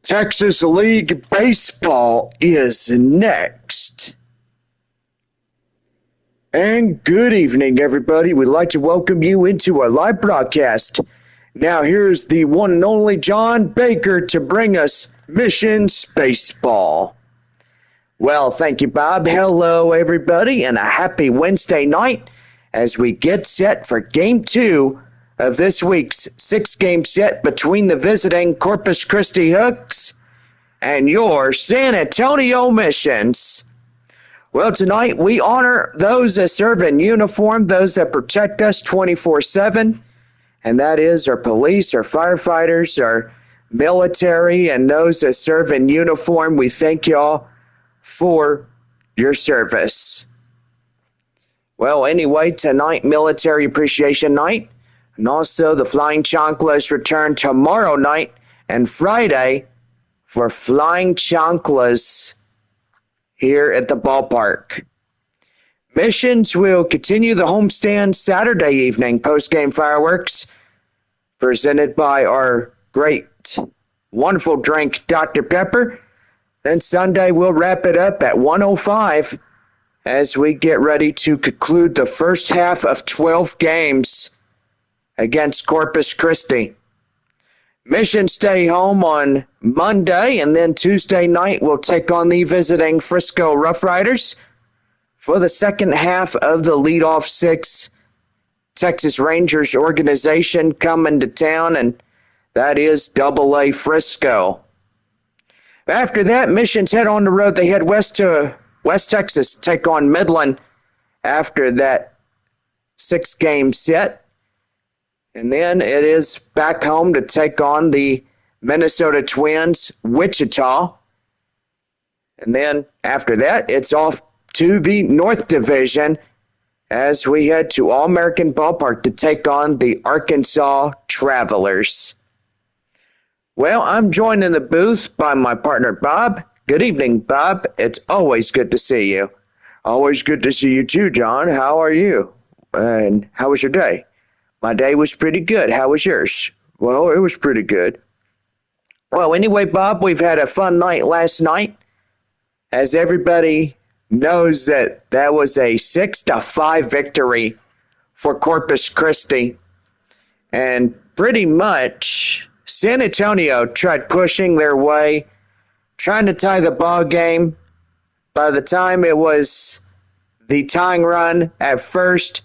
Texas League Baseball is next. And good evening, everybody. We'd like to welcome you into our live broadcast. Now, here's the one and only John Baker to bring us Missions Baseball. Well, thank you, Bob. Hello, everybody, and a happy Wednesday night as we get set for Game 2 of this week's 6-game set between the visiting Corpus Christi Hooks and your San Antonio Missions. Well, tonight we honor those that serve in uniform, those that protect us 24/7, and that is our police, our firefighters, our military, and those that serve in uniform. We thank y'all for your service. Well, anyway, tonight, Military Appreciation Night, and also the Flying Chanclas return tomorrow night and Friday for Flying Chanclas here at the ballpark. Missions will continue the homestand Saturday evening post-game fireworks presented by our great, wonderful drink, Dr. Pepper. Then Sunday we'll wrap it up at 1:05 as we get ready to conclude the first half of 12 games against Corpus Christi. Missions stay home on Monday, and then Tuesday night we'll take on the visiting Frisco Rough Riders for the second half of the leadoff 6 Texas Rangers organization coming to town, and that is AA Frisco. After that, Missions head on the road. They head west to West Texas, take on Midland after that 6-game set. And then it is back home to take on the Minnesota Twins, Wichita. And then after that, it's off to the North Division as we head to All-American Ballpark to take on the Arkansas Travelers. Well, I'm joined in the booth by my partner, Bob. Good evening, Bob. It's always good to see you. Always good to see you too, John. How are you? And how was your day? My day was pretty good. How was yours? Well, it was pretty good. Well, anyway, Bob, we've had a fun night last night. As everybody knows that was a 6-5 victory for Corpus Christi. And pretty much San Antonio tried pushing their way, trying to tie the ball game. By the time it was the tying run at first,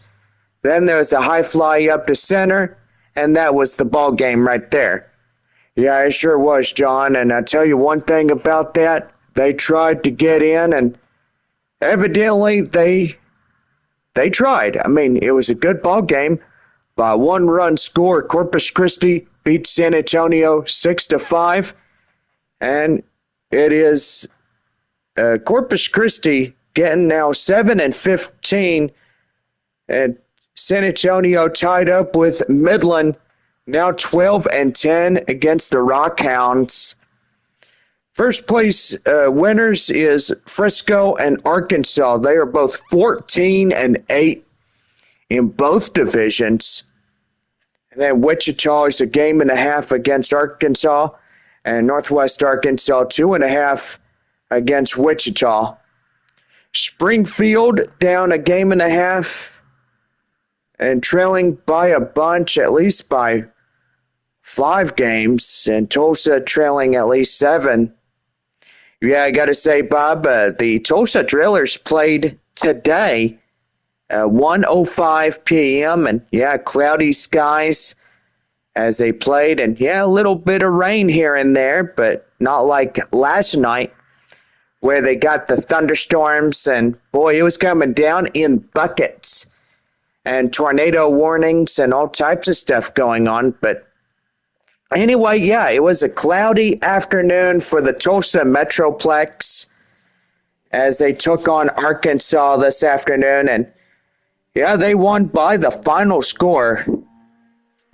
then there was a high fly up to center, and that was the ball game right there. Yeah, it sure was, John, and I tell you one thing about that. They tried to get in, and evidently they tried. I mean, it was a good ball game. By 1-run score, Corpus Christi beat San Antonio 6-5, and it is Corpus Christi getting now 7-15, and San Antonio tied up with Midland, now 12-10 against the Rockhounds. First place winners is Frisco and Arkansas. They are both 14-8 in both divisions. And then Wichita is a game and a half against Arkansas, and Northwest Arkansas 2.5 against Wichita. Springfield down a game and a half and trailing by a bunch, at least by 5 games, and Tulsa trailing at least 7. Yeah, I got to say, Bob, the Tulsa Drillers played today at 1:05 p.m., and yeah, cloudy skies as they played, and yeah, a little bit of rain here and there, but not like last night where they got the thunderstorms, and boy, it was coming down in buckets. And tornado warnings and all types of stuff going on. But anyway, yeah, it was a cloudy afternoon for the Tulsa Metroplex as they took on Arkansas this afternoon. And yeah, they won by the final score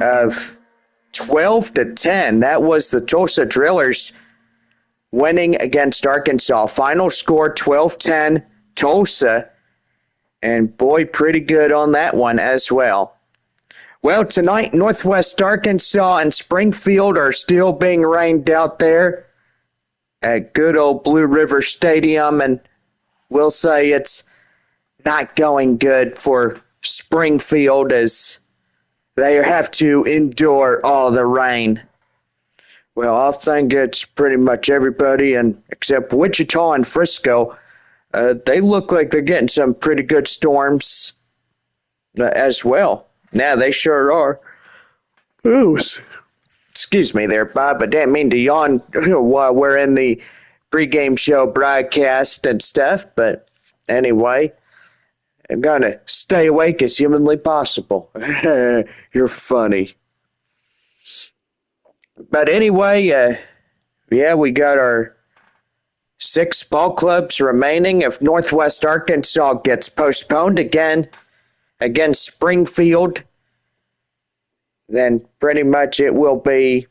of 12-10. That was the Tulsa Drillers winning against Arkansas. Final score 12-10 Tulsa. And boy, pretty good on that one as well. Well, tonight, Northwest Arkansas and Springfield are still being rained out there. at good old Blue River Stadium, and we'll say it's not going good for Springfield as they have to endure all the rain. Well, I think it's pretty much everybody, and except Wichita and Frisco. They look like they're getting some pretty good storms as well. Yeah, they sure are. Ooh, excuse me there, Bob. I didn't mean to yawn while we're in the pregame show broadcast and stuff. But anyway, I'm going to stay awake as humanly possible. You're funny. But anyway, yeah, we got our 6 ball clubs remaining. If Northwest Arkansas gets postponed again against Springfield, then pretty much it will be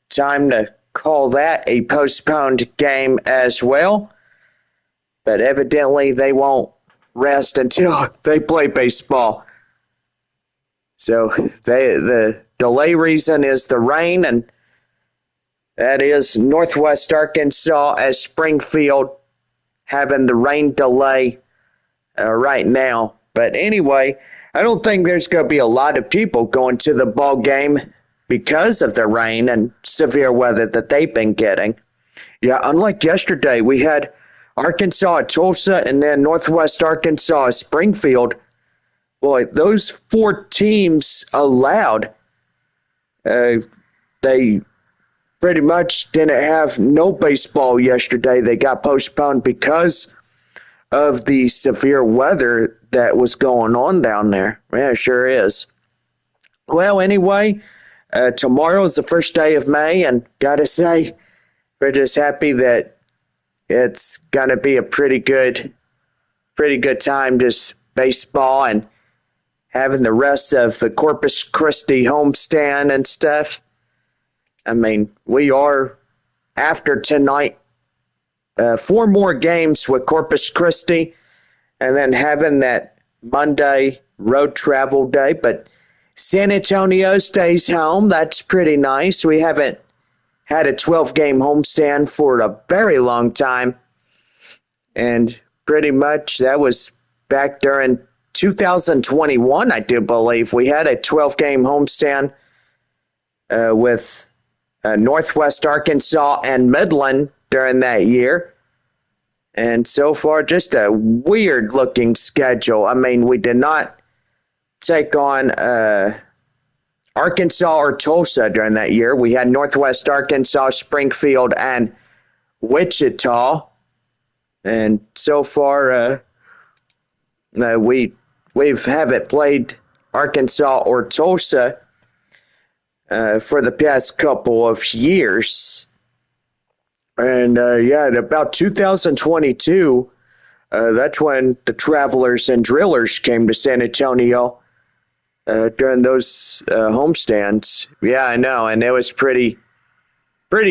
time to call that a postponed game as well. But evidently they won't rest until they play baseball. So the delay reason is the rain, and that is Northwest Arkansas as Springfield having the rain delay right now. But anyway, I don't think there's going to be a lot of people going to the ball game because of the rain and severe weather that they've been getting. Yeah, unlike yesterday, we had Arkansas at Tulsa and then Northwest Arkansas at Springfield. Boy, those 4 teams allowed. They pretty much didn't have no baseball yesterday. They got postponed because of the severe weather that was going on down there. Yeah, it sure is. Well, anyway, tomorrow is the first day of May, and gotta say, we're just happy that it's gonna be a pretty good time, just baseball and having the rest of the Corpus Christi homestand and stuff. I mean, we are, after tonight, 4 more games with Corpus Christi, and then having that Monday road travel day. But San Antonio stays home. That's pretty nice. We haven't had a 12-game homestand for a very long time. And pretty much that was back during 2021, I do believe. We had a 12-game homestand with Northwest Arkansas and Midland during that year. And so far, just a weird-looking schedule. I mean, we did not take on Arkansas or Tulsa during that year. We had Northwest Arkansas, Springfield, and Wichita. And so far, we haven't played Arkansas or Tulsa for the past couple of years. And yeah, about 2022, that's when the Travelers and Drillers came to San Antonio during those homestands. Yeah, I know, and it was pretty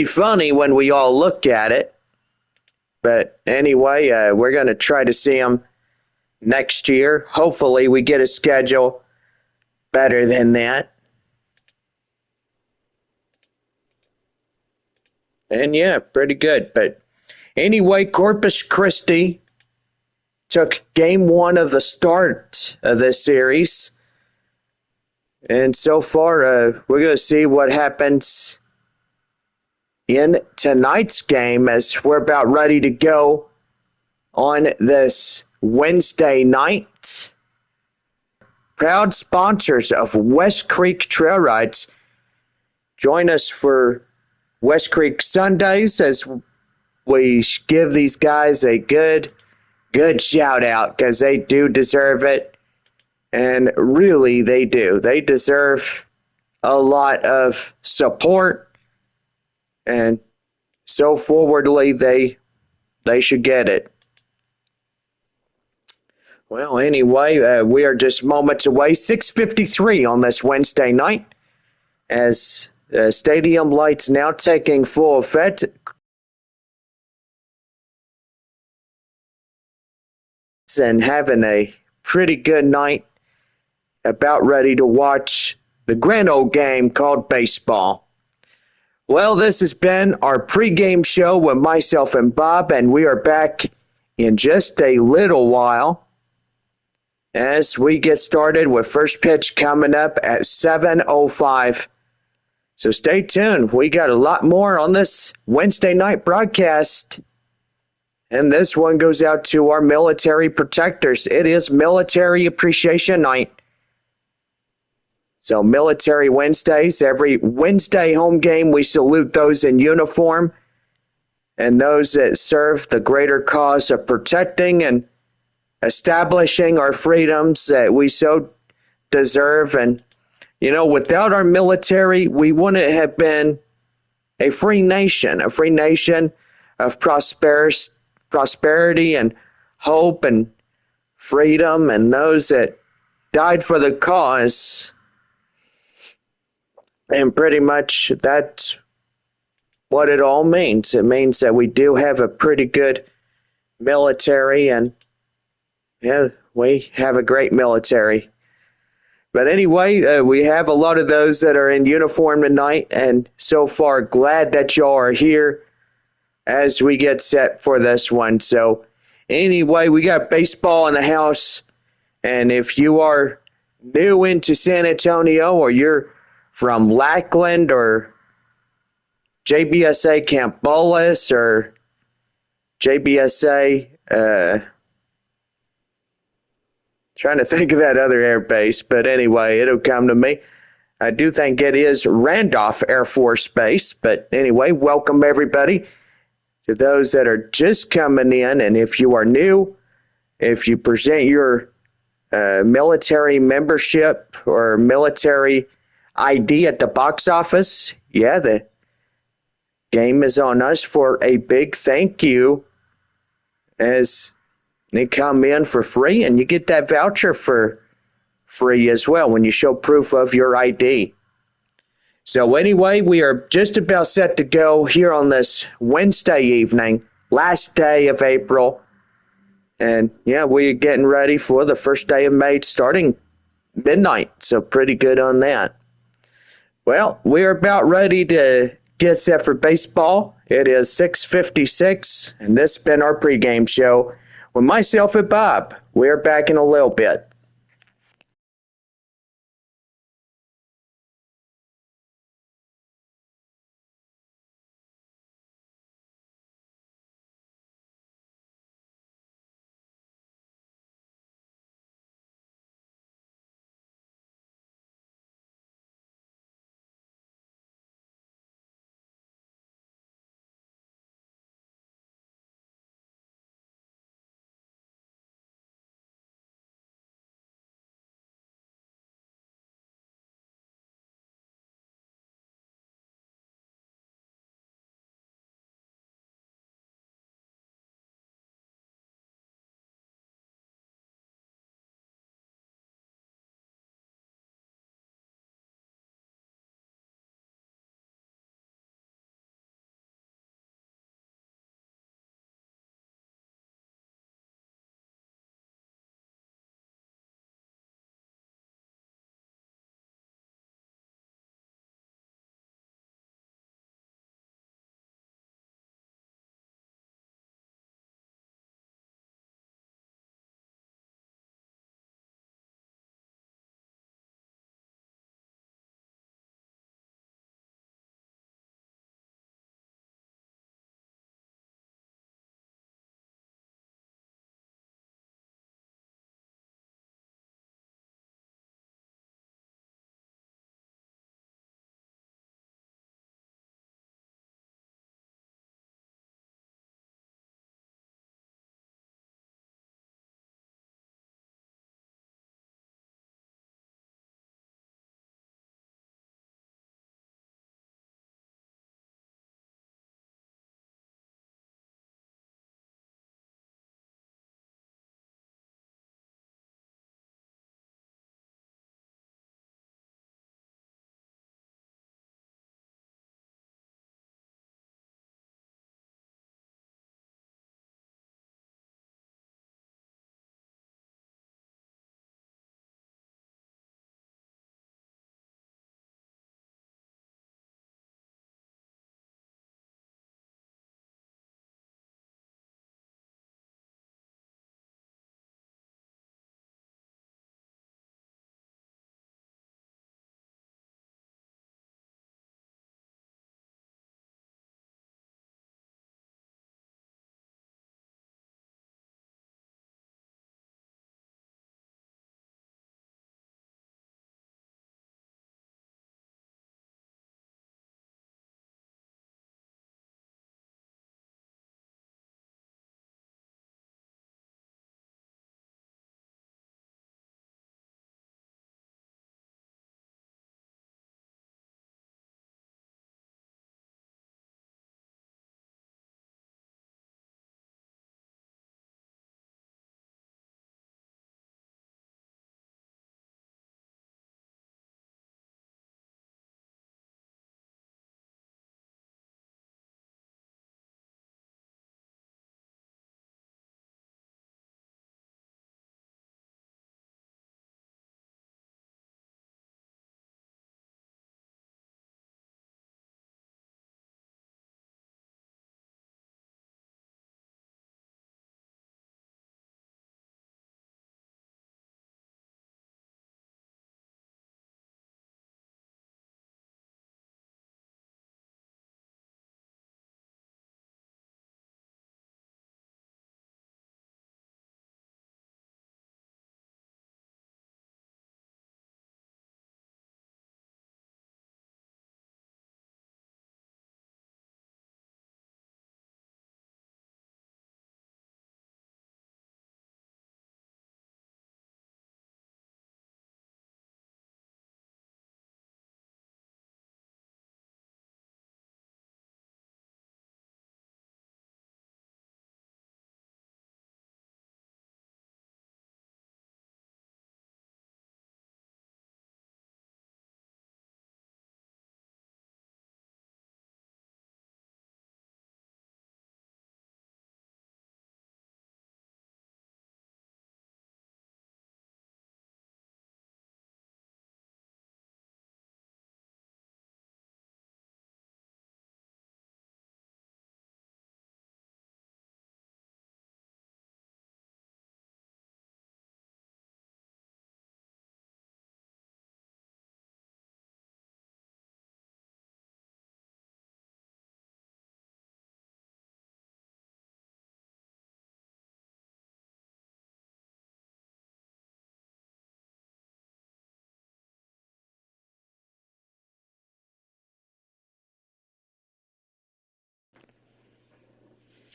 funny when we all look at it. But anyway, we're going to try to see them next year. Hopefully we get a schedule better than that. And yeah, pretty good. But anyway, Corpus Christi took game 1 of the start of this series. And so far, we're going to see what happens in tonight's game as we're about ready to go on this Wednesday night. Proud sponsors of West Creek Trail Rides. Join us for West Creek Sundays as we give these guys a good shout out because they do deserve it. And really, they do. They deserve a lot of support. And so forwardly, they should get it. Well, anyway, we are just moments away. 6:53 on this Wednesday night as stadium lights now taking full effect. And having a pretty good night. About ready to watch the grand old game called baseball. Well, this has been our pregame show with myself and Bob, and we are back in just a little while as we get started with first pitch coming up at 7:05. So stay tuned. We got a lot more on this Wednesday night broadcast. And this one goes out to our military protectors. It is Military Appreciation Night. So Military Wednesdays, every Wednesday home game, we salute those in uniform and those that serve the greater cause of protecting and establishing our freedoms that we so deserve. And, without our military, we wouldn't have been a free nation of prosperity and hope and freedom, and those that died for the cause. And pretty much that's what it all means. It means that we do have a pretty good military, and yeah, we have a great military. But anyway, we have a lot of those that are in uniform tonight, and so far glad that y'all are here as we get set for this one. So anyway, we got baseball in the house, and if you are new into San Antonio, or you're from Lackland or JBSA Camp Bullis or JBSA, trying to think of that other air base, but anyway, it'll come to me. I do think it is Randolph Air Force Base, but anyway, welcome everybody to those that are just coming in. And if you are new, if you present your military membership or military ID at the box office, yeah, the game is on us for a big thank you, as they come in for free, and you get that voucher for free as well when you show proof of your ID. So anyway, we are just about set to go here on this Wednesday evening, last day of April. And yeah, we're getting ready for the first day of May starting midnight. So pretty good on that. Well, we're about ready to get set for baseball. It is 6:56, and this has been our pregame show with myself and Bob. We're back in a little bit.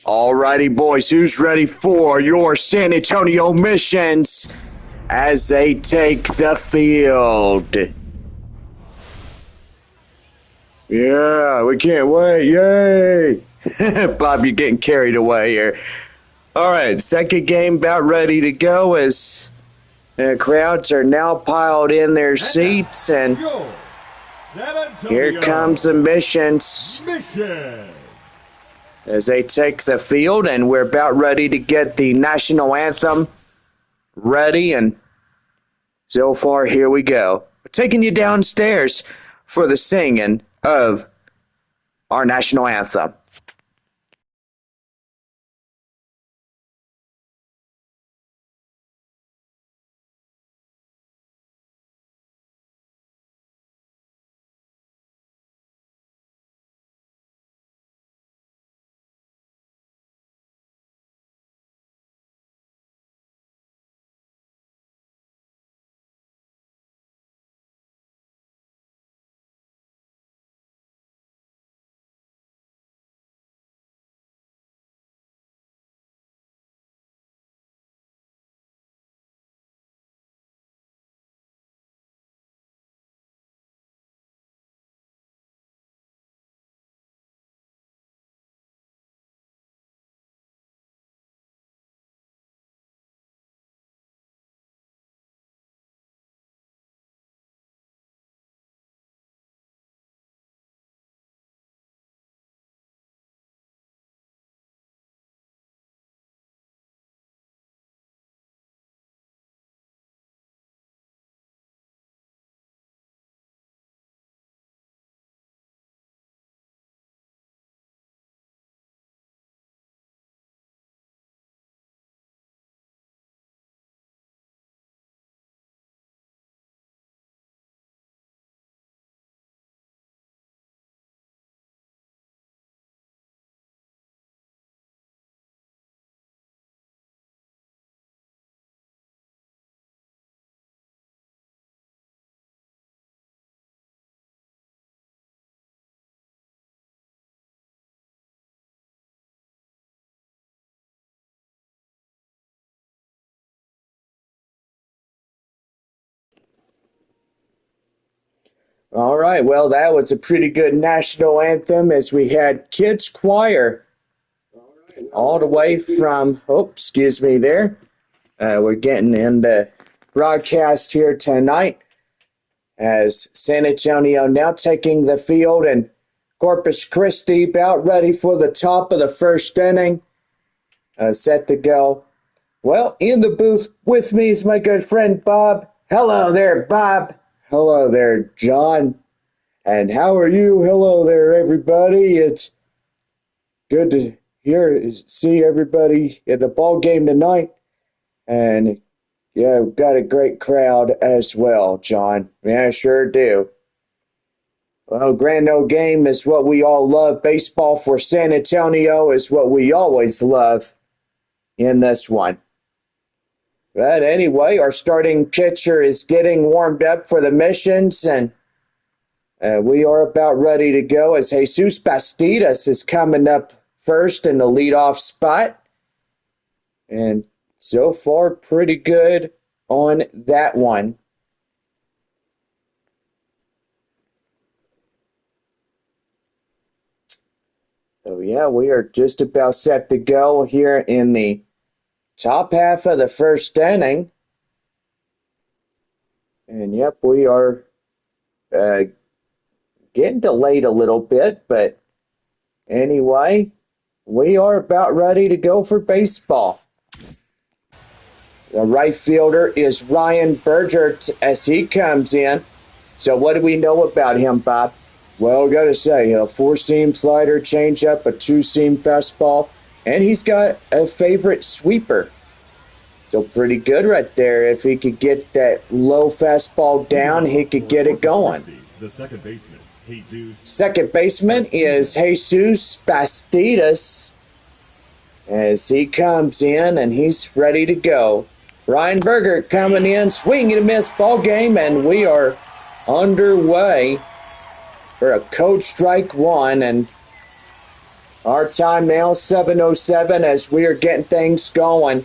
Alrighty, boys, who's ready for your San Antonio missions as they take the field? Yeah, we can't wait. Yay! Bob, you're getting carried away here. All right, second game about ready to go as crowds are now piled in their seats, and here comes the missions as they take the field, and we're about ready to get the national anthem ready, and so far, here we go. We're taking you downstairs for the singing of our national anthem. All right, well, that was a pretty good national anthem as we had kids choir all the way from, excuse me there. We're getting in the broadcast here tonight as San Antonio now taking the field, and Corpus Christi about ready for the top of the first inning, set to go. Well, in the booth with me is my good friend Bob. Hello there, Bob. Hello there, John. And how are you? Hello there, everybody. It's good to see everybody at the ball game tonight. And yeah, we've got a great crowd as well, John. Yeah, I sure do. Well, Grand Old Game is what we all love. Baseball for San Antonio is what we always love in this one. But anyway, our starting pitcher is getting warmed up for the missions, and we are about ready to go as Jesus Bastidas is coming up first in the leadoff spot. And so far, pretty good on that one. So yeah, we are just about set to go here in the top half of the first inning. And yep, we are getting delayed a little bit, but anyway, we are about ready to go for baseball. The right fielder is Ryan Berger as he comes in. So what do we know about him, Bob? Well, I got to say, a four-seam slider, changeup, a two-seam fastball, and he's got a favorite sweeper. So pretty good right there. If he could get that low fastball down, he could get it going. The second baseman, Jesus. Second baseman is Jesus Bastidas as he comes in and he's ready to go. Ryan Berger coming in, swing and a miss ball game, and we are underway for a code strike one. And Our time now, 7:07, as we are getting things going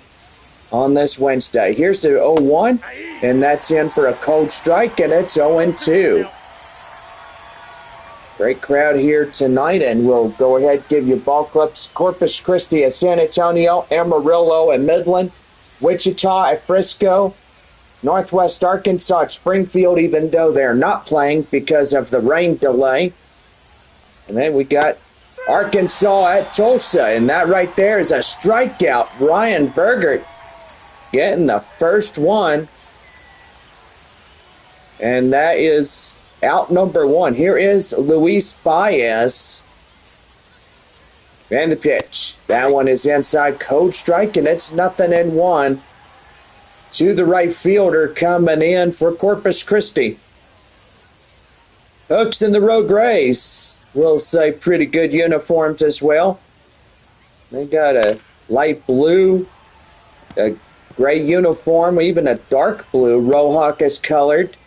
on this Wednesday. Here's the 0-1, and that's in for a cold strike, and it's 0-2. Great crowd here tonight, and we'll go ahead and give you ball clubs. Corpus Christi at San Antonio, Amarillo at Midland, Wichita at Frisco, Northwest Arkansas at Springfield, even though they're not playing because of the rain delay. And then we got Arkansas at Tulsa, and that right there is a strikeout. Ryan Bergert getting the first one, and that is out number one. Here is Luis Baez. And the pitch. That one is inside, cold strike, and it's 0-1 to the right fielder coming in for Corpus Christi. Hooks in the Road Grays. We'll say pretty good uniforms as well. They got a light blue, a gray uniform, even a dark blue. Rohawk is colored.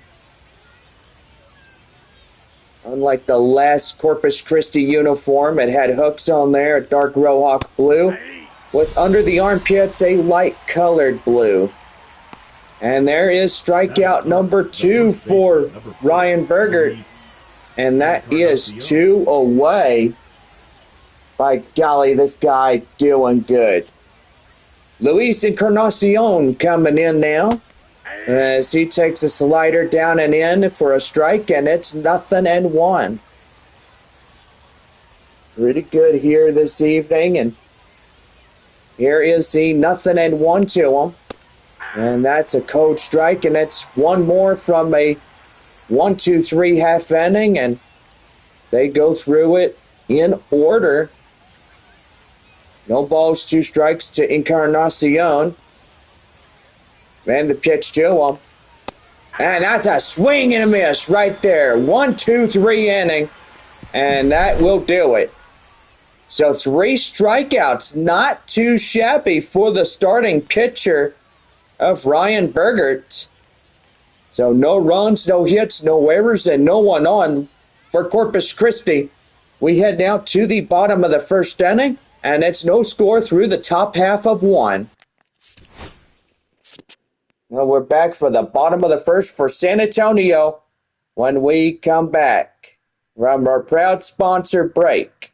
Unlike the last Corpus Christi uniform, it had hooks on there, a dark Rohawk blue, with under the armpits a light colored blue. And there is strikeout number 2 for Ryan Bergert, and that is 2 away. By golly, this guy doing good. Luis Encarnacion coming in now, as he takes a slider down and in for a strike, and it's 0-1. Pretty good here this evening, and here is the 0-1 to him. And that's a cold strike, and it's one more from a 1-2-3 half inning, and they go through it in order. No balls, 2 strikes to Encarnacion. And the pitch to him. And that's a swing and a miss right there. 1-2-3 inning. And that will do it. So 3 strikeouts. Not too shabby for the starting pitcher of Ryan Bergert. So no runs, no hits, no errors, and no one on for Corpus Christi. We head now to the bottom of the first inning. And it's no score through the top half of 1. Well, we're back for the bottom of the first for San Antonio when we come back from our proud sponsor break.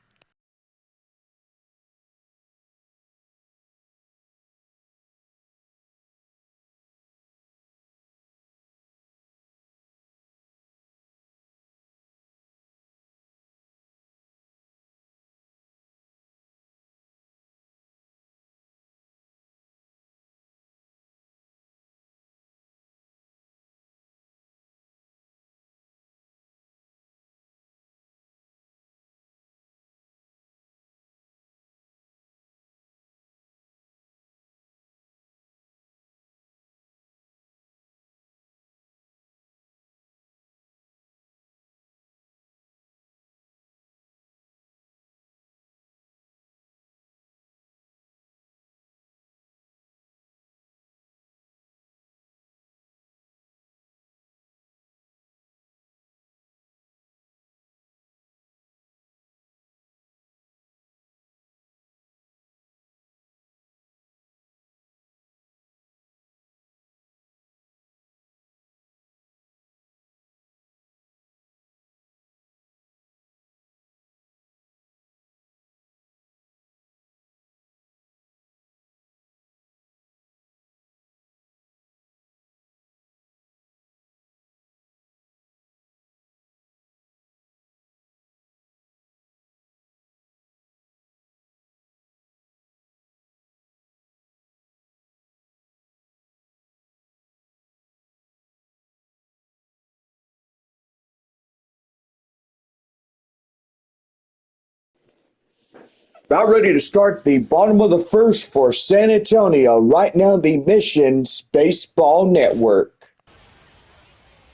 About ready to start the bottom of the first for San Antonio. Right now, the Missions Baseball Network.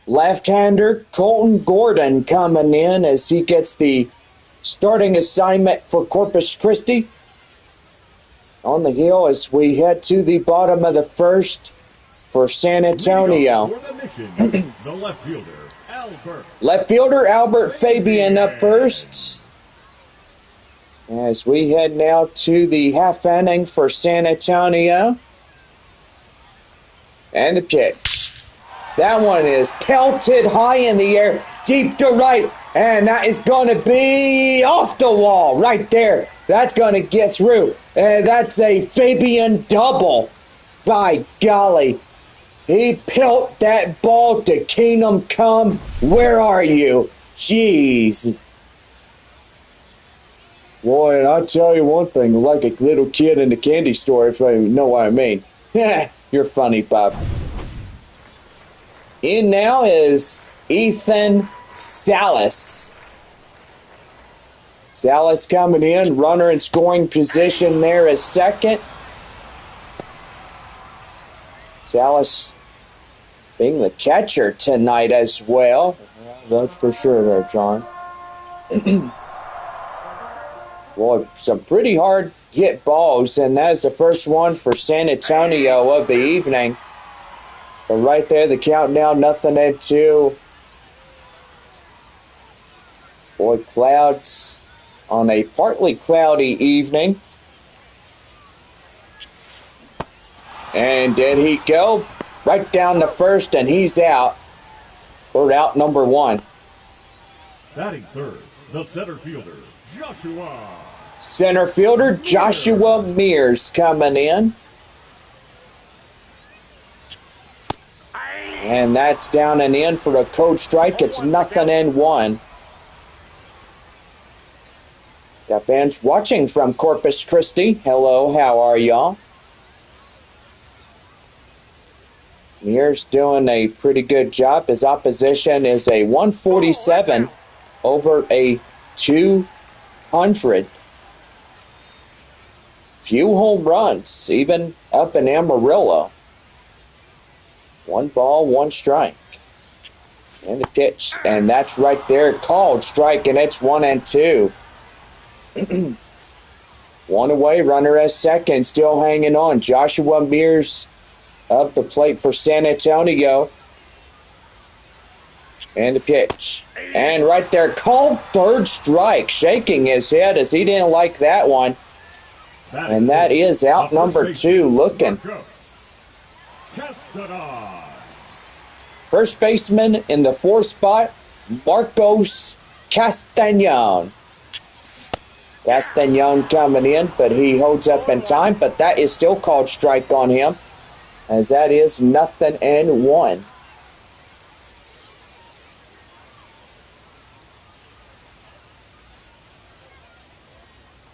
Left-hander Colton Gordon coming in as he gets the starting assignment for Corpus Christi. On the hill as we head to the bottom of the first for San Antonio. For the Mission, the left fielder, Albert. Left fielder Albert Fabian up first. As we head now to the half inning for San Antonio. And the pitch. That one is pelted high in the air, deep to right, and that is going to be off the wall right there. That's going to get through. That's a Fabian double. By golly, he pelt that ball to Kingdom Come. Where are you? Jeez. Boy, and I'll tell you one thing, like a little kid in the candy store, if you know what I mean. You're funny, Bob. In now is Ethan Salas. Salas coming in, runner in scoring position there is second. Salas being the catcher tonight as well. That's for sure there, John. Boy, some pretty hard hit balls, and that is the first one for San Antonio of the evening. But right there, the countdown, nothing at 2. Boy, clouds on a partly cloudy evening. And did he go right down the first, and he's out. We're out number 1. Batting third, the center fielder, Joshua. Center fielder Joshua Mears coming in. And that's down and in for a code strike. It's 0-1. Got fans watching from Corpus Christi. Hello, how are y'all? Mears doing a pretty good job. His opposition is a 147 over a 200. Few home runs, even up in Amarillo. 1 ball, 1 strike. And the pitch, and that's right there, called strike, and it's 1-2. 1 away, runner at second, still hanging on. Joshua Mears up the plate for San Antonio. And the pitch. And right there, called third strike, shaking his head as he didn't like that one. And that is out number 2 looking. First baseman in the 4th spot, Marcos Castañon. Castañon coming in, but he holds up in time, but that is still called strike on him, as that is 0-1.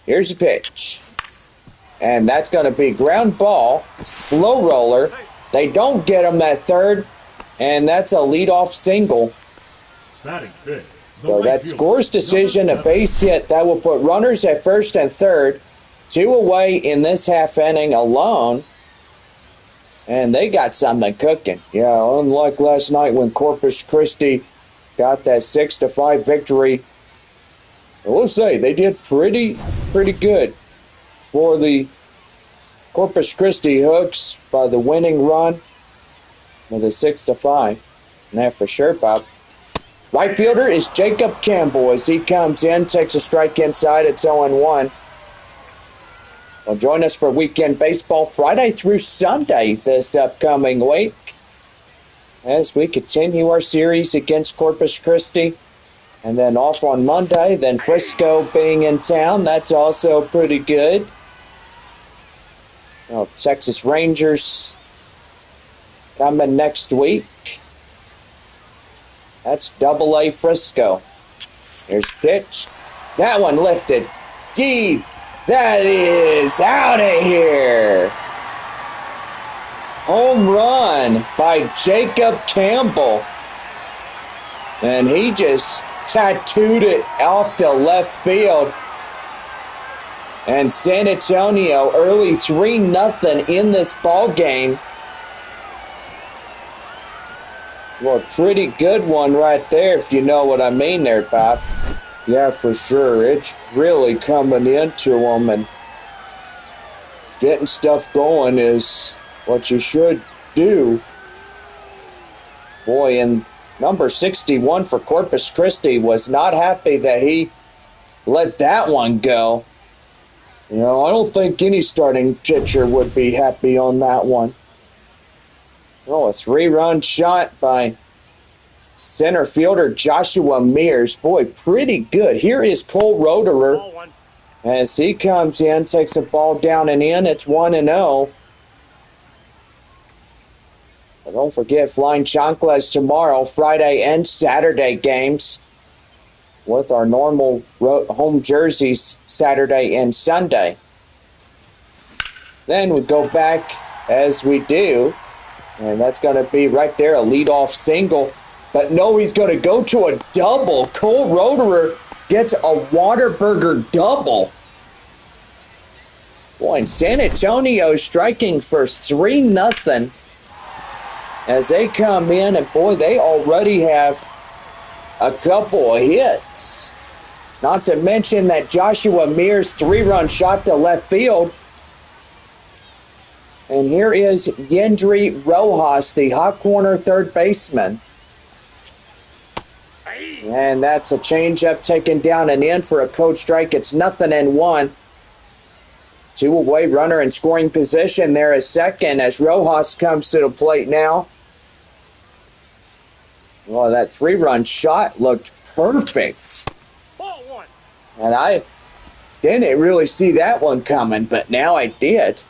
Here's the pitch. And that's going to be ground ball, slow roller. They don't get him that third, and that's a leadoff single. So that scores decision, a base hit. That will put runners at first and third, 2 away in this half inning alone. And they got something cooking. Yeah, unlike last night when Corpus Christi got that 6-5 victory. I will say they did pretty good for the Corpus Christi Hooks by the winning run with a 6-5. And that for sure, Bob. Right fielder is Jacob Campbell as he comes in, takes a strike inside. It's 0-1. Well, join us for weekend baseball Friday through Sunday this upcoming week as we continue our series against Corpus Christi. And then off on Monday, then Frisco being in town. That's also pretty good. Well, Texas Rangers coming next week. That's Double-A Frisco. Here's pitch. That one lifted deep. That is out of here. Home run by Jacob Campbell. And he just tattooed it off to left field. And San Antonio early 3-0 in this ball game. Well, pretty good one right there, if you know what I mean there, Pop. Yeah, for sure. It's really coming into them, and getting stuff going is what you should do. Boy, and number 61 for Corpus Christi was not happy that he let that one go. I don't think any starting pitcher would be happy on that one. Oh, a 3-run shot by center fielder Joshua Mears. Boy, pretty good. Here is Cole Roederer as he comes in, takes a ball down and in. It's 1-0. But don't forget, Flying Chanclas tomorrow, Friday and Saturday games, with our normal home jerseys Saturday and Sunday. Then we go back as we do, and that's going to be right there, a leadoff single. But no, he's going to go to a double. Cole Roederer gets a Waterburger double. Boy, and San Antonio striking for 3-0 as they come in, and boy, they already have a couple of hits. Not to mention that Joshua Mears 3-run shot to left field. And here is Yendry Rojas, the hot corner third baseman. And that's a changeup taken down and in for a code strike. It's 0-1. 2 away, runner in scoring position there is second as Rojas comes to the plate now. Well, that 3-run shot looked perfect. And I didn't really see that one coming, but now I did.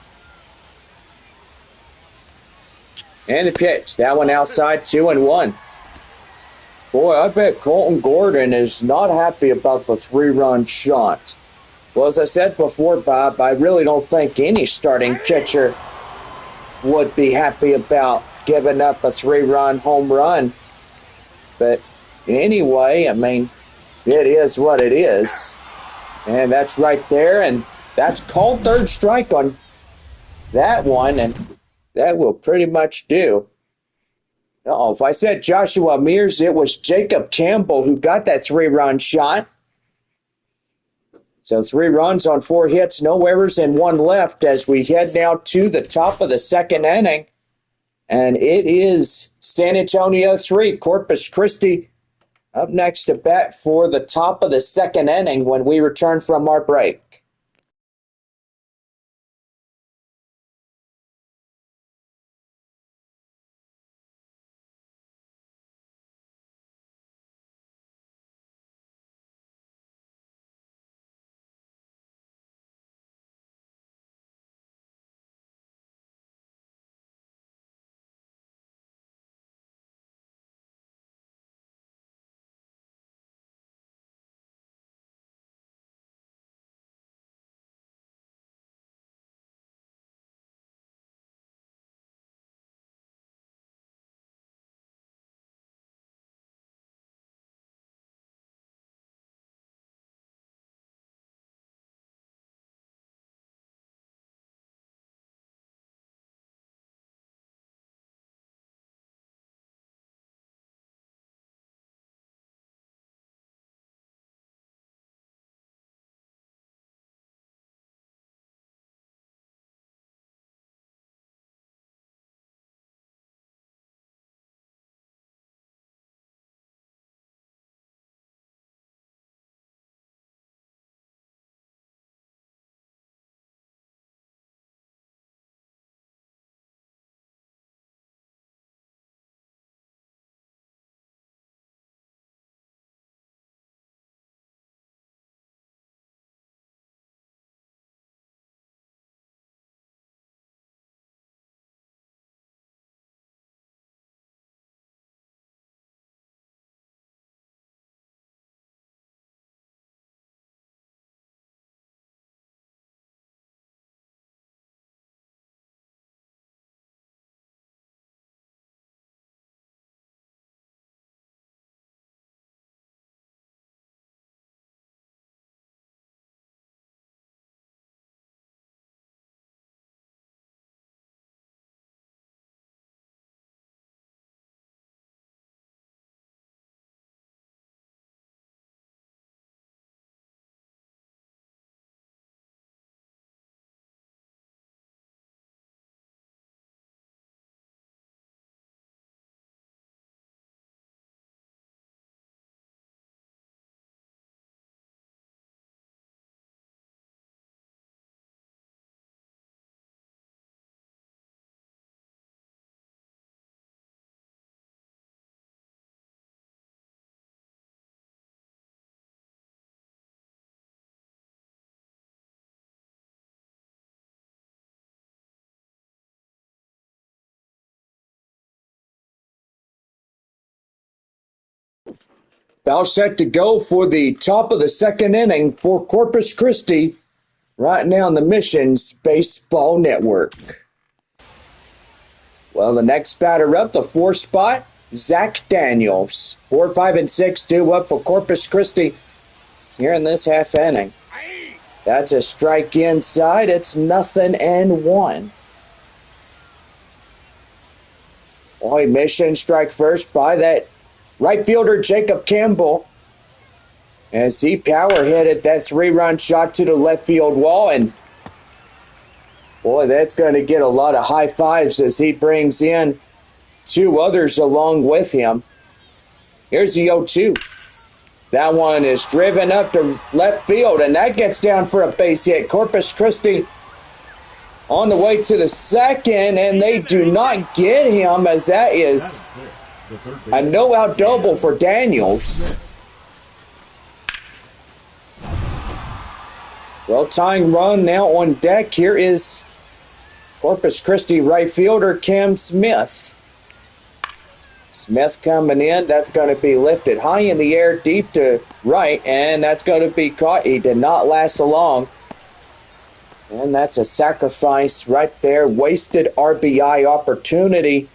And the pitch, that one outside, 2-1. Boy, I bet Colton Gordon is not happy about the 3-run shot. Well, as I said before, Bob, I really don't think any starting pitcher would be happy about giving up a 3-run home run. But anyway, I mean, it is what it is. And that's right there, and that's called third strike on that one, and that will pretty much do. If I said Joshua Mears, it was Jacob Campbell who got that 3-run shot. So 3 runs on 4 hits, no errors, and 1 left as we head now to the top of the second inning. And it is San Antonio 3, Corpus Christi up next to bat for the top of the second inning when we return from our break. About set to go for the top of the second inning for Corpus Christi right now on the Missions Baseball Network. Well, the next batter up, the 4th spot, Zach Daniels. 4, 5, and 6 due up for Corpus Christi here in this half inning. That's a strike inside. It's 0-1. Boy, Mission strike first by that right fielder Jacob Campbell as he power hit that 3-run shot to the left field wall, and boy, that's going to get a lot of high fives as he brings in 2 others along with him. Here's the 0-2. That one is driven up to left field, and that gets down for a base hit. Corpus Christi on the way to the second, and they do not get him as that is a no-out double for Daniels. Well, tying run now on deck. Here is Corpus Christi right fielder Cam Smith. Smith coming in. That's going to be lifted high in the air, deep to right, and that's going to be caught. He did not last long. And that's a sacrifice right there. Wasted RBI opportunity.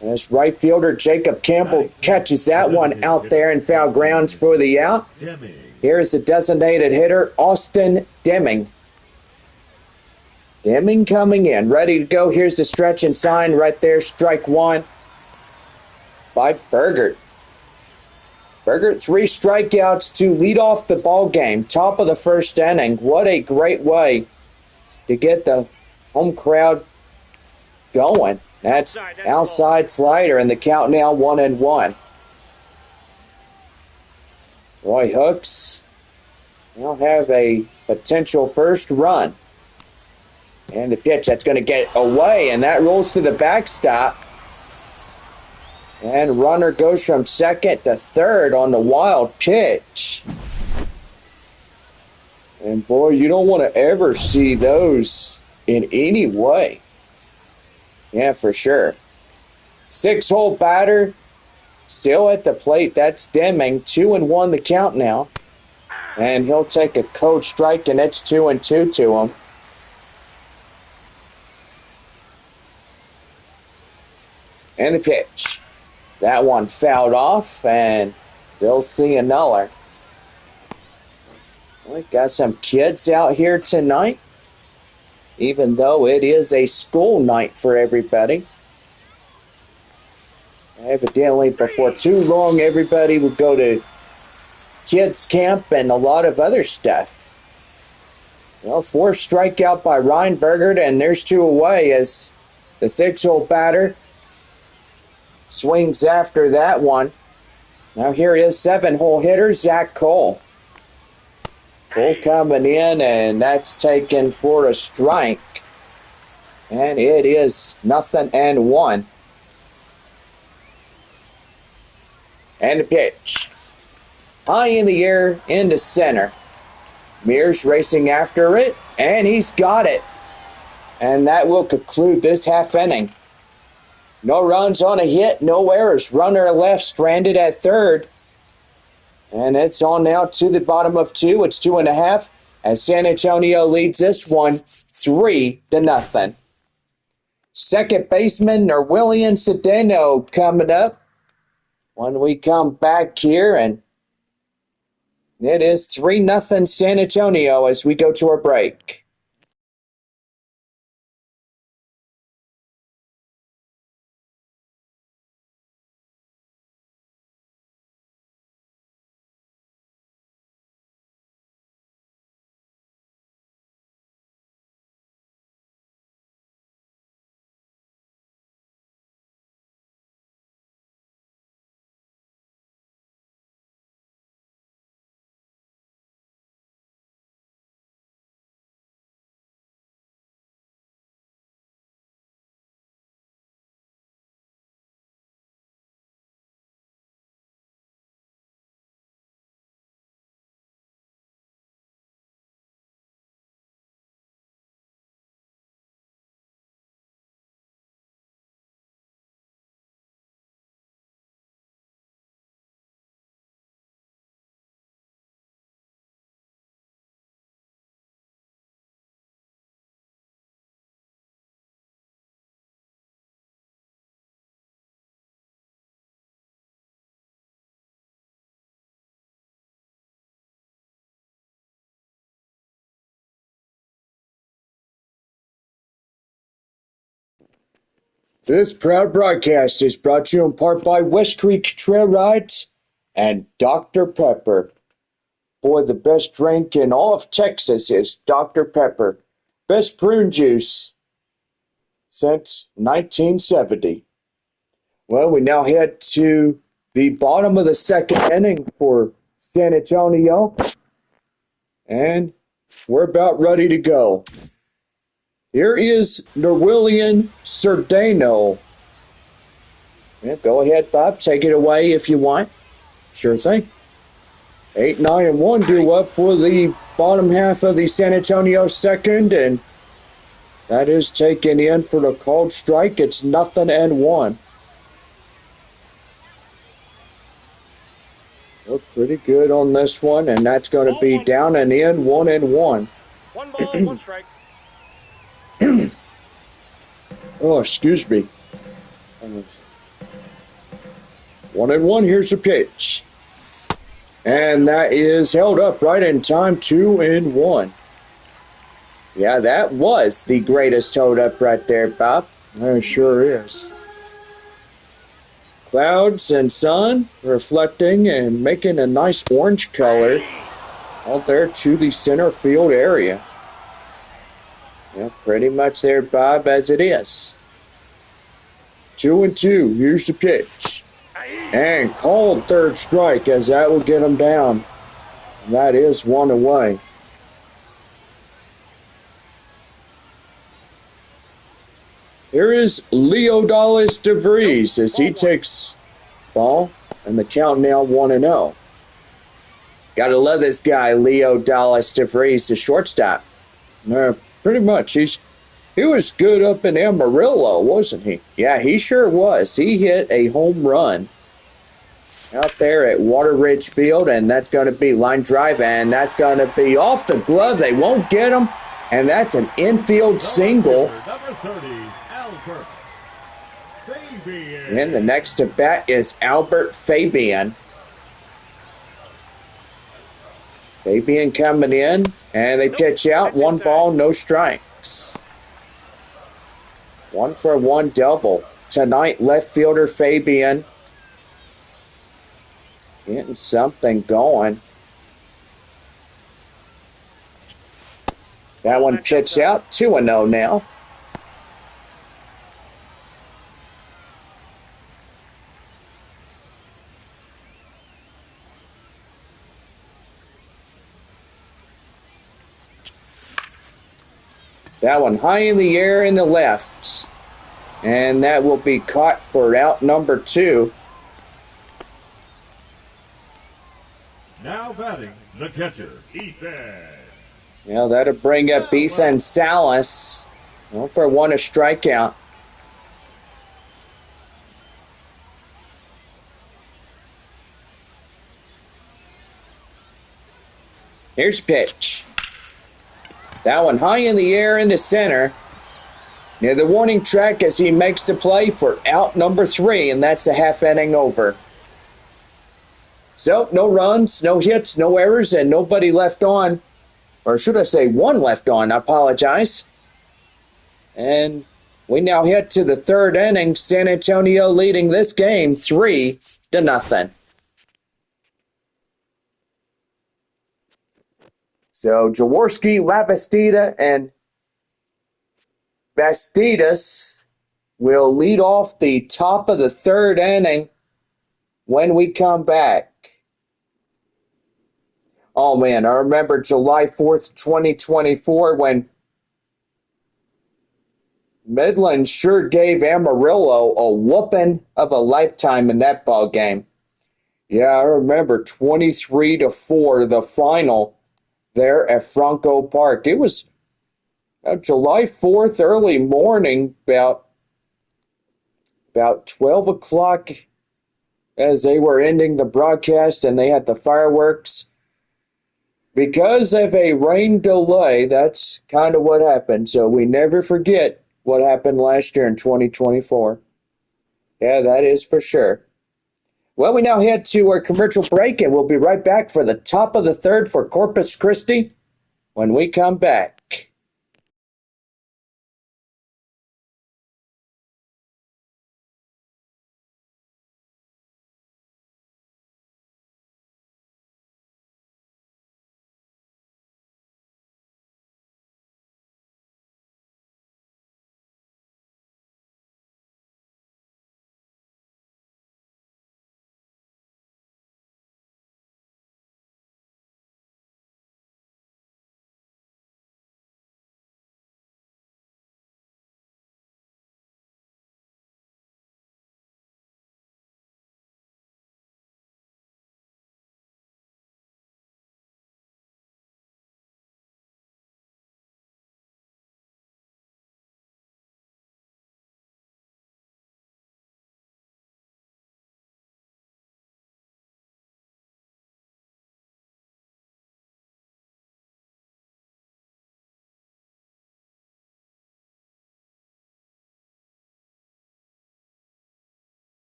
As right fielder Jacob Campbell catches that one out there and foul grounds for the out. Here's the designated hitter, Austin Deming. Deming coming in, ready to go. Here's the stretch and sign right there. Strike 1 by Bergert. Bergert, 3 strikeouts to lead off the ball game. Top of the first inning. What a great way to get the home crowd going. That's outside slider, and the count now 1-1. Roy Hooks now have a potential first run. And the pitch, that's going to get away, and that rolls to the backstop. And runner goes from second to third on the wild pitch. And boy, you don't want to ever see those in any way. Yeah, for sure. 6-hole batter, still at the plate. That's Deming. 2-1 the count now. And he'll take a cold strike, and it's 2-2 to him. And the pitch. That one fouled off, and they'll see another. We got some kids out here tonight, even though it is a school night for everybody. Evidently, before too long, everybody would go to kids camp and a lot of other stuff. Well, 4th strikeout by Ryan Bergert, and there's 2 away as the 6-hole batter swings after that one. Now here is 7-hole hitter Zach Cole. Cole coming in, and that's taken for a strike. And it is 0-1. And the pitch. High in the air into center. Mears racing after it, and he's got it. And that will conclude this half inning. No runs on a hit, no errors. Runner left stranded at third. And it's on now to the bottom of 2. It's 2.5 as San Antonio leads this one 3-0. Second baseman Nerwillian Cedeno coming up when we come back here. And it is 3-0 San Antonio as we go to our break. This proud broadcast is brought to you in part by West Creek Trail Rides and Dr. Pepper. Boy, the best drink in all of Texas is Dr. Pepper. Best prune juice since 1970. Well, we now head to the bottom of the second inning for San Antonio, and we're about ready to go. Here is Norwillian Cerdano. Yeah, go ahead, Bob. Take it away if you want. Sure thing. 8, 9, and 1 due up for the bottom half of the San Antonio second, and that is taken in for the called strike. It's 0-1. We're pretty good on this one, and that's going to be down and in, 1-1. 1 ball, 1 strike. Oh, excuse me. 1-1, here's the pitch. And that is held up right in time, 2-1. Yeah, that was the greatest hold up right there, Bob. It sure is. Clouds and sun reflecting and making a nice orange color out there to the center field area. Yeah, pretty much there, Bob, as it is. 2-2, here's the pitch. And called third strike, as that will get him down. And that is 1 away. Here is Leo Dallas DeVries as he takes ball, and the count now 1-0. Gotta love this guy, Leo Dallas DeVries, the shortstop. Pretty much, he was good up in Amarillo, wasn't he? Yeah, he sure was. He hit a home run out there at Water Ridge Field, and that's going to be line drive, and that's going to be off the glove. They won't get him, and that's an infield single. Number 30, Albert Fabian. And the next to bat is Albert Fabian. Fabian coming in, and they pitch out. 1 ball, no strikes. 1-for-1 double. Tonight, left fielder Fabian getting something going. That one pitched out. 2-0 now. That one high in the air in the left. And that will be caught for out number 2. Now batting, the catcher, Ethan. Yeah, that'll bring up Ethan Salas. 1-for-1, a strikeout. Here's pitch. That one high in the air in the center. Near the warning track as he makes the play for out number 3, and that's a half inning over. So, no runs, no hits, no errors, and nobody left on. Or should I say 1 left on, I apologize. And we now head to the third inning. San Antonio leading this game 3-0. So, Jaworski, Labastida, and Bastidas will lead off the top of the third inning when we come back. Oh, man, I remember July 4th, 2024, when Midland sure gave Amarillo a whooping of a lifetime in that ball game. Yeah, I remember 23-4, the final there at Franco Park. It was July 4th, early morning, about 12 o'clock as they were ending the broadcast, and they had the fireworks. Because of a rain delay, that's kind of what happened. So we never forget what happened last year in 2024. Yeah, that is for sure. Well, we now head to our commercial break, and we'll be right back for the top of the third for Corpus Christi when we come back.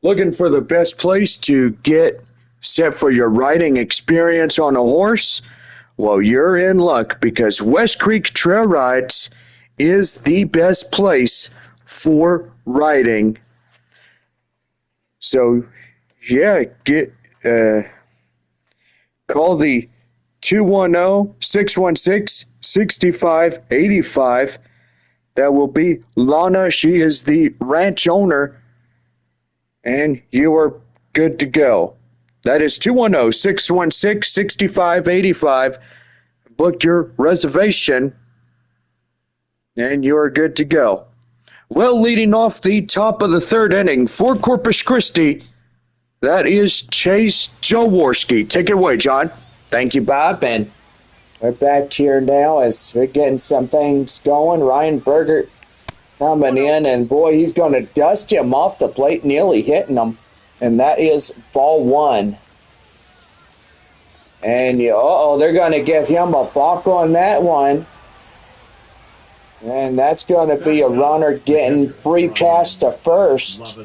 Looking for the best place to get set for your riding experience on a horse? Well, you're in luck because West Creek Trail Rides is the best place for riding. So, yeah, call the 210-616-6585. That will be Lana. She is the ranch owner, and you are good to go. That is 210-616-6585. Book your reservation, and you are good to go. Well, leading off the top of the third inning for Corpus Christi, that is Chase Jaworski. Take it away, John. Thank you, Bob. And we're back here now as we're getting some things going. Ryan Berger coming in, and boy, he's going to dust him off the plate, nearly hitting him. And that is ball one. And they're going to give him a balk on that one. And that's going to be a runner getting free pass to first.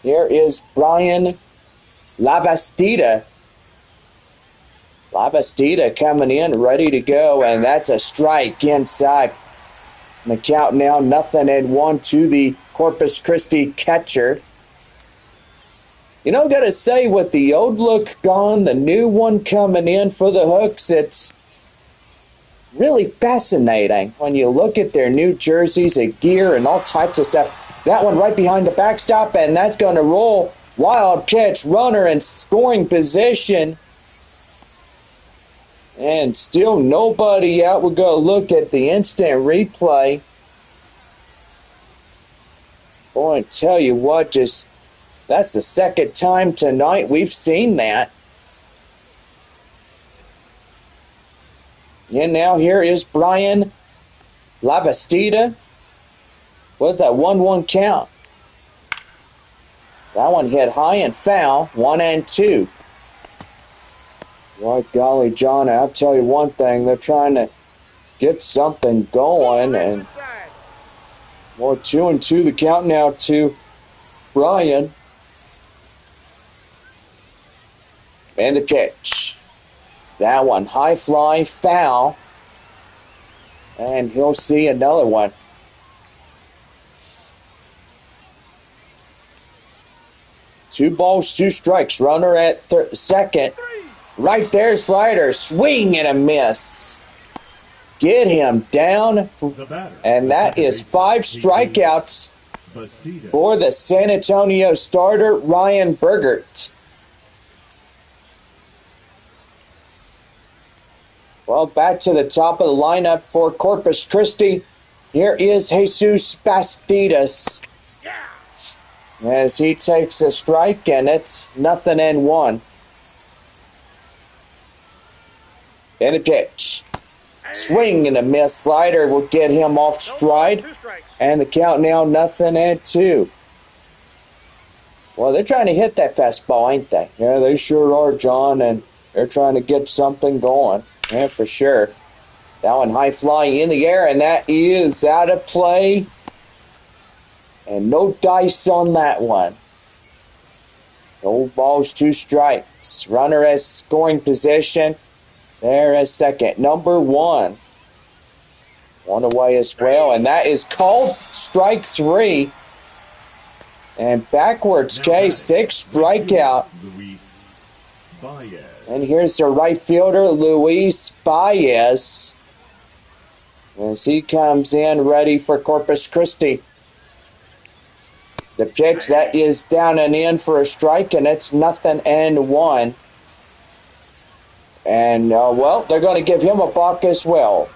Here is Brian Lavastida. Lavastida coming in, ready to go, and that's a strike inside. And the count now 0-1 to the Corpus Christi catcher. Got to say, with the old look gone, the new one coming in for the Hooks, it's really fascinating when you look at their new jerseys and gear and all types of stuff. That one right behind the backstop, and that's going to roll. Wild pitch, runner in scoring position. And still nobody out. We'll go look at the instant replay. Boy, I tell you what, that's the second time tonight we've seen that. And now here is Brian Lavastida with a 1-1 count. That one hit high and foul, 1-2. By golly, John, I'll tell you one thing. They're trying to get something going. And 2-2 the count now to Brian. And the pitch. That one, high fly, foul. And he'll see another one. Two balls, two strikes. Runner at second. Right there, slider. Swing and a miss. Get him down. And that is 5 strikeouts for the San Antonio starter, Ryan Bergert. Well, back to the top of the lineup for Corpus Christi. Here is Jesus Bastidas. As he takes a strike, and it's 0-1. And a pitch. Swing and a miss. Slider will get him off stride. And the count now 0-2. Well, they're trying to hit that fastball, ain't they? Yeah, they sure are, John, and they're trying to get something going. Yeah, for sure. That one high flying in the air, and that is out of play. And no dice on that one. No balls, 2 strikes. Runner as scoring position. There as second. Number 1. One away as well. And that is called strike 3. And backwards case, 6 strikeout. And here's the right fielder, Luis Baez. As he comes in ready for Corpus Christi. The pitch, that is down and in for a strike, and it's 0-1. And, they're going to give him a balk as well.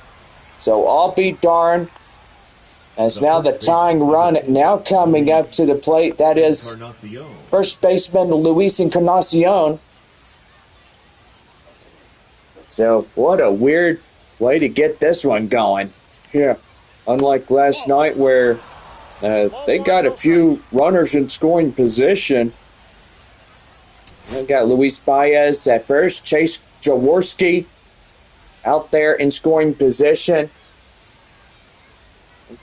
So I'll be darned. As now the tying run now coming up to the plate. That is first baseman Luis Encarnacion. So what a weird way to get this one going. Yeah, unlike last night where they got a few runners in scoring position. They got Luis Baez at first, Chase Jaworski out there in scoring position.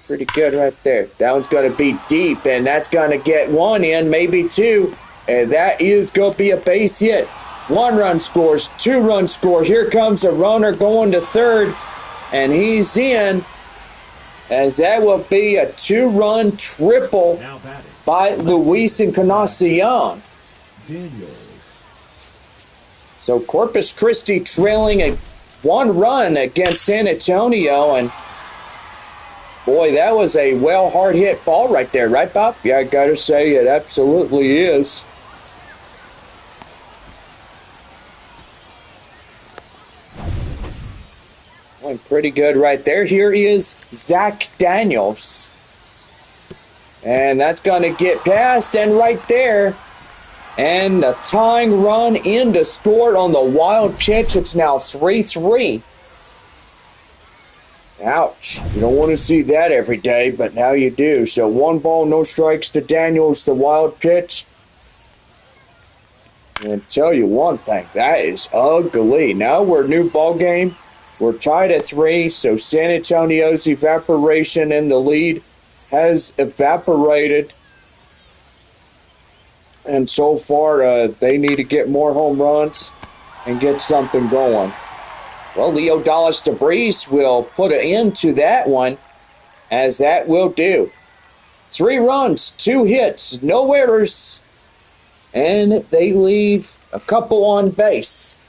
Pretty good right there. That one's going to be deep, and that's going to get one in, maybe two. And that is going to be a base hit. 1 run scores, 2 run score. Here comes a runner going to third, and he's in, as that will be a 2-run triple by Luis Encarnacion. So Corpus Christi trailing a 1 run against San Antonio, and boy, that was a hard hit ball right there, right, Bob? Yeah, I gotta say it absolutely is. Went pretty good right there. Here is Zach Daniels. And that's going to get past, and right there. And a tying run in to score on the wild pitch. It's now 3-3. Ouch. You don't want to see that every day, but now you do. So 1 ball, no strikes to Daniels, the wild pitch. And tell you one thing, that is ugly. Now we're new ball game. We're tied at 3, so San Antonio's evaporation in the lead has evaporated. And so far, they need to get more home runs and get something going. Well, Leo Dallas DeVries will put an end to that one, as that will do. 3 runs, 2 hits, no errors, and they leave a couple on base.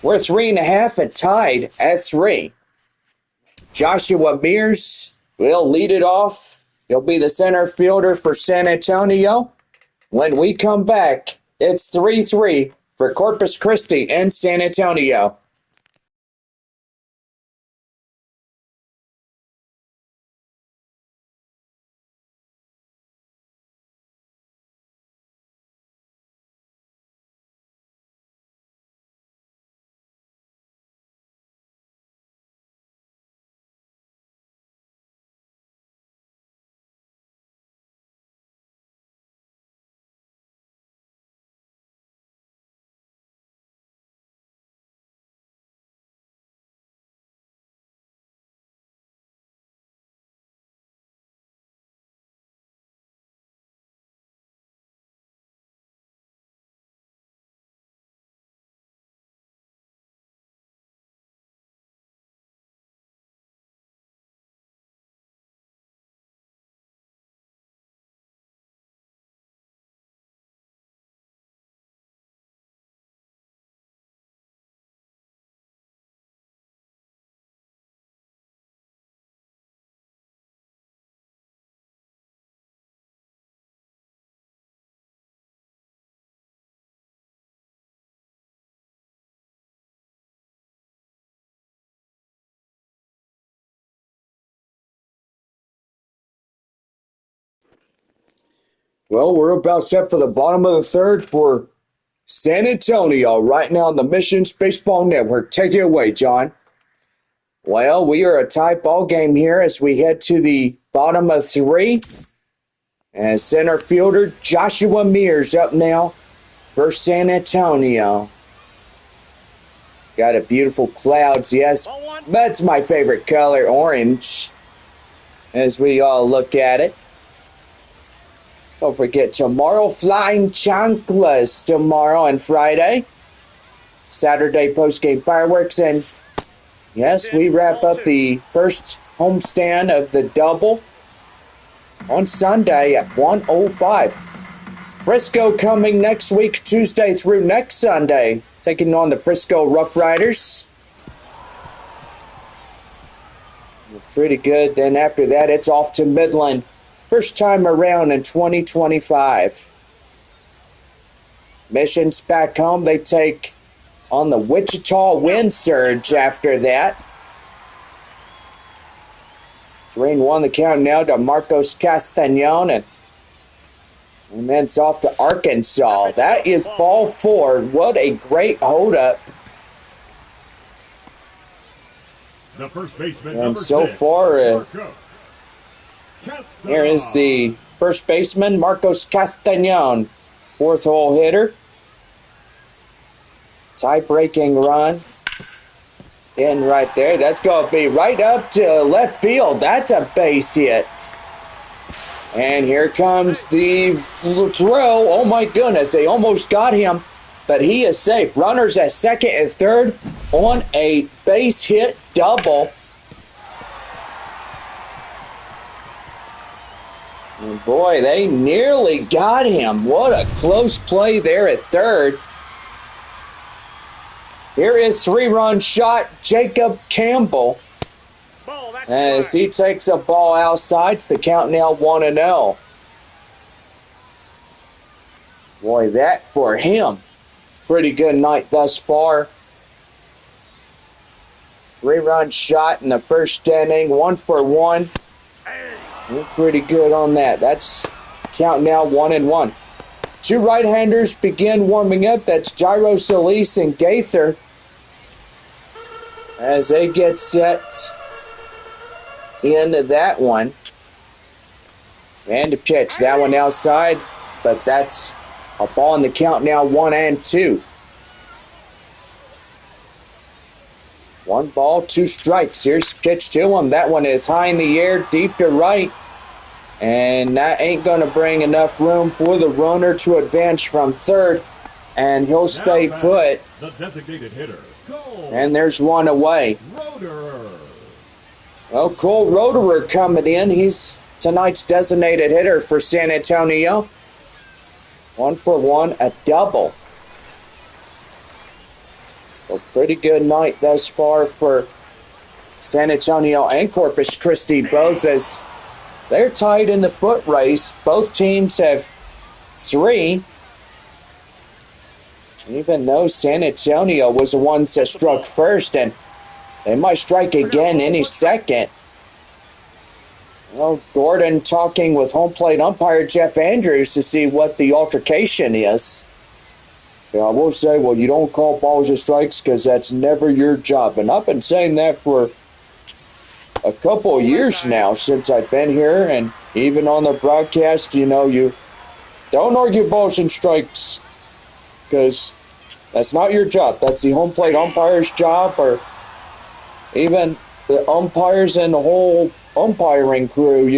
We're 3.5 and tied at 3. Joshua Mears will lead it off. He'll be the center fielder for San Antonio. When we come back, it's 3-3 for Corpus Christi and San Antonio. Well, we're about set for the bottom of the third for San Antonio right now on the Missions Baseball Network. Take it away, John. Well, we are a tie ball game here as we head to the bottom of 3. And center fielder Joshua Mears up now for San Antonio. Got a beautiful clouds, yes. That's my favorite color, orange, as we all look at it. Don't forget, tomorrow, Flying Chanclas tomorrow and Friday. Saturday postgame fireworks. And, yes, we wrap up the first homestand of the double on Sunday at 1:05. Frisco coming next week, Tuesday through next Sunday, taking on the Frisco Rough Riders. Pretty good. Then after that, it's off to Midland. First time around in 2025. Missions back home. They take on the Wichita Wind Surge after that. 3-1 the count now to Marcos Castañon. And then it's off to Arkansas. That is ball 4. What a great holdup. The first baseman, and so far, here is the first baseman, Marcos Castañon, 4th hole hitter. Tie-breaking run. in right there. That's going to be right up to left field. That's a base hit. And here comes the throw. Oh my goodness, they almost got him, but he is safe. Runners at second and third on a base hit double. And boy, they nearly got him. What a close play there at third. Here is three-run shot, Jacob Campbell. As he takes a ball outside, it's the count now 1-0. Boy, that for him. Pretty good night thus far. Three-run shot in the first inning, 1 for 1. We're pretty good on that. That's count now 1-1. Two right-handers begin warming up. That's Gyro Solis and Gaither. As they get set into that one. And to pitch. That one outside. But that's a ball in the count now 1-2. 1 ball, 2 strikes. Here's the pitch to him. That one is high in the air, deep to right. And that ain't going to bring enough room for the runner to advance from third. And he'll stay put. The designated hitter. And there's one away. Roderer. Well, Cole Roderer coming in. He's tonight's designated hitter for San Antonio. 1 for 1, a double. A pretty good night thus far for San Antonio and Corpus Christi, both as they're tied in the foot race. Both teams have 3. Even though San Antonio was the ones that struck first, and they might strike again any second. Well, Gordon talking with home plate umpire Jeff Andrews to see what the altercation is. Yeah, I will say, well, you don't call balls and strikes because that's never your job. And I've been saying that for a couple of years now since I've been here, and even on the broadcast, you don't argue balls and strikes because that's not your job. That's the home plate umpire's job, or even the umpires and the whole umpiring crew.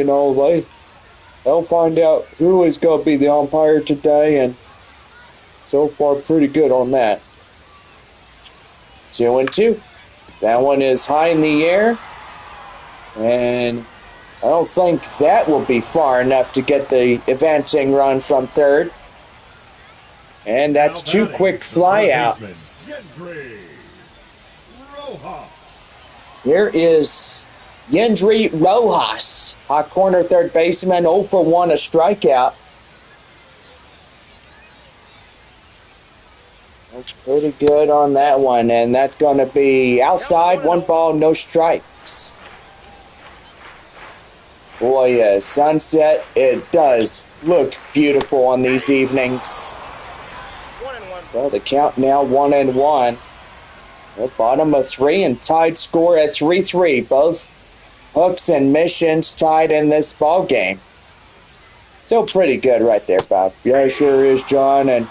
They'll find out who is going to be the umpire today, and so far pretty good on that. 2-2. That one is high in the air, and I don't think that will be far enough to get the advancing run from third. And that's 2 quick flyouts. Here is Yendry Rojas, hot corner third baseman, 0 for 1, a strikeout. That's pretty good on that one, and that's going to be outside, 1 ball, no strikes. Boy, sunset, it does look beautiful on these evenings. Well, the count now 1-1. The bottom of 3 and tied score at 3-3. Both hooks and missions tied in this ball game. So pretty good right there, Bob. Yeah, it sure is, John. And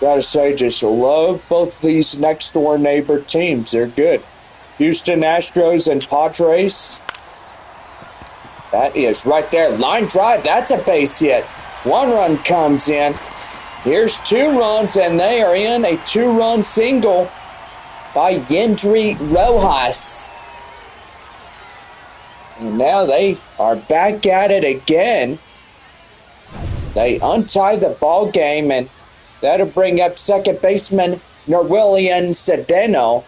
gotta say, just love both these next door neighbor teams. They're good. Houston Astros and Padres. That is right there. Line drive. That's a base hit. 1 run comes in. Here's 2 runs, and they are in a 2-run single by Yendry Rojas. And now they are back at it again. They untie the ball game, and that'll bring up second baseman Norwillian Cedeno.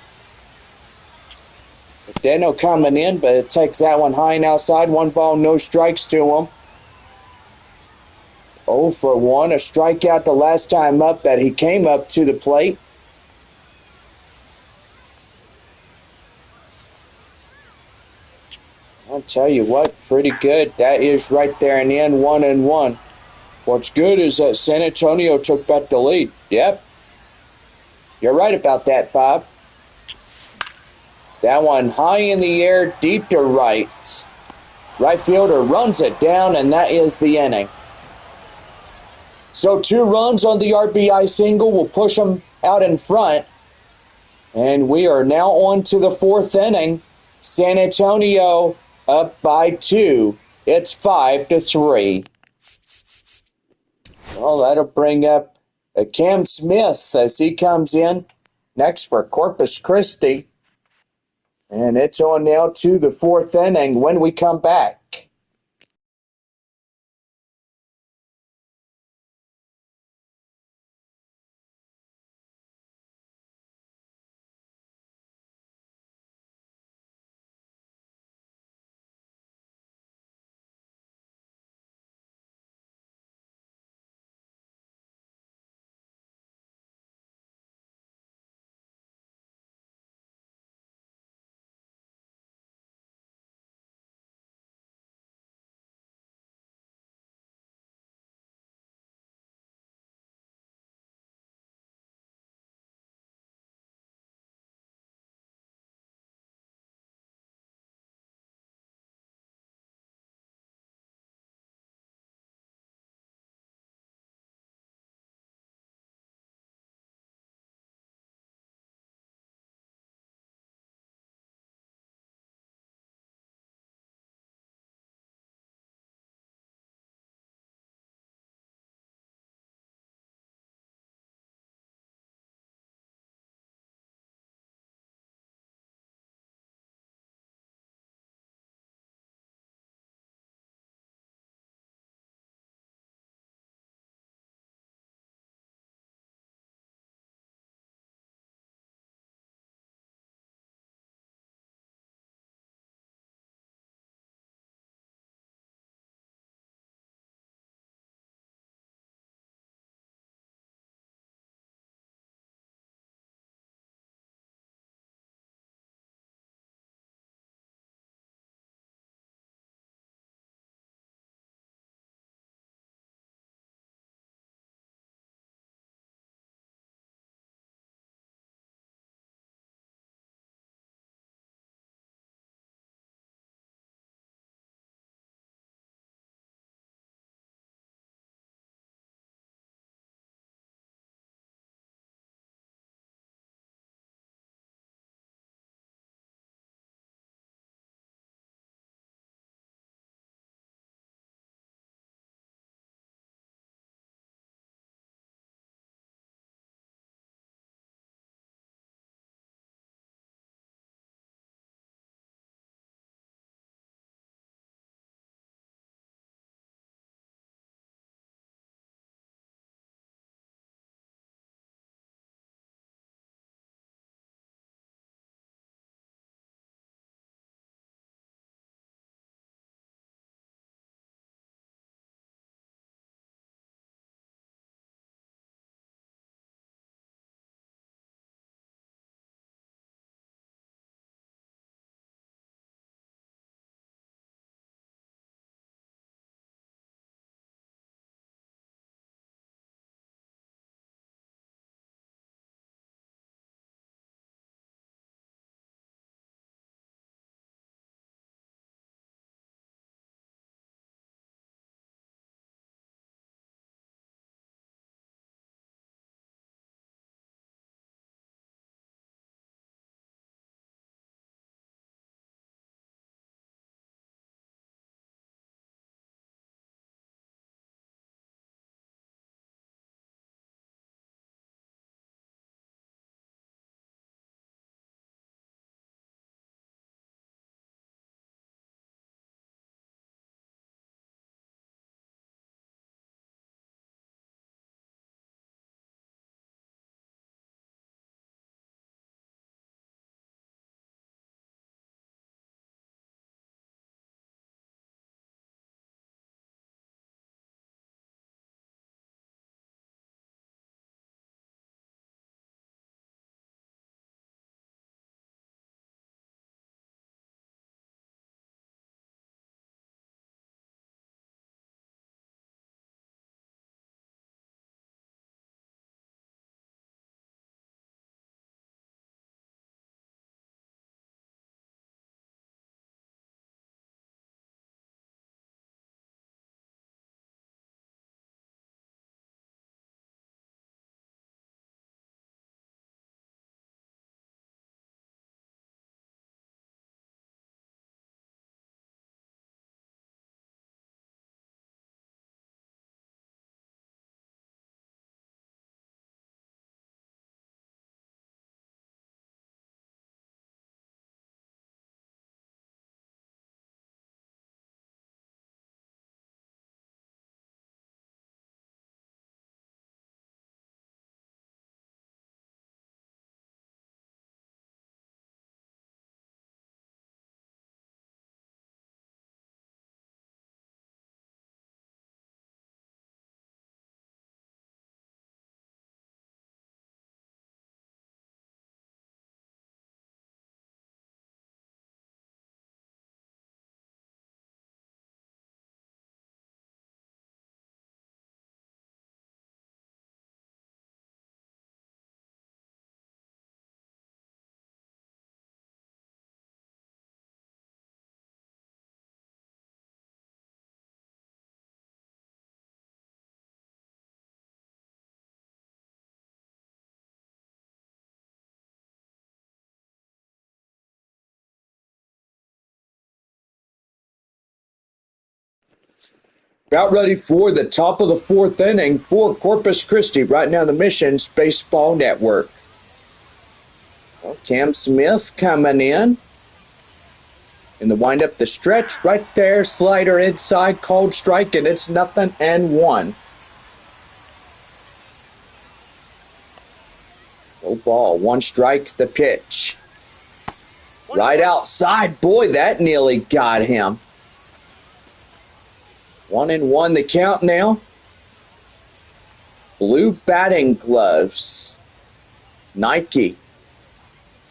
Cedeno coming in, but it takes that one high and outside. 1 ball, no strikes to him. 0 for 1, a strikeout the last time up that he came up to the plate. I'll tell you what, pretty good. That is right there and in, 1-1. What's good is that San Antonio took back the lead. Yep. You're right about that, Bob. That one high in the air, deep to right. Right fielder runs it down, and that is the inning. So 2 runs on the RBI single will push them out in front. And we are now on to the fourth inning. San Antonio up by 2. It's 5-3. Well, that'll bring up Cam Smith as he comes in next for Corpus Christi. And it's on now to the fourth inning when we come back. About ready for the top of the fourth inning for Corpus Christi, right now the Missions Baseball Network. Well, Cam Smith coming in the windup, the stretch right there, slider inside, called strike, and it's 0-1. No ball, one strike, the pitch. Right outside, boy, that nearly got him. 1-1 the count now. Blue batting gloves. Nike.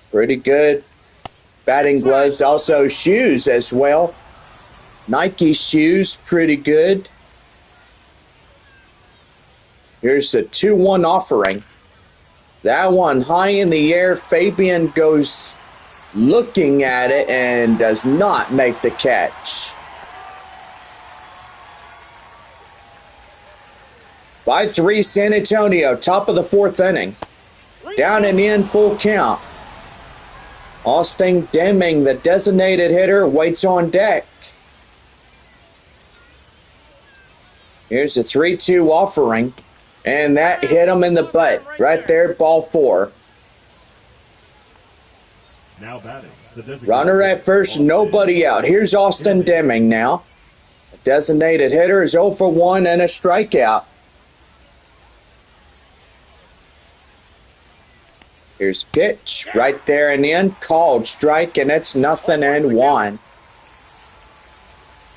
Pretty good batting gloves. Also shoes as well. Nike shoes, pretty good. Here's a 2-1 offering. That one high in the air. Fabian goes looking at it and does not make the catch. 5-3 San Antonio, top of the fourth inning. Down and in, full count. Austin Deming, the designated hitter, waits on deck. Here's a 3-2 offering, and that hit him in the butt. Right there, ball 4. Now batting. Runner at first, nobody out. Here's Austin Deming now. The designated hitter is 0 for 1 and a strikeout. Here's pitch, right there and in, called strike, and it's 0-1.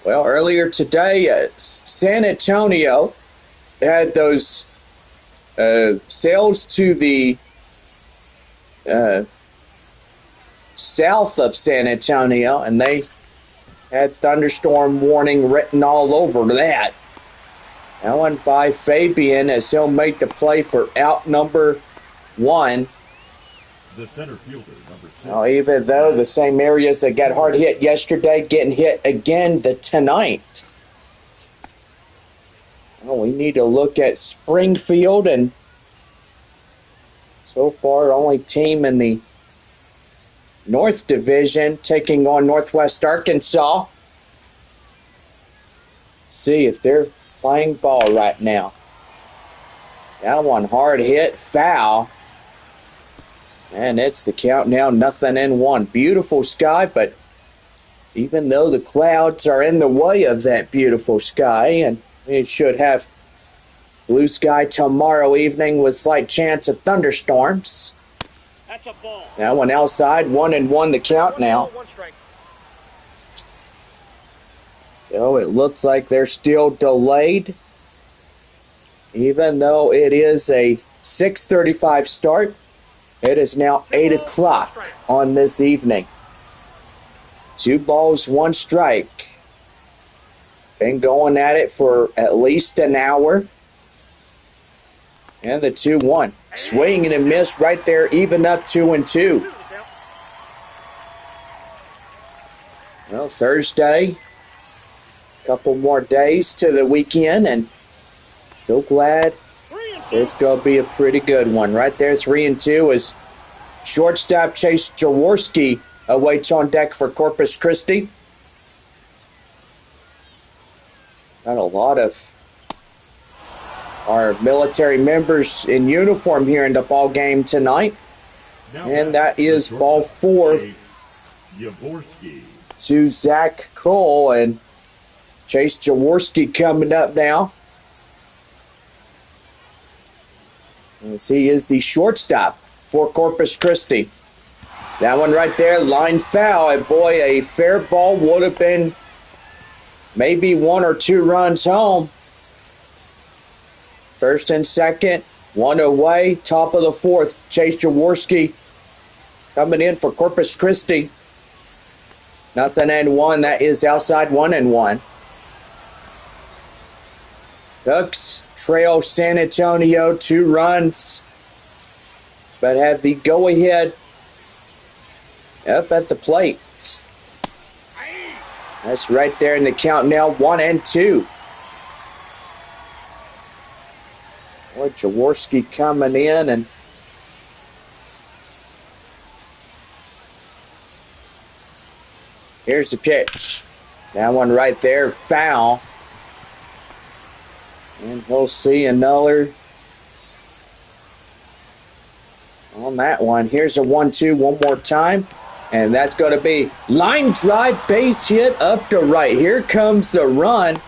Well, earlier today, San Antonio had those sails to the south of San Antonio, and they had thunderstorm warning written all over that. That one by Fabian as he'll make the play for out number 1. The center fielder, number 6. Now, even though the same areas that got hard hit yesterday getting hit again tonight. Well, we need to look at Springfield, and so far only team in the North Division taking on Northwest Arkansas. See if they're playing ball right now. That one hard hit, foul. And it's the count now, 0-1. Beautiful sky, but even though the clouds are in the way of that beautiful sky, and it should have blue sky tomorrow evening with slight chance of thunderstorms. That's a ball. That one outside, 1-1 the count now. One strike. So it looks like they're still delayed, even though it is a 6:35 start. It is now 8 o'clock on this evening. 2 balls, 1 strike. Been going at it for at least an hour. And the 2-1. Swing and a miss right there, even up 2-2. Well, Thursday, a couple more days to the weekend, and so glad it's going to be a pretty good one. Right there, 3-2 as shortstop Chase Jaworski awaits on deck for Corpus Christi. Got a lot of our military members in uniform here in the ball game tonight. And that is ball 4 to Zach Cole, and Chase Jaworski coming up now. As he is the shortstop for Corpus Christi. That one right there, line foul. And boy, a fair ball would have been maybe 1 or 2 runs home. First and second, 1 away, top of the 4th. Chase Jaworski coming in for Corpus Christi. 0-1, that is outside 1-1. Ducks trail San Antonio 2 runs, but have the go-ahead up at the plate. That's right there in the count now, 1-2. Boy, Jaworski coming in, and here's the pitch. That one right there, foul. And we'll see another on that one. Here's a 1-2 one more time. And that's going to be line drive, base hit up to right. Here comes the run.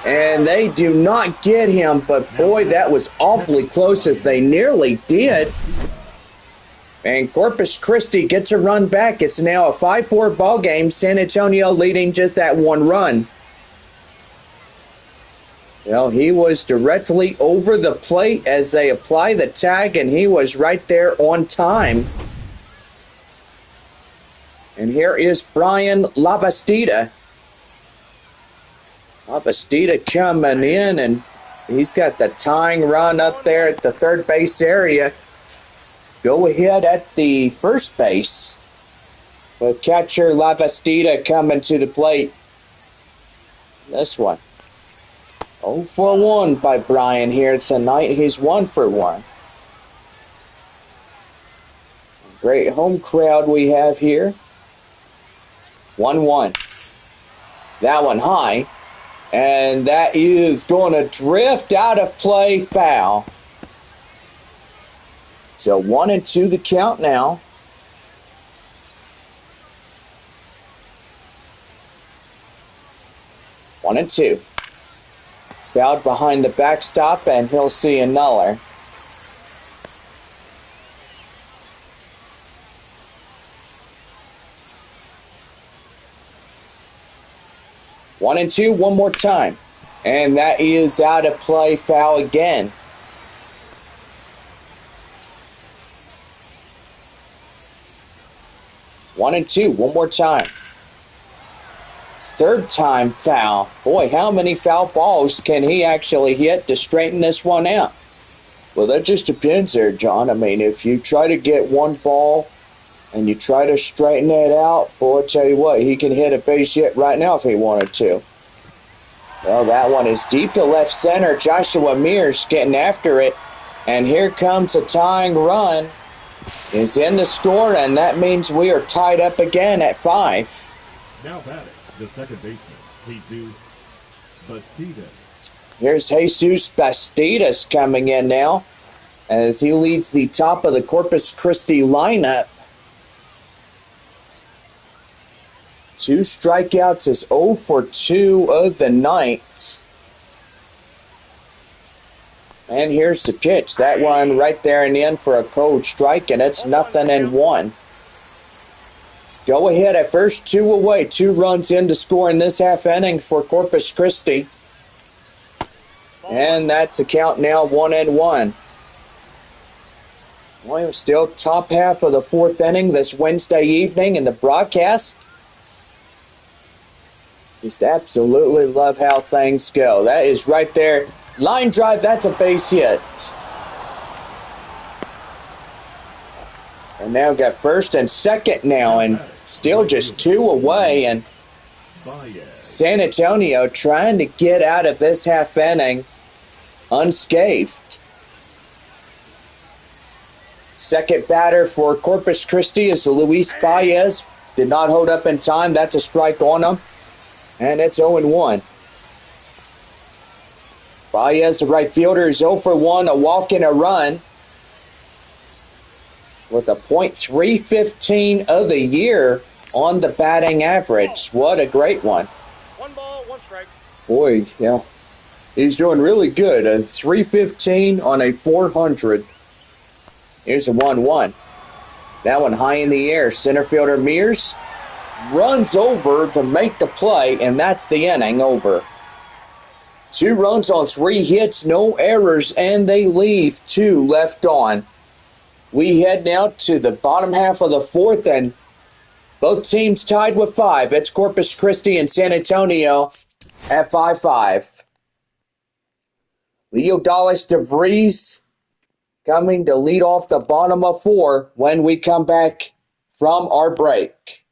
And they do not get him. But boy, that was awfully close as they nearly did. And Corpus Christi gets a run back. It's now a 5-4 ball game. San Antonio leading just that one run. Well, he was directly over the plate as they apply the tag, and he was right there on time. And here is Brian Lavastida. Lavastida coming in, and he's got the tying run up there at the third base area. Go ahead at the first base. But catcher Lavastida coming to the plate. This one. 0 for 1 by Brian here tonight. He's 1 for 1. Great home crowd we have here. 1-1. That one high. And that is going to drift out of play, foul. So 1-2 the count now. One and two. Fouled behind the backstop, and he'll see another. One and two, one more time. And that is out of play, foul again. One and two, one more time. Third time foul. Boy, how many foul balls can he actually hit to straighten this one out? Well, that just depends there, John. I mean, if you try to get one ball and you try to straighten it out, boy, I tell you what, he can hit a base hit right now if he wanted to. Well, that one is deep to left center. Joshua Mears getting after it. And here comes a tying run. Is in the score, and that means we are tied up again at 5. Now batting, the second baseman, Jesus Bastidas. Here's Jesus Bastidas coming in now as he leads the top of the Corpus Christi lineup. 2 strikeouts is 0 for 2 of the night. And here's the pitch. That one right there in the end for a cold strike, and it's 0-1. Go ahead at first, 2 away. 2 runs in to score in this half inning for Corpus Christi. And that's the count now, 1-1. Well, still top half of the 4th inning this Wednesday evening in the broadcast. Just absolutely love how things go. That is right there. Line drive, that's a base hit. And now got first and second now, and still just 2 away. And San Antonio trying to get out of this half inning unscathed. Second batter for Corpus Christi is Luis Baez. Did not hold up in time. That's a strike on him. And it's 0-1. Baez, the right fielder, is 0 for 1, a walk and a run. With a .315 of the year on the batting average. What a great one. 1 ball, 1 strike. Boy, yeah. He's doing really good. A .315 on a 400. Here's a 1-1. That one high in the air. Center fielder Mears runs over to make the play, and that's the inning over. 2 runs on 3 hits, no errors, and they leave 2 left on. We head now to the bottom half of the 4th, and both teams tied with 5. It's Corpus Christi and San Antonio at 5-5. Leo Dallas DeVries coming to lead off the bottom of 4 when we come back from our break.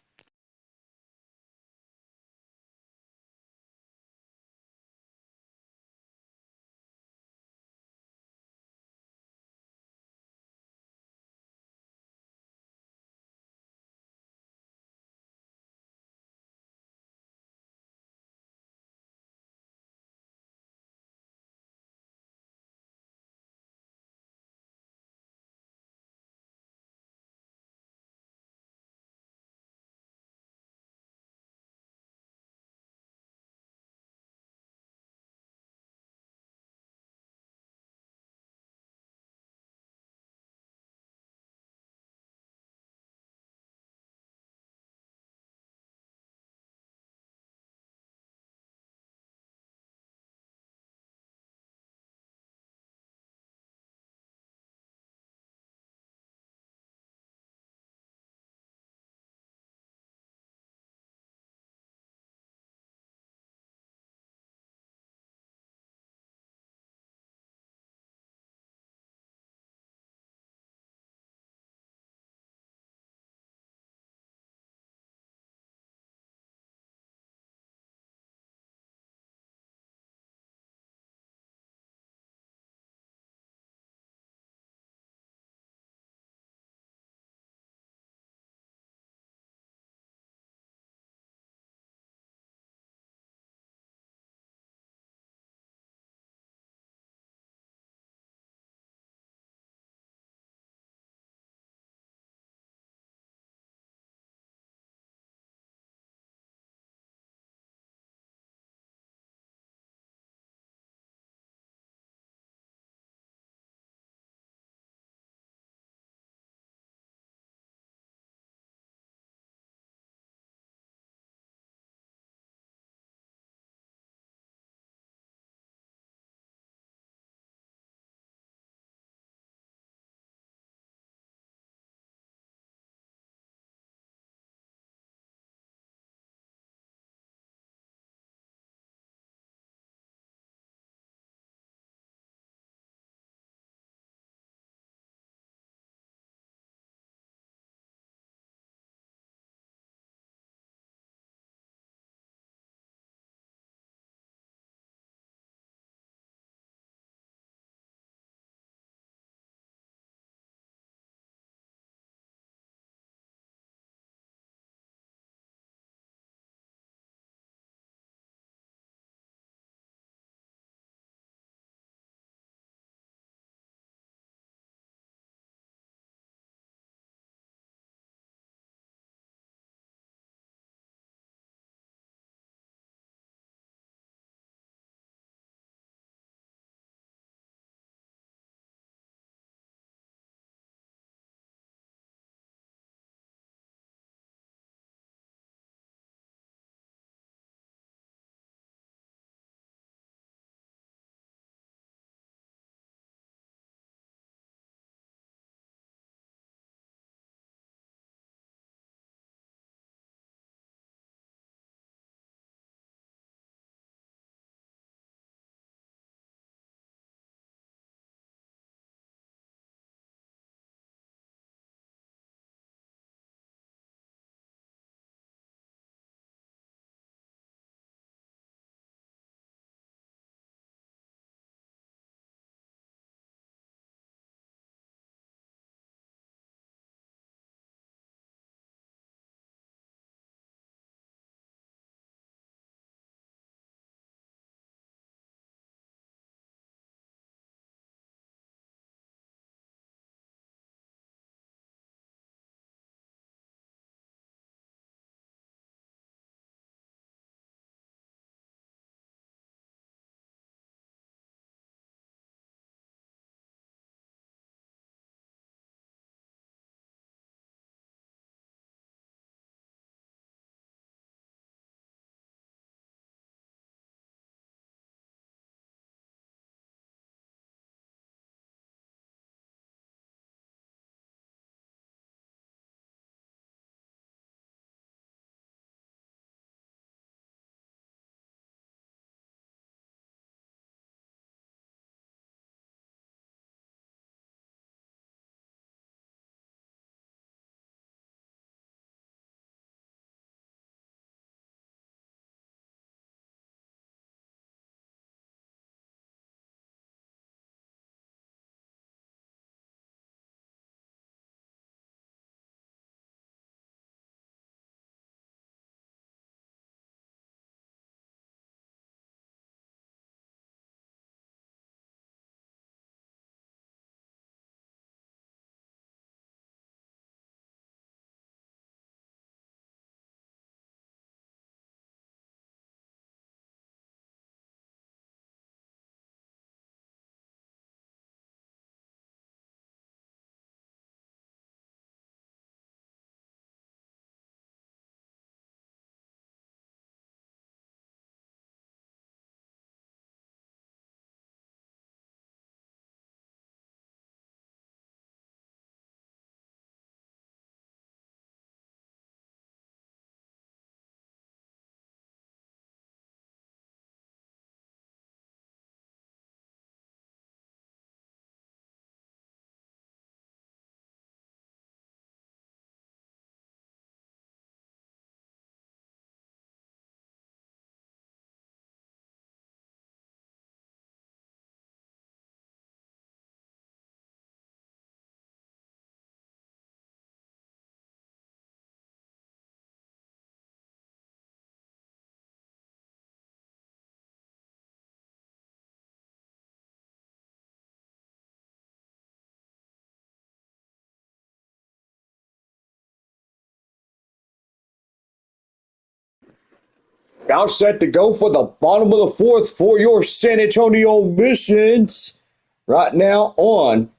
Now set to go for the bottom of the fourth for your San Antonio Missions right now on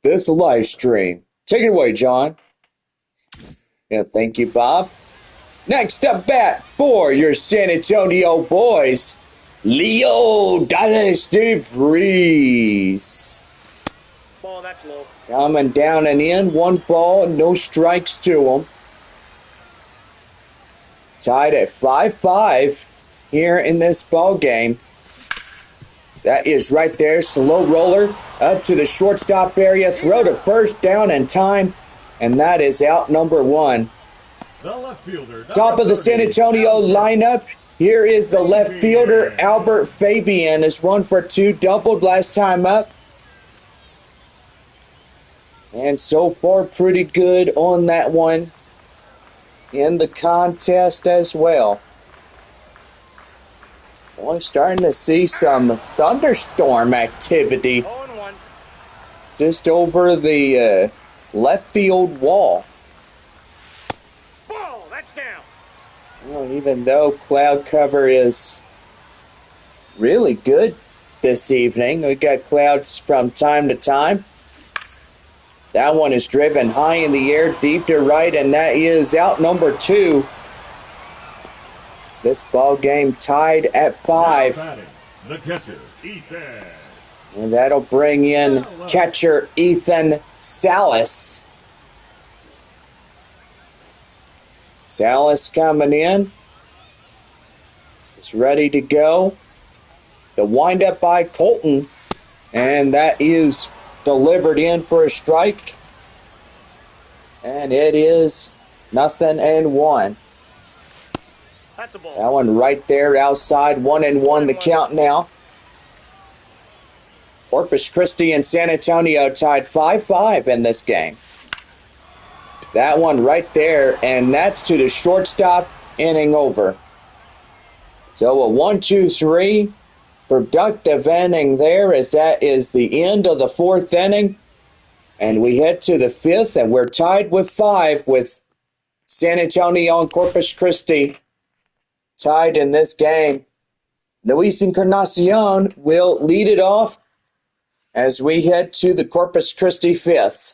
this live stream. Take it away, John. Yeah, thank you, Bob. Next up bat for your San Antonio boys, Leo Dallas DeVries. Ball, that's low. Coming down and in, one ball, no strikes to him. Tied at 5-5 here in this ball game. That is right there, slow roller up to the shortstop area, throw to first, down in time, and that is out number one. The left fielder. Top of the San Antonio lineup, here is the left fielder, Albert Fabian, is 1 for 2, doubled last time up. And so far, pretty good on that one in the contest as well. We're starting to see some thunderstorm activity 0-1. just over the left field wall. Ball, that's down. Well, even though cloud cover is really good this evening, we got clouds from time to time. That one is driven high in the air, deep to right, and that is out number 2. This ball game tied at 5. The catcher, Ethan. And that'll bring in catcher Ethan Salas. Salas coming in. It's ready to go. The windup by Colton. And that is delivered in for a strike. And it is 0-1. That's a ball. That one right there outside, 1-1 the count now. Corpus Christi and San Antonio tied 5-5 in this game. That one right there, and that's to the shortstop, inning over. So a 1-2-3 productive inning there, as that is the end of the 4th inning. And we head to the 5th, and we're tied with 5 with San Antonio and Corpus Christi tied in this game. Luis Encarnacion will lead it off as we head to the Corpus Christi 5th.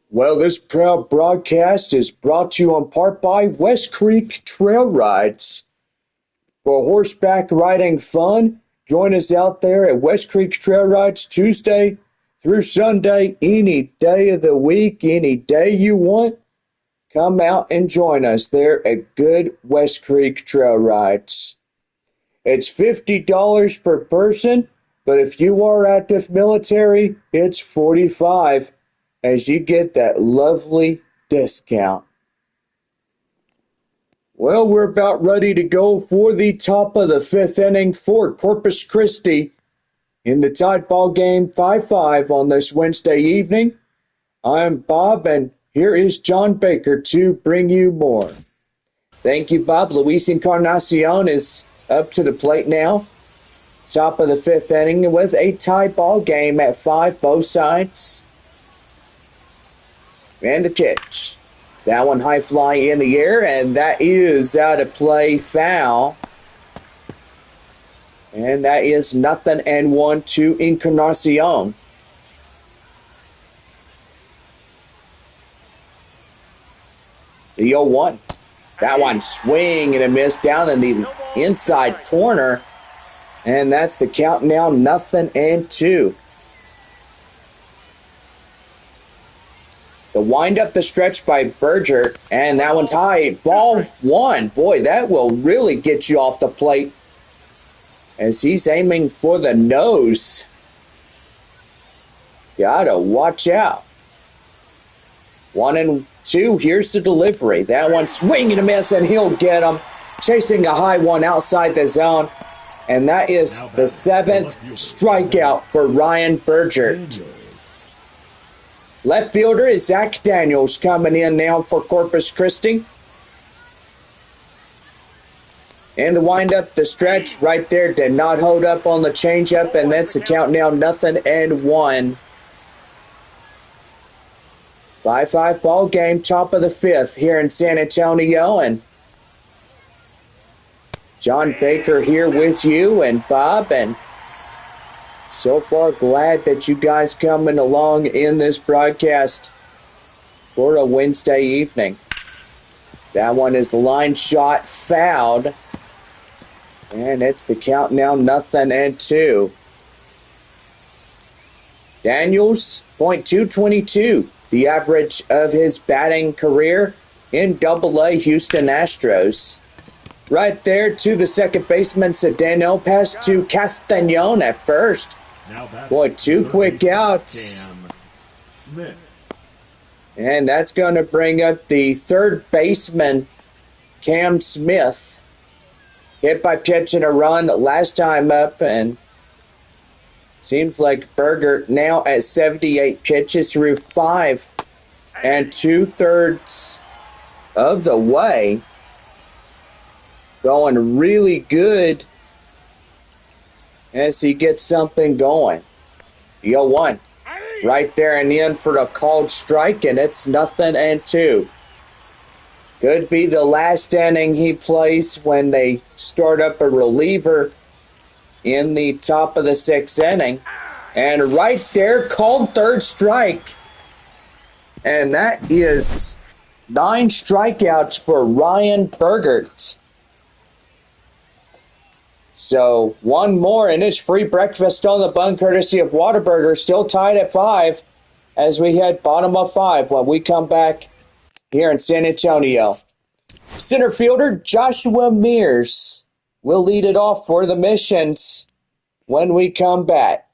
Well, this proud broadcast is brought to you in part by West Creek Trail Rides. For horseback riding fun, join us out there at West Creek Trail Rides Tuesday through Sunday, any day of the week, any day you want. Come out and join us there at Good West Creek Trail Rides. It's $50 per person, but if you are active military, it's $45 as you get that lovely discount. Well, we're about ready to go for the top of the fifth inning for Corpus Christi in the tied ball game 5-5 on this Wednesday evening. I'm Bob, and here is John Baker to bring you more. Thank you, Bob. Luis Encarnacion is up to the plate now. Top of the fifth inning with a tie ball game at 5 both sides. And the pitch. That one high fly in the air, and that is out of play, foul. And that is 0-1 to Encarnacion. The 0-1. That one swing and a miss down in the inside corner. And that's the count now, 0-2. The wind up the stretch by Berger, and that one's high. Ball one. Boy, that will really get you off the plate as he's aiming for the nose. Gotta watch out. 1-2. Here's the delivery. That one swing and a miss, and he'll get him. Chasing a high one outside the zone. And that is the 7th strikeout for Ryan Berger. Left fielder is Zach Daniels coming in now for Corpus Christi. And the wind up the stretch right there did not hold up on the changeup, and that's the count now, 0-1. 5-5 ball game, top of the fifth here in San Antonio, and John Baker here with you and Bob, and so far glad that you guys coming along in this broadcast for a Wednesday evening. That one is the line shot, fouled, and it's the count now, 0-2. Daniels, .222, the average of his batting career in Double-A Houston Astros. Right there to the second baseman, Cedeno. Pass to Castañon at first. Boy, 2 quick outs. And that's going to bring up the third baseman, Cam Smith. Hit by pitch and a run last time up, and seems like Berger now at 78 pitches through 5 2/3 of the way. Going really good as he gets something going. The 0-1 right there in the end for the called strike, and it's 0-2. Could be the last inning he plays when they start up a reliever in the top of the 6th inning. And right there, called third strike. And that is 9 strikeouts for Ryan Berger. So one more, and it's free breakfast on the bun courtesy of Whataburger. Still tied at 5 as we head bottom of 5 when we come back here in San Antonio. Center fielder Joshua Mears will lead it off for the Missions when we come back.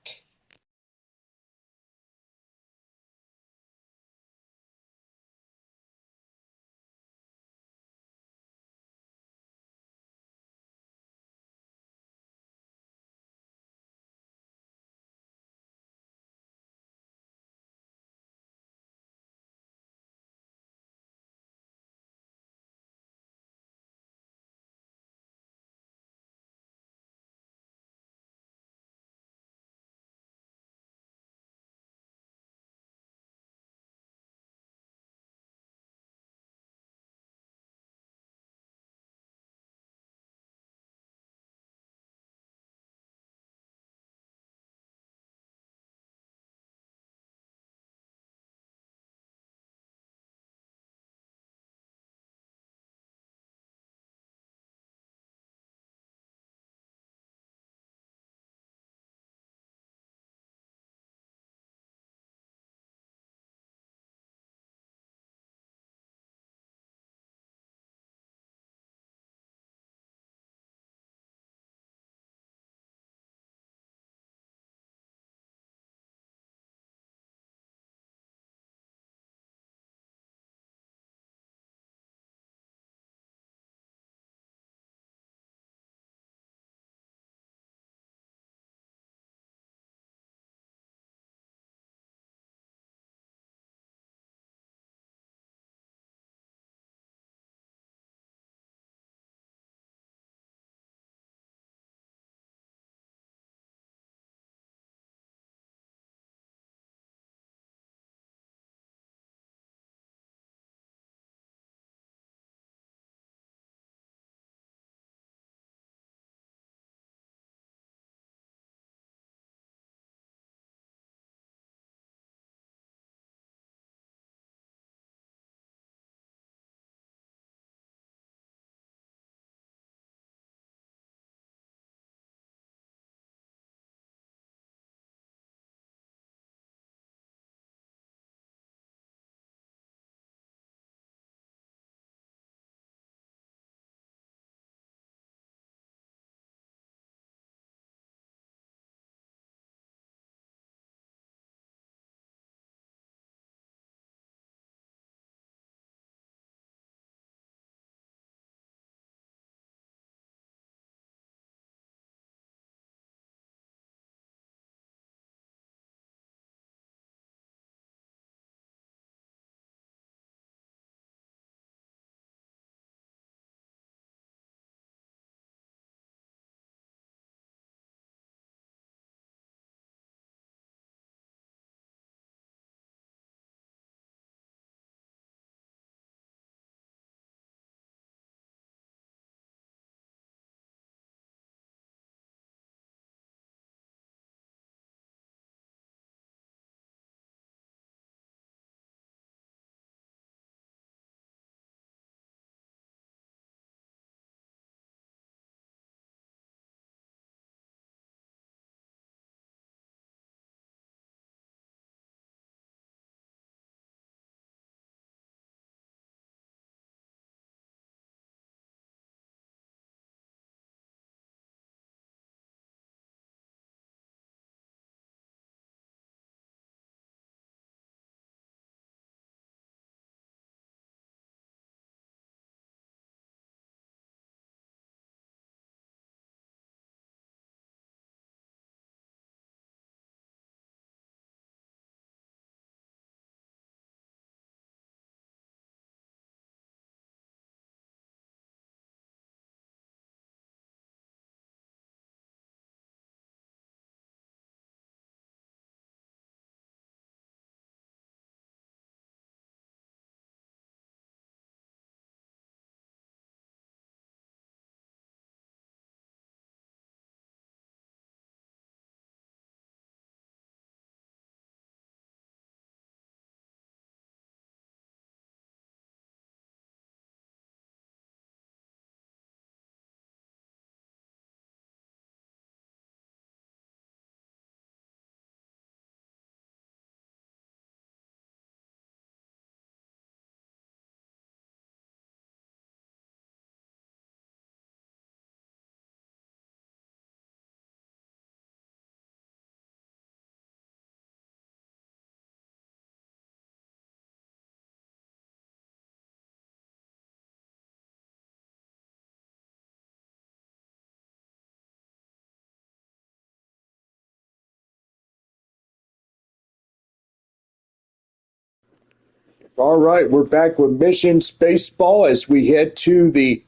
All right, we're back with Missions Baseball as we head to the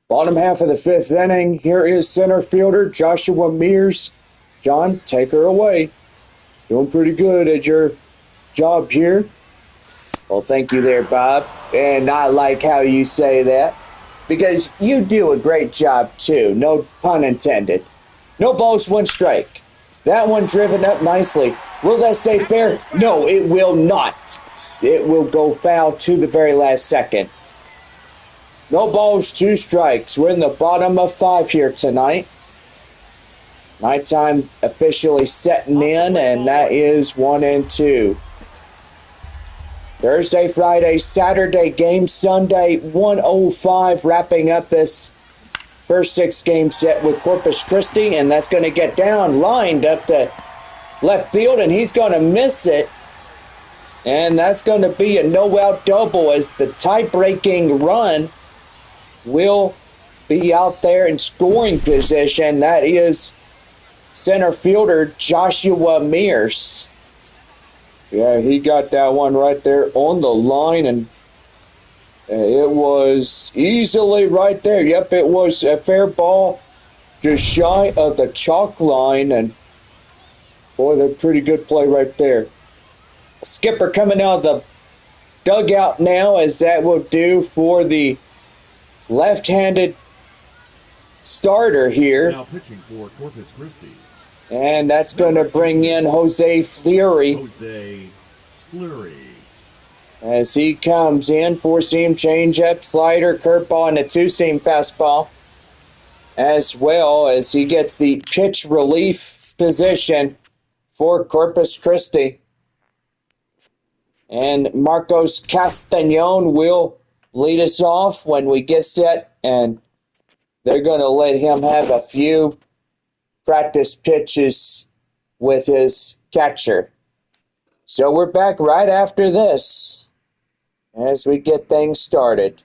bottom half of the fifth inning. Here is center fielder Joshua Mears. John, take her away. Doing pretty good at your job here. Well, thank you there, Bob. And I like how you say that because you do a great job too. No pun intended. No balls, one strike. That one driven up nicely. Will that stay fair? No, it will not. It will go foul to the very last second. No balls, two strikes. We're in the bottom of 5 here tonight. Nighttime officially setting in, and that is 1 and 2. Thursday, Friday, Saturday game, Sunday, 1:05, wrapping up this first 6 game set with Corpus Christi, and that's going to get down, lined up the left field, and he's going to miss it. And that's going to be a no-out double as the tie-breaking run will be out there in scoring position. That is center fielder Joshua Mears. Yeah, he got that one right there on the line, and it was easily right there. Yep, it was a fair ball just shy of the chalk line, and boy, that's pretty good play right there. Skipper coming out of the dugout now, as that will do for the left-handed starter here. Now pitching for Corpus Christi, And that's going to bring in Jose Fleury Jose Fleury. as he comes in. 4-seam changeup, slider, curveball, and a 2-seam fastball, as well as he gets the pitch relief position for Corpus Christi. And Marcos Castañon will lead us off when we get set, and they're going to let him have a few practice pitches with his catcher. So we're back right after this as we get things started.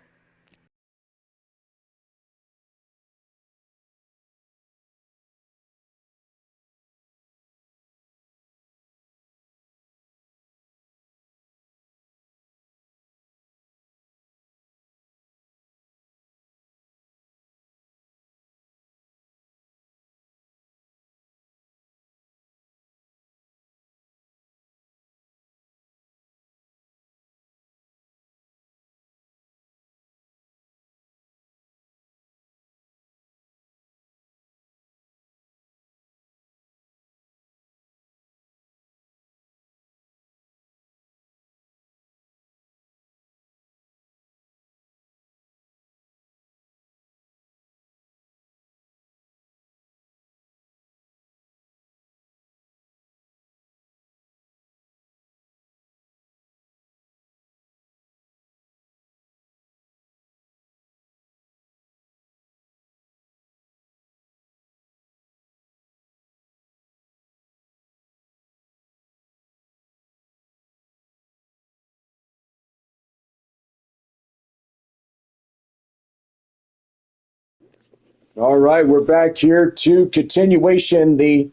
All right, we're back here to continuation, the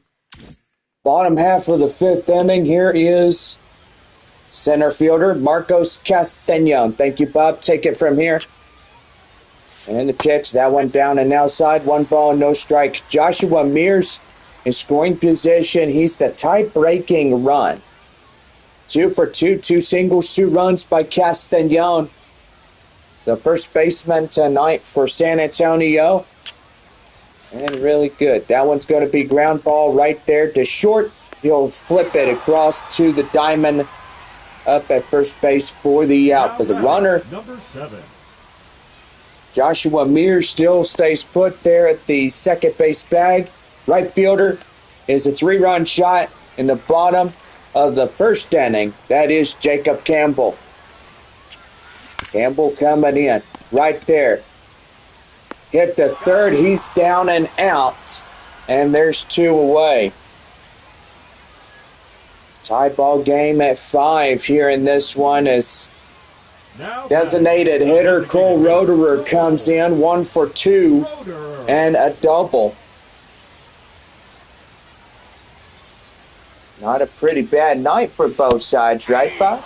bottom half of the fifth inning. Here is Center fielder Marcos Castañon. Thank you, Bob. Take it from here. And the pitch, that one down and outside. 1 ball, no strike. Joshua Mears in scoring position. He's the tie-breaking run. 2 for 2, 2 singles, 2 runs by Castañon, the first baseman tonight for San Antonio. And really good. That one's going to be ground ball right there to short. He'll flip it across to the diamond up at first base for the out. But the runner, Number 7. Joshua Mears, still stays put there at the second base bag. Right fielder is a 3-run shot in the bottom of the first inning. That is Jacob Campbell. Campbell coming in right there. Hit the third. He's down and out. And there's 2 away. Tie ball game at 5 here in this one as designated hitter Cole Roederer comes in. 1 for 2 and a double. Not a pretty bad night for both sides, right, Bob?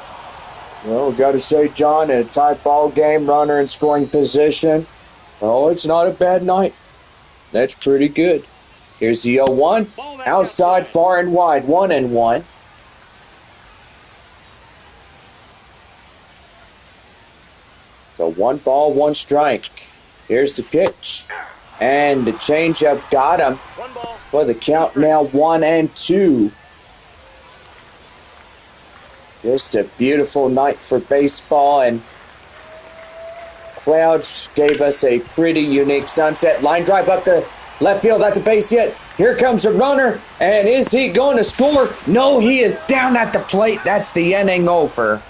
Well, got to say, John, in a tight ball game, runner in scoring position. Oh, it's not a bad night. That's pretty good. Here's the 0-1. Outside, far and wide, 1-1. So 1 ball, 1 strike. Here's the pitch. And the changeup got him. For the count now 1-2. Just a beautiful night for baseball, and clouds gave us a pretty unique sunset. Line drive up the left field. That's a base hit. Here comes a runner, and is he going to score? No, he is down at the plate. That's the inning over.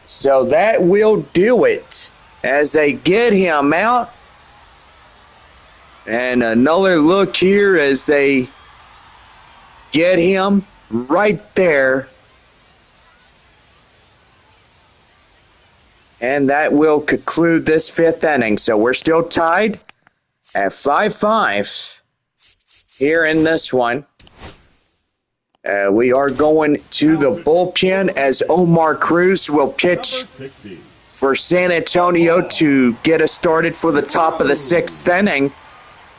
So that will do it as they get him out. And another look here as they get him right there. And that will conclude this 5th inning. So we're still tied at 5-5 here in this one. We are going to the bullpen as Omar Cruz will pitch for San Antonio to get us started for the top of the 6th inning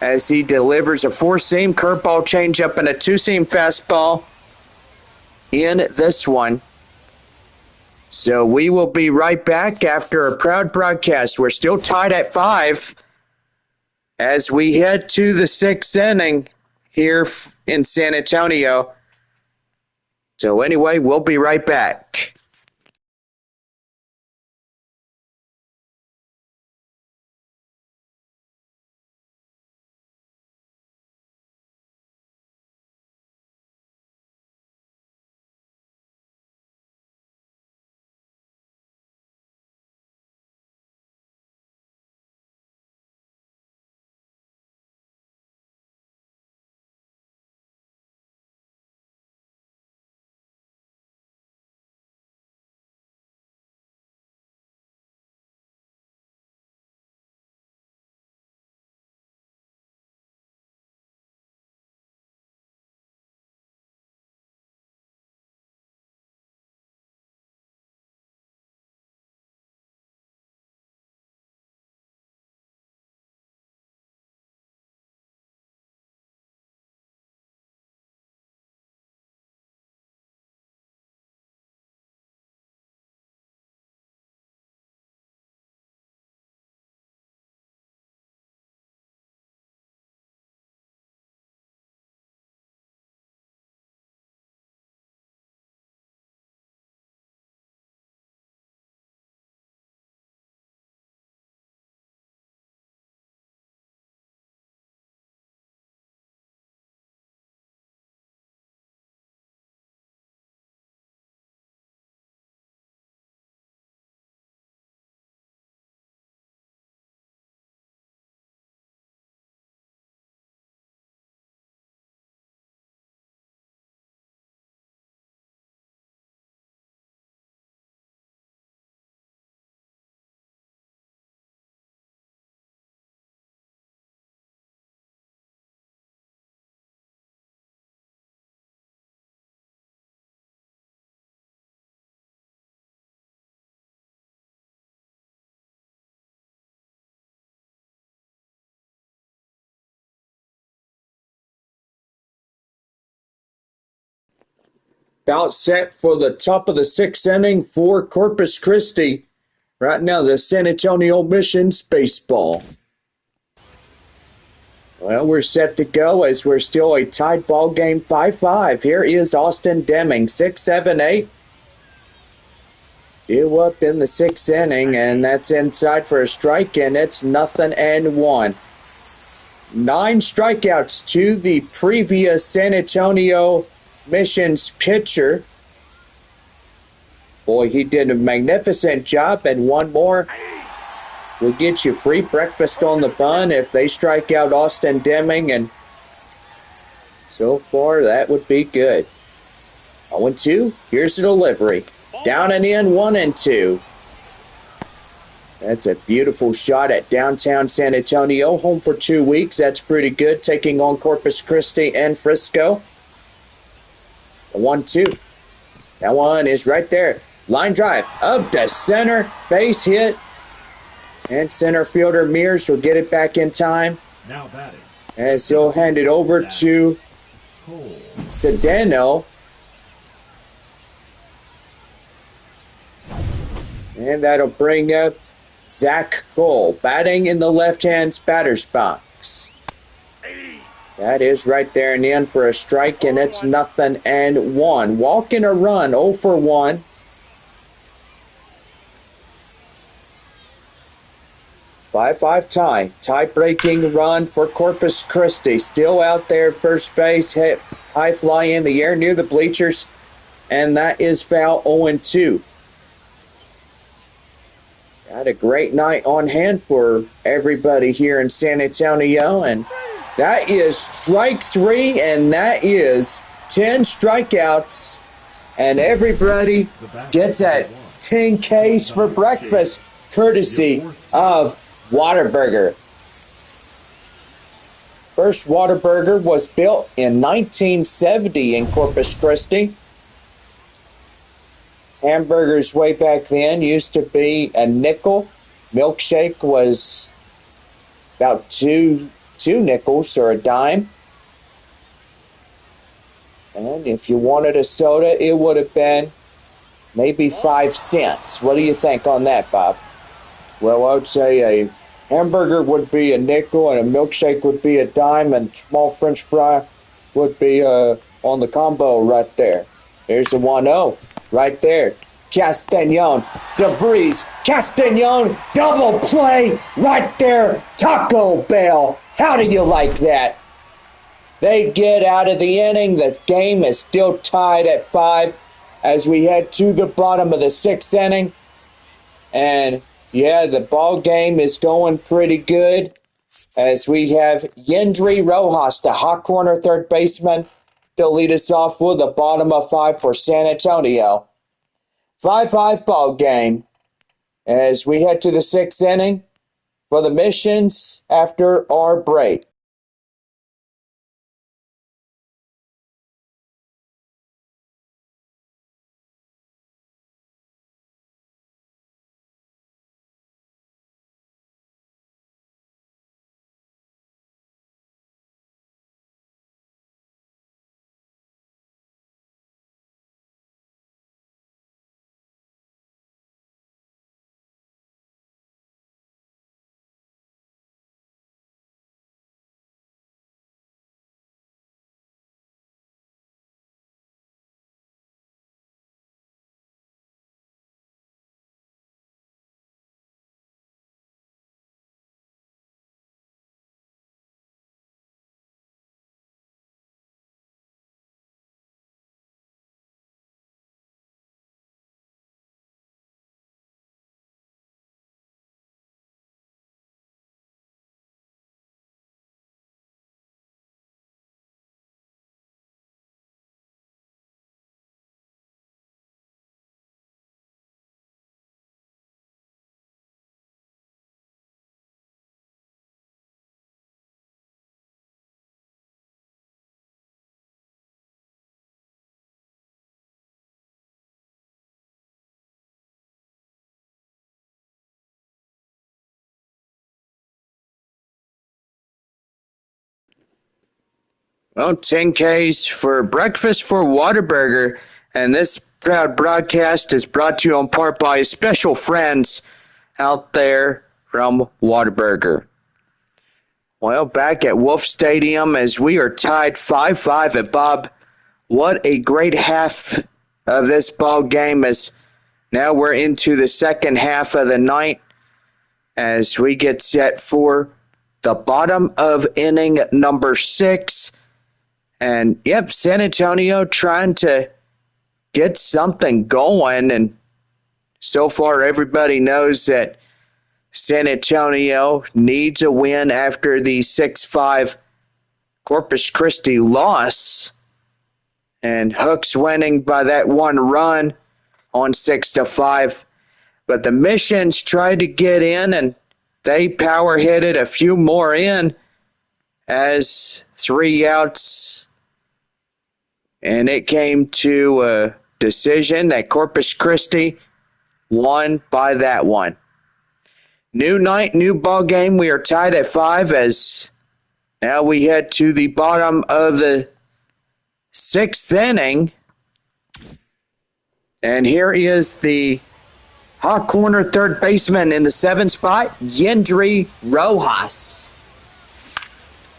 as he delivers a 4-seam curveball, changeup, and a 2-seam fastball in this one. So we will be right back after a proud broadcast. We're still tied at 5 as we head to the 6th inning here in San Antonio. So anyway, we'll be right back. About set for the top of the 6th inning for Corpus Christi. Right now, the San Antonio Missions baseball. Well, we're set to go as we're still a tied ball game, 5-5. Here is Austin Deming, 6-7-8. Due up in the 6th inning, and that's inside for a strike, and it's 0-1. 9 strikeouts to the previous San Antonio Missions pitcher. Boy, he did a magnificent job, and one more will get you free breakfast on the bun if they strike out Austin Deming, and so far that would be good. 0-2, here's the delivery. Down and in, 1-2. That's a beautiful shot at downtown San Antonio. Home for 2 weeks, that's pretty good, taking on Corpus Christi and Frisco. 1-2. That one is right there. Line drive up the center, base hit. And center fielder Mears will get it back in time. Now batting. As he'll hand it over to Cole. Sedano. And that'll bring up Zach Cole, batting in the left-hand batter's box. That is right there in the end for a strike, and it's 0-1. Walk and a run, 0 for 1. Five tie. Tie-breaking run for Corpus Christi. Still out there at first base. Hit high fly in the air near the bleachers. And that is foul 0-2. Got a great night on hand for everybody here in San Antonio. And that is strike 3, and that is 10 strikeouts. And everybody gets that 10 Ks for breakfast, courtesy of Whataburger. First Whataburger was built in 1970 in Corpus Christi. Hamburgers way back then used to be a nickel. Milkshake was about two nickels or a dime. And if you wanted a soda, it would have been maybe 5 cents. What do you think on that, Bob? Well, I would say a hamburger would be a nickel and a milkshake would be a dime, and small French fry would be on the combo right there. There's the 1-0 right there. Castañon, DeVries, Castañon, double play right there. Taco Bell. How do you like that? They get out of the inning. The game is still tied at 5 as we head to the bottom of the 6th inning. And yeah, the ball game is going pretty good as we have Yendry Rojas, the hot corner third baseman, to lead us off with the bottom of 5 for San Antonio. 5-5 ball game as we head to the 6th inning for the Missions after our break. Well, 10 Ks for breakfast for Whataburger, and this proud broadcast is brought to you in part by special friends out there from Whataburger. Well, back at Wolf Stadium as we are tied 5-5 at Bob. What a great half of this ball game as now we're into the second half of the night as we get set for the bottom of inning number 6. And, yep, San Antonio trying to get something going. And so far, everybody knows that San Antonio needs a win after the 6-5 Corpus Christi loss. And Hooks winning by that 1 run on 6-5. But the Missions tried to get in, and they power hit it a few more in as 3 outs. And it came to decision that Corpus Christi won by that one. New night, new ball game. We are tied at 5 as now we head to the bottom of the 6th inning. And here is the hot corner third baseman in the 7th spot, Yendry Rojas.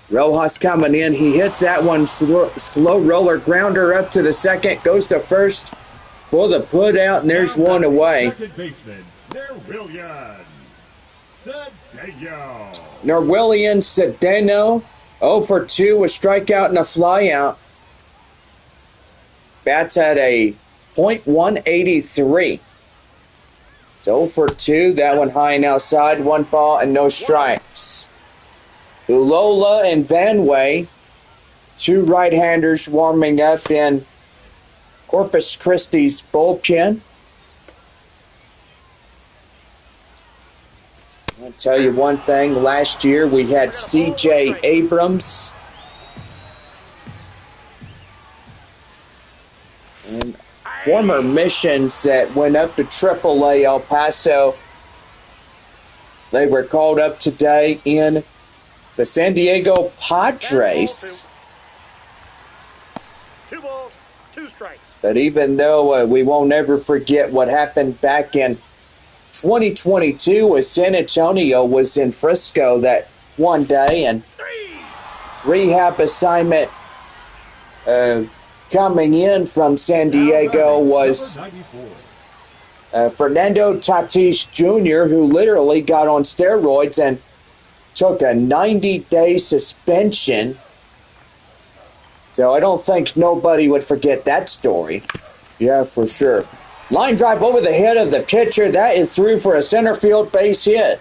Rojas coming in. He hits that one slow roller grounder up to the second. Goes to first for the put out, and there's one away. Second baseman, Nerwillian Cedeno. Nerwillian Cedeno, 0 for 2 with strikeout and a flyout. Bats at a .183. It's 0 for 2. That one high and outside. 1 ball and no strikes. Ulola and Vanway, 2 right-handers warming up in Corpus Christi's bullpen. I'll tell you one thing. Last year we had C.J. Abrams and former Missions that went up to AAA El Paso. They were called up today in the San Diego Padres. 2 balls, 2 strikes. But even though we won't ever forget what happened back in 2022 with San Antonio was in Frisco that one day, and rehab assignment coming in from San Diego was Fernando Tatis Jr., who literally got on steroids and took a 90-day suspension. So I don't think nobody would forget that story. Yeah, for sure. Line drive over the head of the pitcher. That is through for a center field base hit.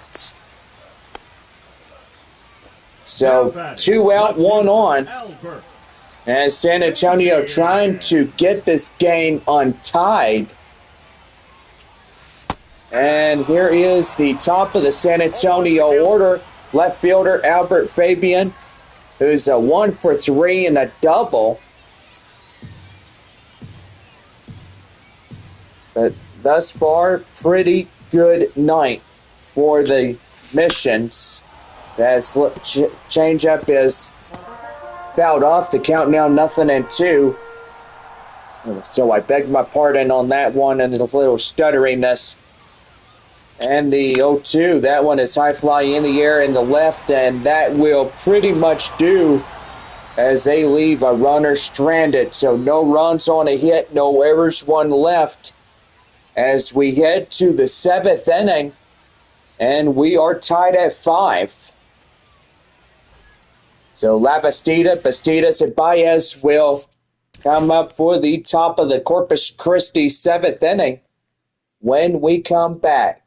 So 2 out, 1 on. As San Antonio trying to get this game untied. And here is the top of the San Antonio order. Left fielder Albert Fabian, who's a 1 for 3 and a double. But thus far, pretty good night for the Missions. That changeup is fouled off to count now 0-2. So I beg my pardon on that one and a little stutteriness. And the 0-2, that one is high fly in the air in the left, and that will pretty much do as they leave a runner stranded. So no runs on a hit, no errors, 1 left as we head to the 7th inning, and we are tied at 5. So Bastidas, and Baez will come up for the top of the Corpus Christi 7th inning when we come back.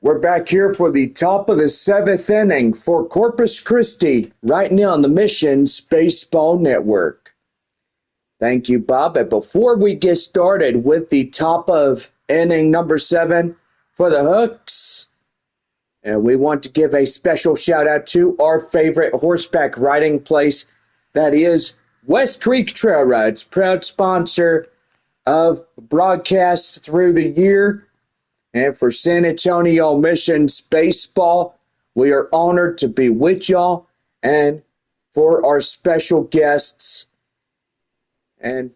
We're back here for the top of the 7th inning for Corpus Christi, right now on the Missions Baseball Network. Thank you, Bob. But before we get started with the top of inning number 7 for the Hooks, and we want to give a special shout out to our favorite horseback riding place, that is West Creek Trail Rides, proud sponsor of broadcasts through the year. And for San Antonio Missions Baseball, we are honored to be with y'all. And for our special guests, and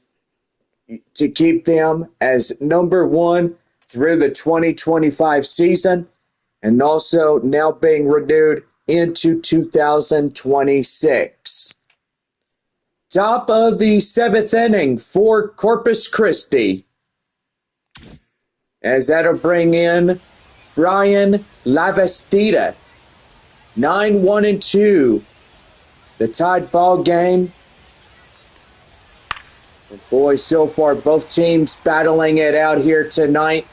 to keep them as number 1 through the 2025 season, and also now being renewed into 2026. Top of the 7th inning for Corpus Christi, as that'll bring in Brian Lavastida. 9-1-2. The tied ball game. And boy, so far both teams battling it out here tonight.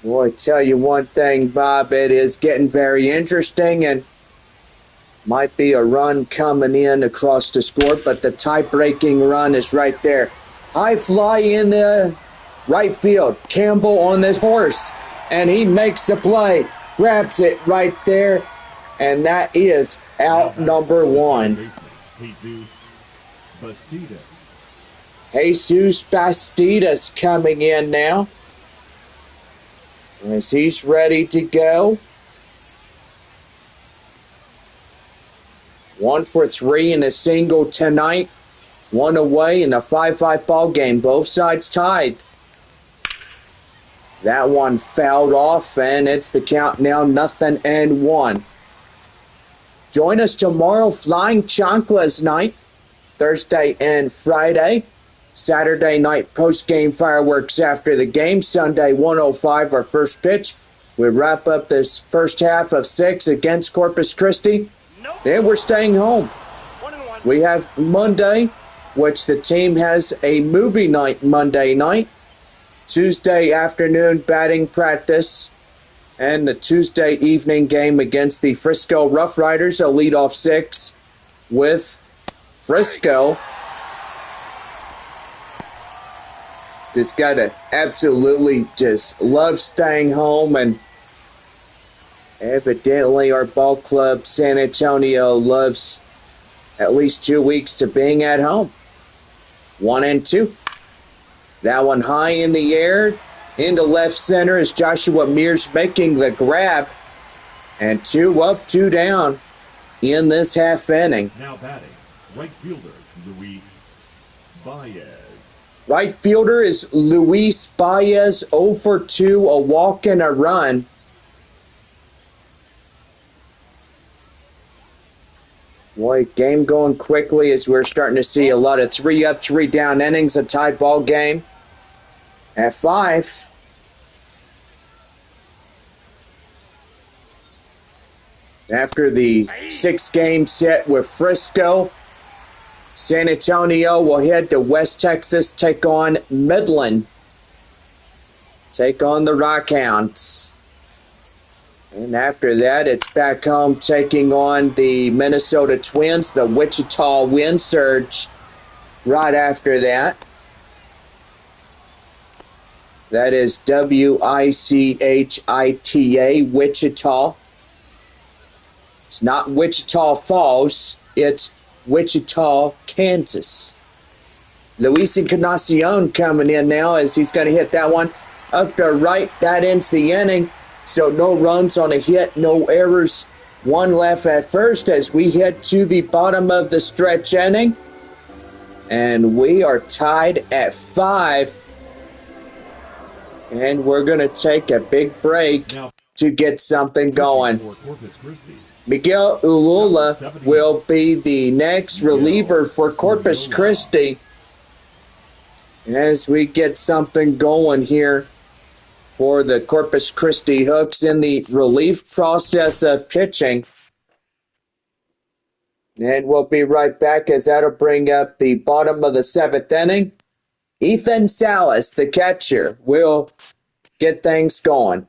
Boy, I tell you one thing, Bob, it is getting very interesting, and might be a run coming in across the score, but the tie-breaking run is right there. High fly in the right field. Campbell on this horse, and he makes the play. Grabs it right there, and that is out number 1. Jesus Bastidas coming in now, as he's ready to go. 1 for 3 in a single tonight. 1 away in a 5-5 ball game. Both sides tied. That one fouled off, and it's the count now 0-1. Join us tomorrow, Flying Chanclas night, Thursday and Friday. Saturday night post-game fireworks after the game. Sunday 1:05 our first pitch. We wrap up this first half of 6 against Corpus Christi. Then we're staying home. 1-1. We have Monday, which the team has a movie night Monday night. Tuesday afternoon batting practice, and the Tuesday evening game against the Frisco Rough Riders, a leadoff 6 with Frisco. Just gotta absolutely just love staying home, and evidently our ball club San Antonio loves at least 2 weeks to being at home. 1-2. That one high in the air into left center as Joshua Mears making the grab, and 2 up, 2 down in this half inning. Now batting, right fielder Luis Baez. Right fielder is Luis Baez, 0 for 2, a walk and a run. Boy, game going quickly as we're starting to see a lot of 3 up, 3 down innings, a tied ball game at 5. After the 6-game set with Frisco, San Antonio will head to West Texas, take on Midland, take on the Rockhounds. And after that, it's back home taking on the Minnesota Twins, the Wichita Wind Surge right after that. That is Wichita, Wichita. It's not Wichita Falls, it's Wichita, Kansas. Luis Encarnacion coming in now as he's going to hit that one up to right. That ends the inning. So no runs on a hit, no errors. 1 left at first as we head to the bottom of the stretch inning. And we are tied at 5. And we're going to take a big break to get something going. Miguel Ulula will be the next reliever for Corpus Christi. And as we get something going here for the Corpus Christi Hooks in the relief process of pitching. And we'll be right back as that'll bring up the bottom of the 7th inning. Ethan Salas, the catcher, will get things going.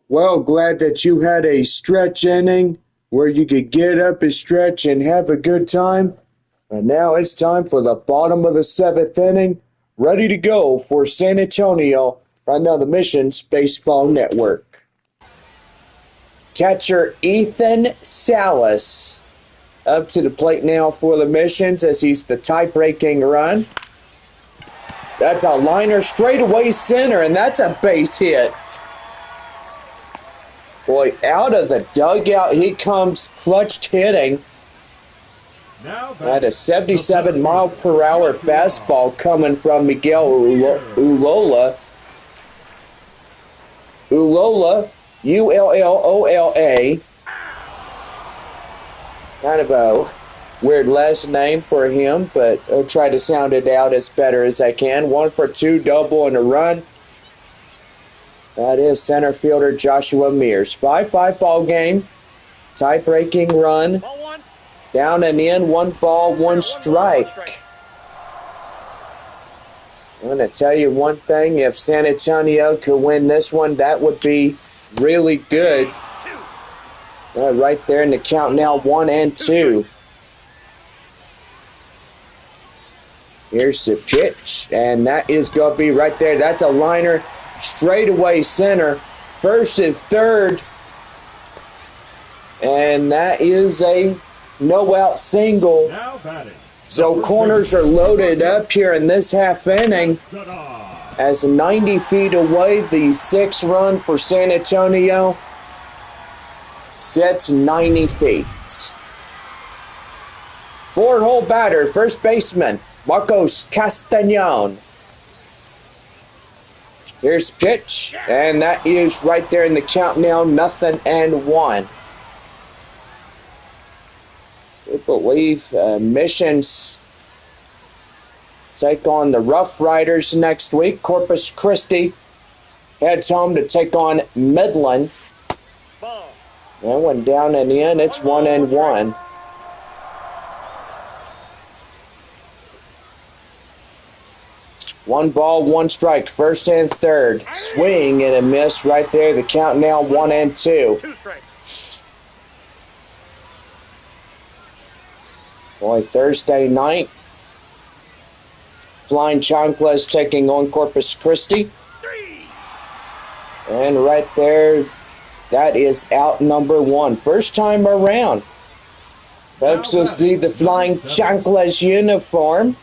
Well, glad that you had a stretch inning where you could get up and stretch and have a good time. And now it's time for the bottom of the seventh inning. Ready to go for San Antonio right now, the Missions Baseball Network. Catcher Ethan Salas up to the plate now for the Missions as he's the tie-breaking run. That's a liner straight away center, and that's a base hit. Boy, out of the dugout, he comes clutched hitting. At a 77-mile-per-hour fastball coming from Miguel Ulola. Ulola, U-L-L-O-L-A. Kind of a weird last name for him, but I'll try to sound it out as better as I can. 1 for 2, double and a run. That is center fielder Joshua Mears. 5-5 ball game. Tie-breaking run. Down and in, 1 ball, 1 strike. I'm going to tell you one thing. If San Antonio could win this one, that would be really good. Right there in the count now, 1-2. Here's the pitch, and that is going to be right there. That's a liner straight away center. First and third. And that is a no-out single. So corners are loaded up here in this half inning. As 90 feet away, the 6th run for San Antonio sets 90 feet. Four-hole batter, first baseman, Marcos Castañon. Here's pitch, and that is right there in the count now, 0-1. We believe Missions take on the Rough Riders next week. Corpus Christi heads home to take on Midland. That one down and in. It's 1-1. One ball, 1 strike. First and third. Swing and a miss right there. The count now 1-2. 2 strikes. Boy, Thursday night. Flying Chanclas taking on Corpus Christi. And right there, that is out number 1. First time around. Folks will see the Flying Chanclas uniform.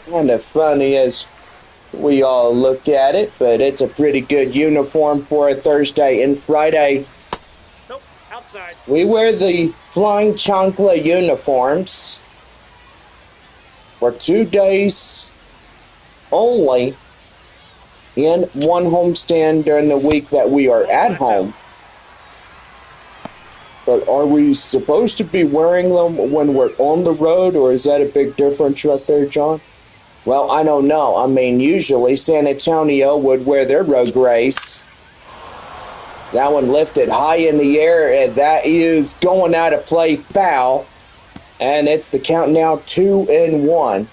Kind of funny as we all look at it, but it's a pretty good uniform for a Thursday and Friday. Nope, outside. We wear the Flying Chancla uniforms for 2 days only in one homestand during the week that we are at home. But are we supposed to be wearing them when we're on the road, or is that a big difference right there, John? Well, I don't know. I mean, usually San Antonio would wear their road grays. That one lifted high in the air, and that is going out of play, foul. And it's the count now 2-1.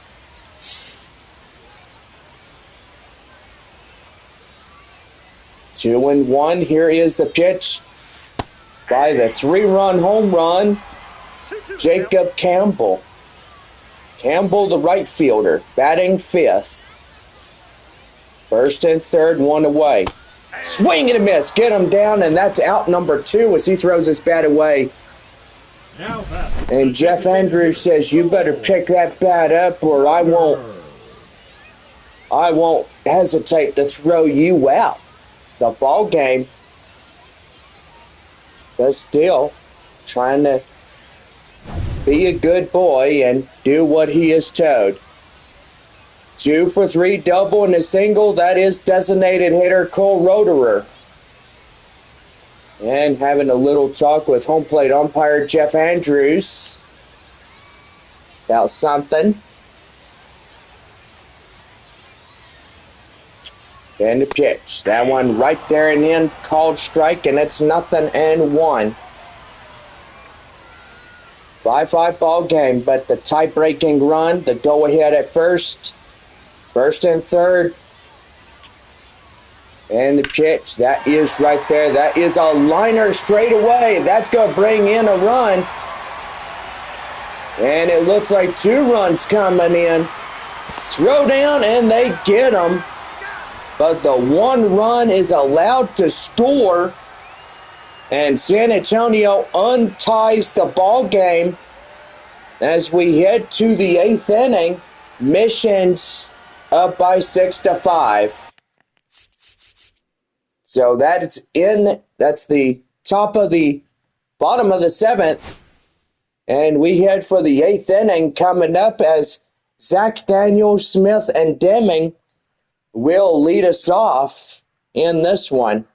Two and one. Here is the pitch by the 3-run home run, Jacob Campbell. Campbell, the right fielder, batting 5th. First and third, 1 away. Swing and a miss. Get him down, and that's out number 2 as he throws his bat away. And Jeff Andrews says, you better pick that bat up or I won't hesitate to throw you out. The ball game, but still trying to be a good boy and do what he is told. 2 for 3, double and a single. That is designated hitter Cole Roederer. And having a little talk with home plate umpire Jeff Andrews about something. And the pitch. That one right there and in, called strike, and it's 0-1. 5-5 ball game, but the tie-breaking run, the go-ahead at first. First and third. And the pitch, that is right there. That is a liner straight away. That's going to bring in a run. And it looks like 2 runs coming in. Throw down, and they get them. But the 1 run is allowed to score. And San Antonio unties the ball game as we head to the 8th inning. Mission's up by 6-5. So that's the top of the bottom of the 7th. And we head for the 8th inning coming up as Zach Daniels, Smith, and Deming will lead us off in this one.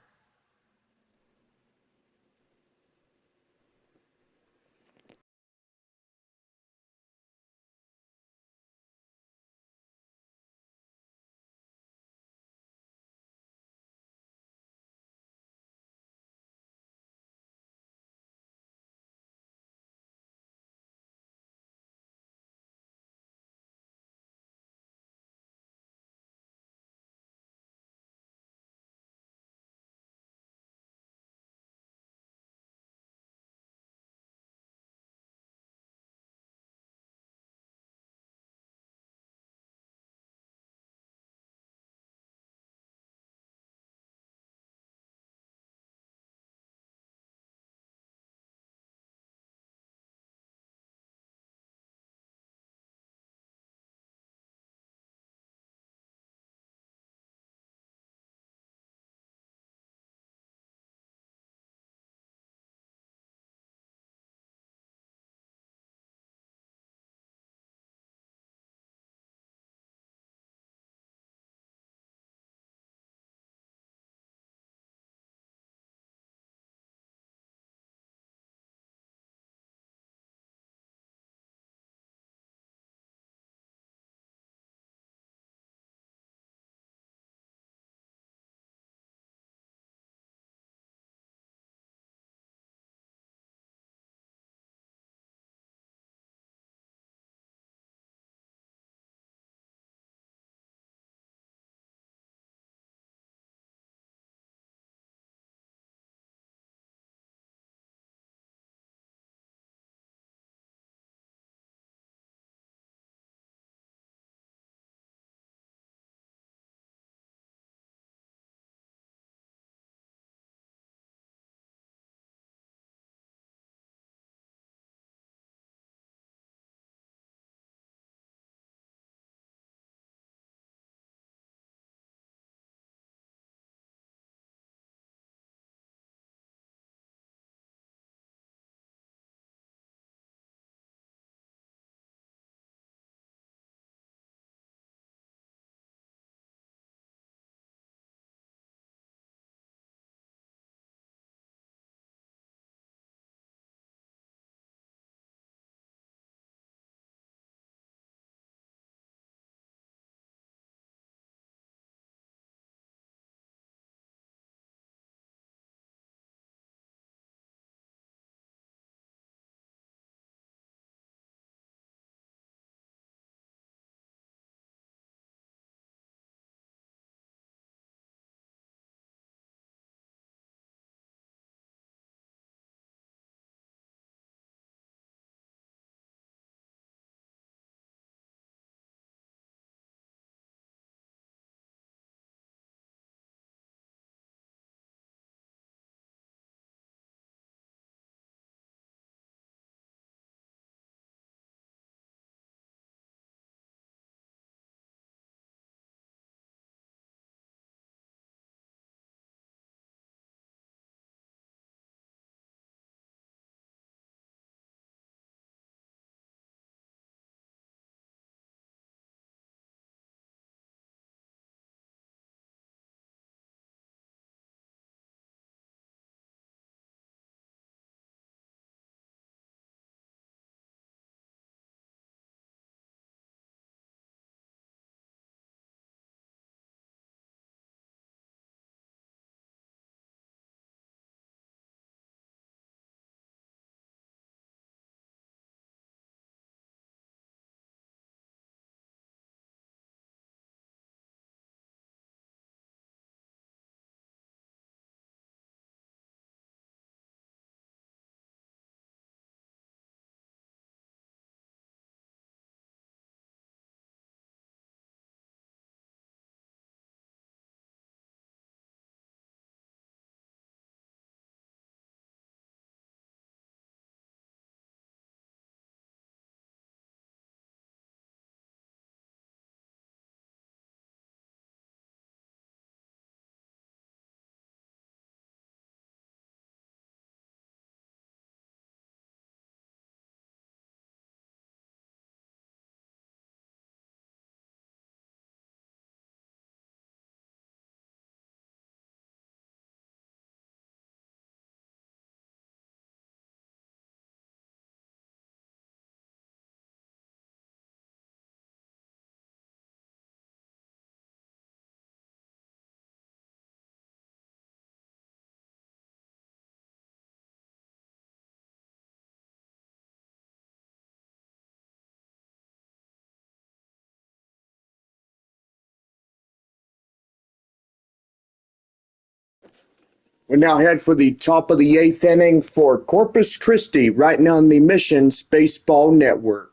We now head for the top of the 8th inning for Corpus Christi, right now on the Missions Baseball Network.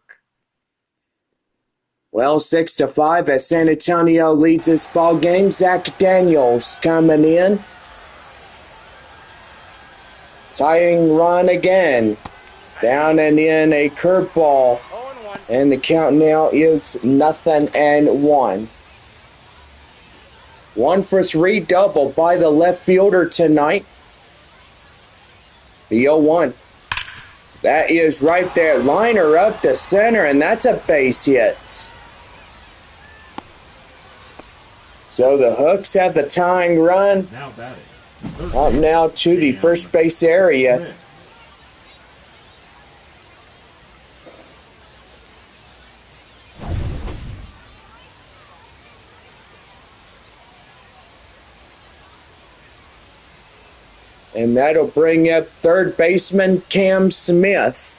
Well, 6-5 as San Antonio leads this ball game. Zach Daniels coming in. Tying run again. Down and in a curveball. And the count now is 0-1. 1 for 3 double by the left fielder tonight. The 0-1. That is right there. Liner up to center, and that's a base hit. So the Hooks have the tying run. Now batting. Up now to the first base area. And that'll bring up third baseman Cam Smith.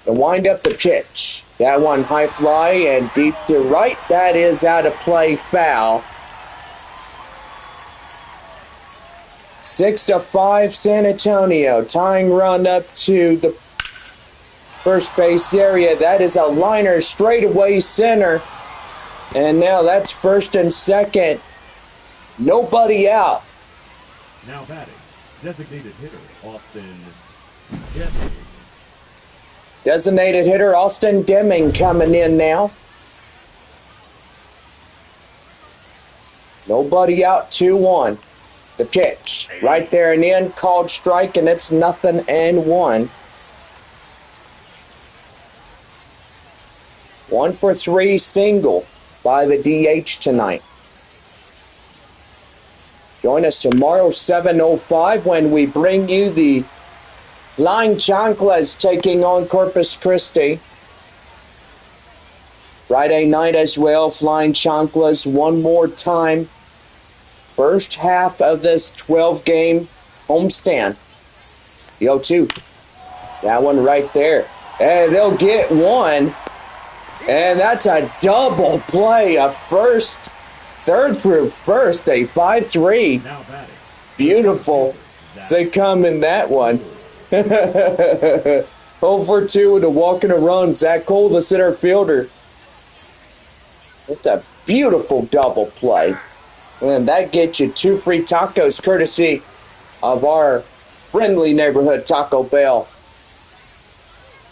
The wind up the pitch. That one high fly and deep to right. That is out of play, foul. 6-5 San Antonio. Tying run up to the first base area. That is a liner straightaway center. And now that's first and second. Nobody out. Now batting. Designated hitter Austin Deming. Designated hitter Austin Deming coming in now. Nobody out, 2-1. The pitch right there and in, called strike, and it's 0-1. 1 for 3 single by the DH tonight. Join us tomorrow, 7:05, when we bring you the Flying Chanclas taking on Corpus Christi. Friday night as well, Flying Chanclas one more time. First half of this 12-game homestand. The 0-2. That one right there. And they'll get one. And that's a double play. A first, third through first, a 5-3. Beautiful. They come in that one. 0 for 2 with a walk and a run. Zach Cole, the center fielder. It's a beautiful double play. And that gets you 2 free tacos courtesy of our friendly neighborhood Taco Bell.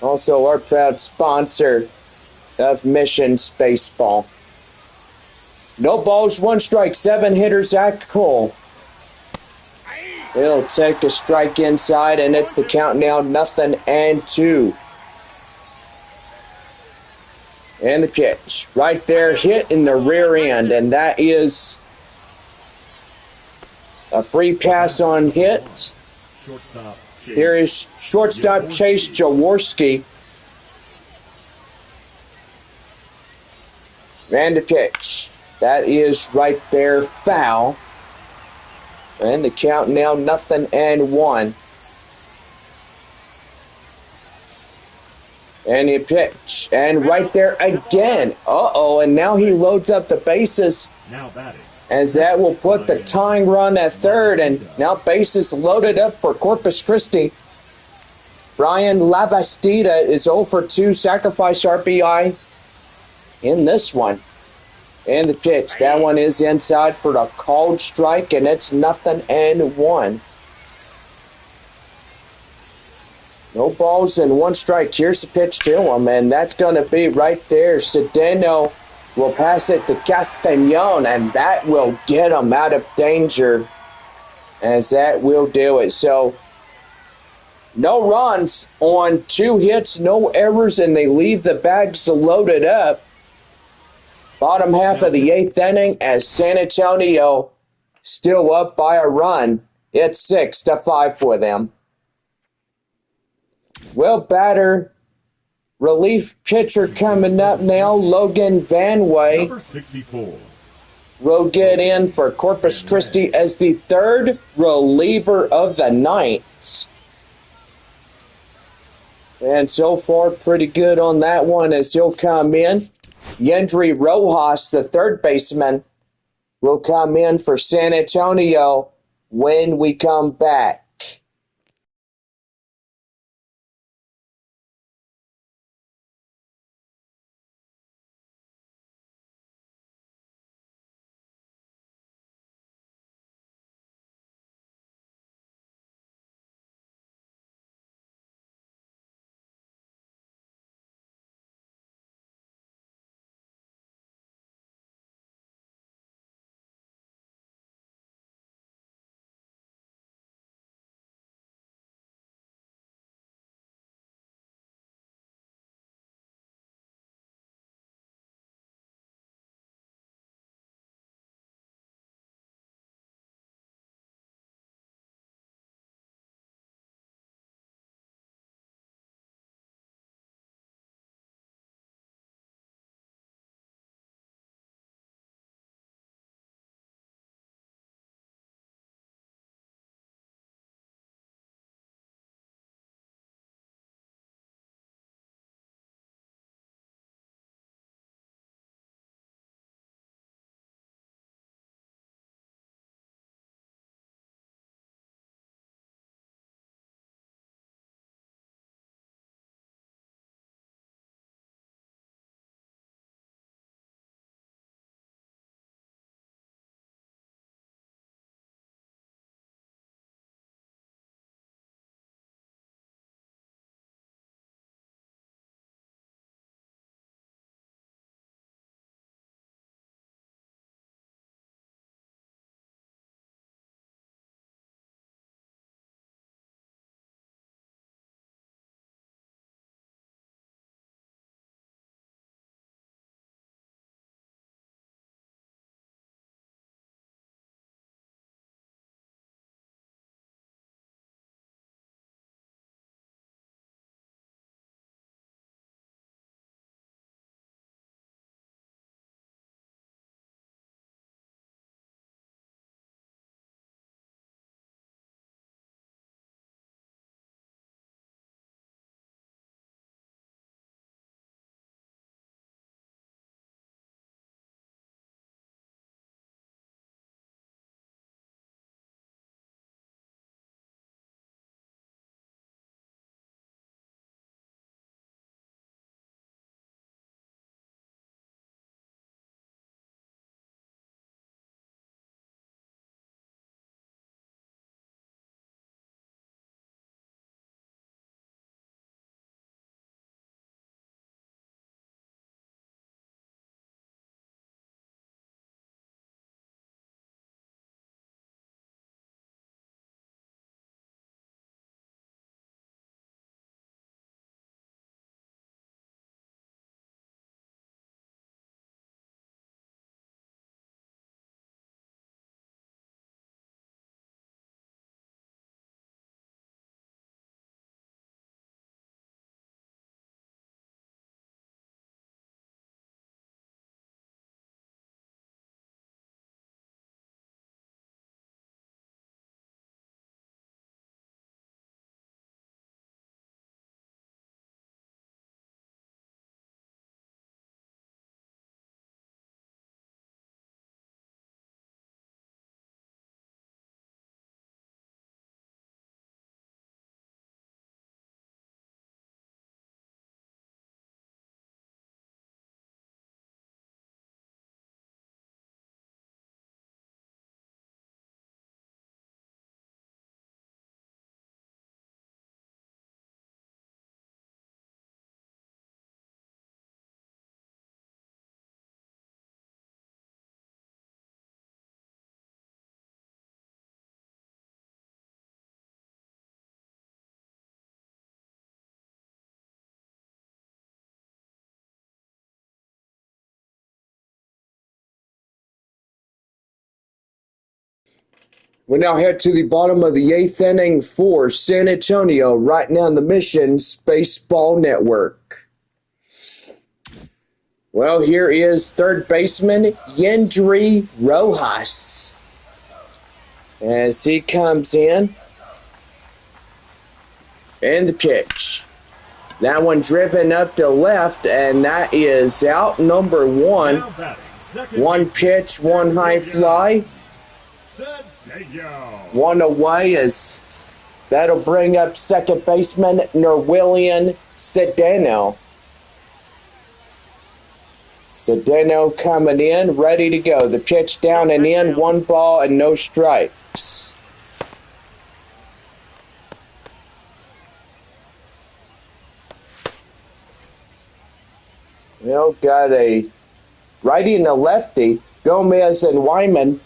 Also our proud sponsor of Missions Baseball. No balls, 1 strike, 7 hitters, Zach Cole. He'll take a strike inside, and it's the count now, 0-2. And the pitch right there, hit in the rear end, and that is a free pass on hit. Here is shortstop Chase Jaworski. And the pitch. That is right there, foul. And the count now, 0-1. And the pitch. And right there again. Uh-oh, and now he loads up the bases. Now batting. As that will put the tying run at third. And now bases loaded up for Corpus Christi. Brian Lavastida is 0 for 2, sacrifice RBI in this one. And the pitch. That one is inside for the called strike, and it's 0-1. No balls and 1 strike. Here's the pitch to him, and that's going to be right there. Cedeno will pass it to Castañon, and that will get him out of danger, as that will do it. So, no runs on 2 hits, no errors, and they leave the bags loaded up. Bottom half of the 8th inning as San Antonio still up by a run. It's 6-5 for them. Well, batter, relief pitcher coming up now, Logan Vanway. Number 64. will get in for Corpus Christi as the third reliever of the night. And so far, pretty good on that one as he'll come in. Yendry Rojas, the third baseman, will come in for San Antonio when we come back. We now head to the bottom of the eighth inning for San Antonio, right now on the Missions Baseball Network. Well, here is third baseman Yendry Rojas as he comes in. And the pitch. That one driven up to left, and that is out number one. One pitch, one high fly. One away as that'll bring up second baseman Norwillian Cedeno. Cedeno coming in, ready to go. The pitch down and in, 1 ball and no strikes. Got a righty and a lefty. Gomez and Wyman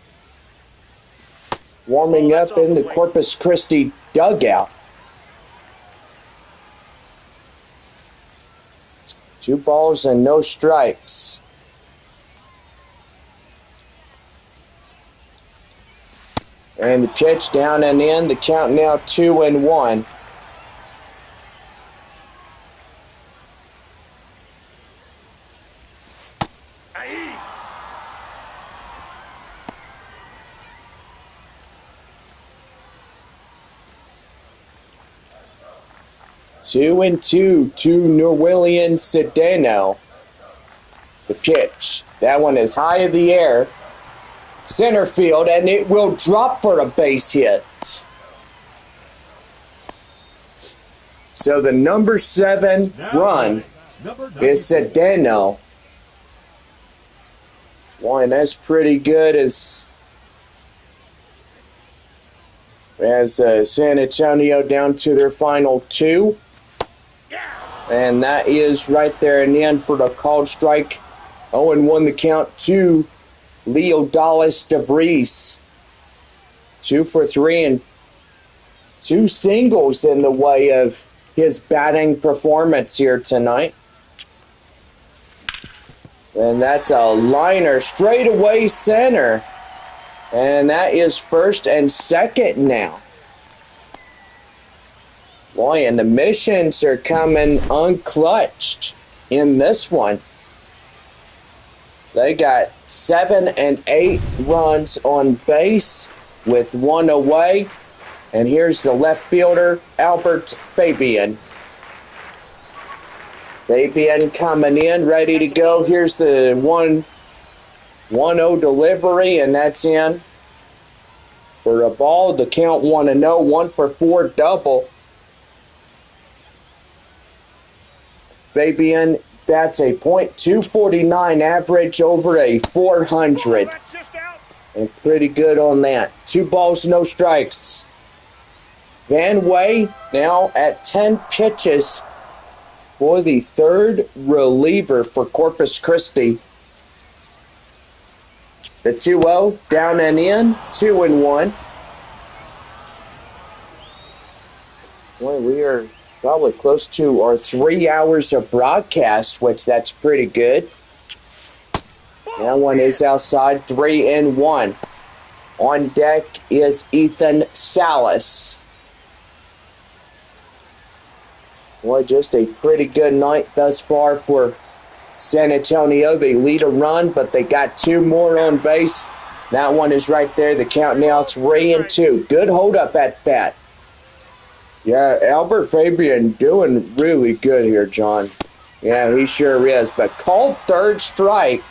warming up in the Corpus Christi dugout. 2 balls and no strikes. And the pitch down and in. The count now 2-1. Two and two to Norwillian Cedeno. The pitch. That one is high in the air. Center field, and it will drop for a base hit. So the number 7 run is Cedeno. Boy, and that's pretty good as San Antonio down to their final 2. And that is right there in the end for the called strike. 0-1 the count to Leo Dallas DeVries. 2 for 3 and 2 singles in the way of his batting performance here tonight. And that's a liner straight away center. And that is first and second now. Boy, and the Missions are coming unclutched in this one. They got 7 and 8 runs on base with 1 away. And here's the left fielder, Albert Fabian. Fabian coming in, ready to go. Here's the 1-0 delivery, and that's in for a ball. The count 1-0, 1 for 4 double. Fabian, that's a .249 average over a 400. And pretty good on that. 2 balls, no strikes. Van Way now at 10 pitches for the third reliever for Corpus Christi. The 2-0 down and in, 2-1. Boy, we are probably close to our 3 hours of broadcast, which that's pretty good. That one is outside, 3-1. On deck is Ethan Salas. Boy, just a pretty good night thus far for San Antonio. They lead a run, but they got 2 more on base. That one is right there. The count now 3-2. Good hold up at bat. Yeah, Albert Fabian doing really good here, John. Yeah, he sure is. But called third strike.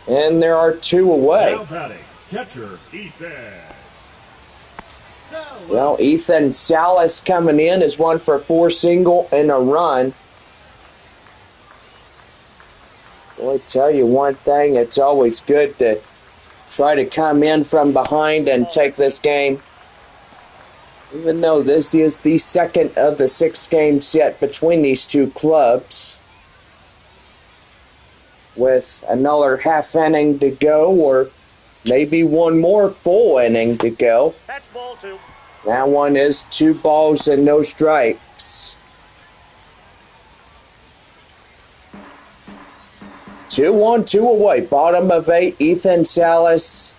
And there are 2 away. Now batting, catcher Ethan. Well, Ethan Salas coming in is 1 for 4 single and a run. Well, I tell you one thing, it's always good to try to come in from behind and take this game. Even though this is the second of the 6 games yet between these 2 clubs. With another half inning to go, or maybe 1 more full inning to go. That's ball 2. That one is 2 balls and no strikes. 2-1, 2 away. Bottom of 8, Ethan Salas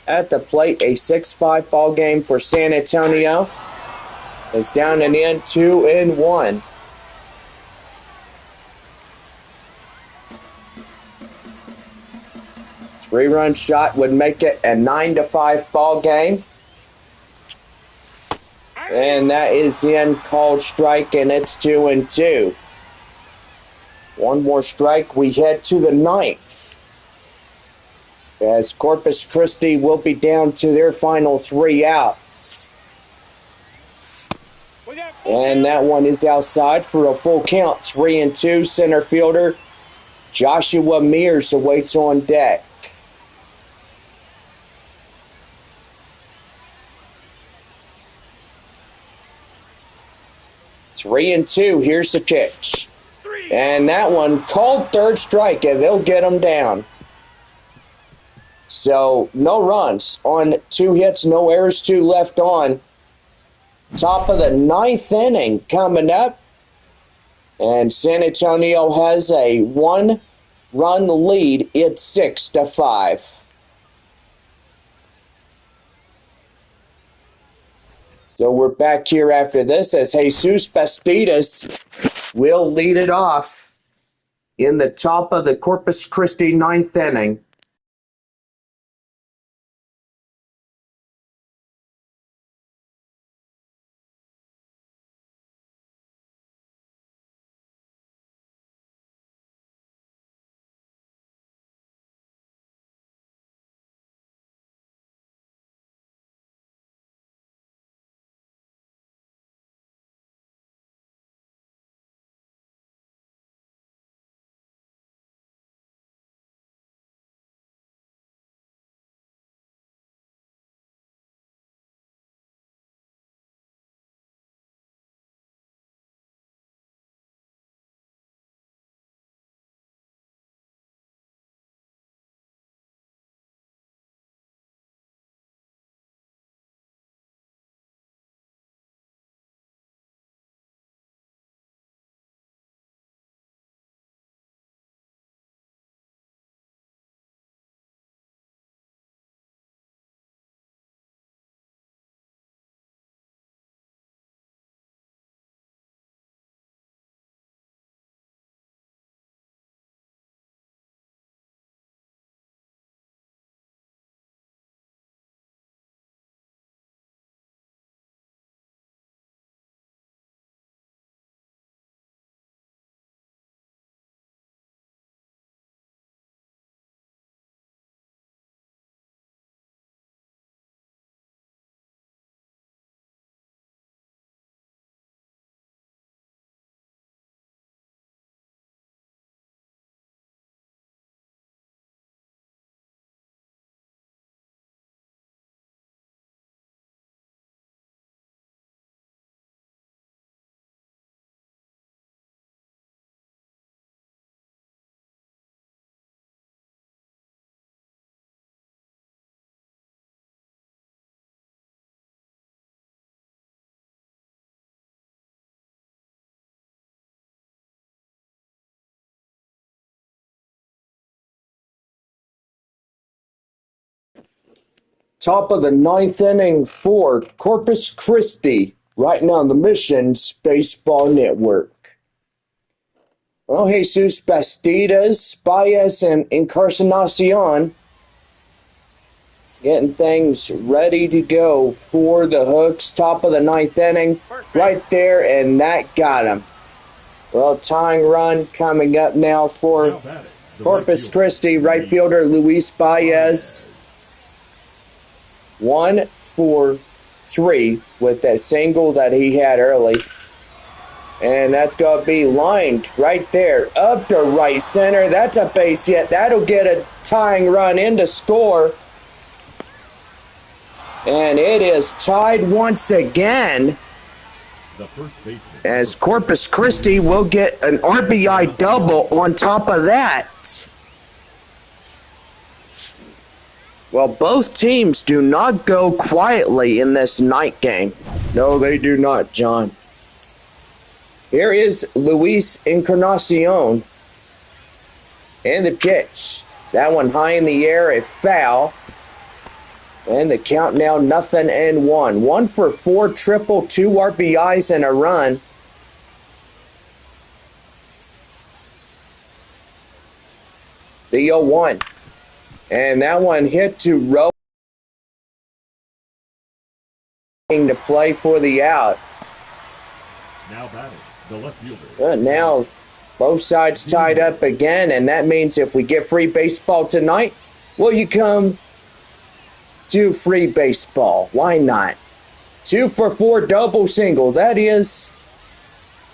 at the plate. A 6-5 ball game for San Antonio. It's down and in, 2-1. 3-run shot would make it a 9-5 ball game. And that is in, called strike, and it's 2-2. One more strike, we head to the 9th. As Corpus Christi will be down to their final 3 outs. And that one is outside for a full count. 3-2. Center fielder Joshua Mears awaits on deck. Three and two. Here's the pitch. And that one called third strike, and they'll get them down. So no runs on 2 hits, no errors, 2 left on. Top of the 9th inning coming up. And San Antonio has a 1-run lead. It's 6-5. So we're back here after this as Jesus Bastidas will lead it off in the top of the Corpus Christi 9th inning. Top of the 9th inning for Corpus Christi, right now on the Missions Baseball Network. Well, Jesus Bastidas, Baez, and Encarnacion getting things ready to go for the Hooks. Top of the 9th inning, right there, and that got him. Well, tying run coming up now for Corpus Christi, right fielder Luis Baez. 1 for 3 with that single that he had early. And that's going to be lined right there up to right center. That's a base hit. That'll get a tying run in to score. And it is tied once again as Corpus Christi will get an RBI double on top of that. Well, both teams do not go quietly in this night game. No, they do not, John. Here is Luis Encarnacion. And the pitch. That one high in the air, a foul. And the count now 0-1. 1 for 4, triple, 2 RBIs and a run. The 0-1. And that one hit to Rowe to play for the out. Now batting, the left fielder. But now both sides tied up again, and that means if we get free baseball tonight, will you come to free baseball? Why not? 2 for 4 double single. That is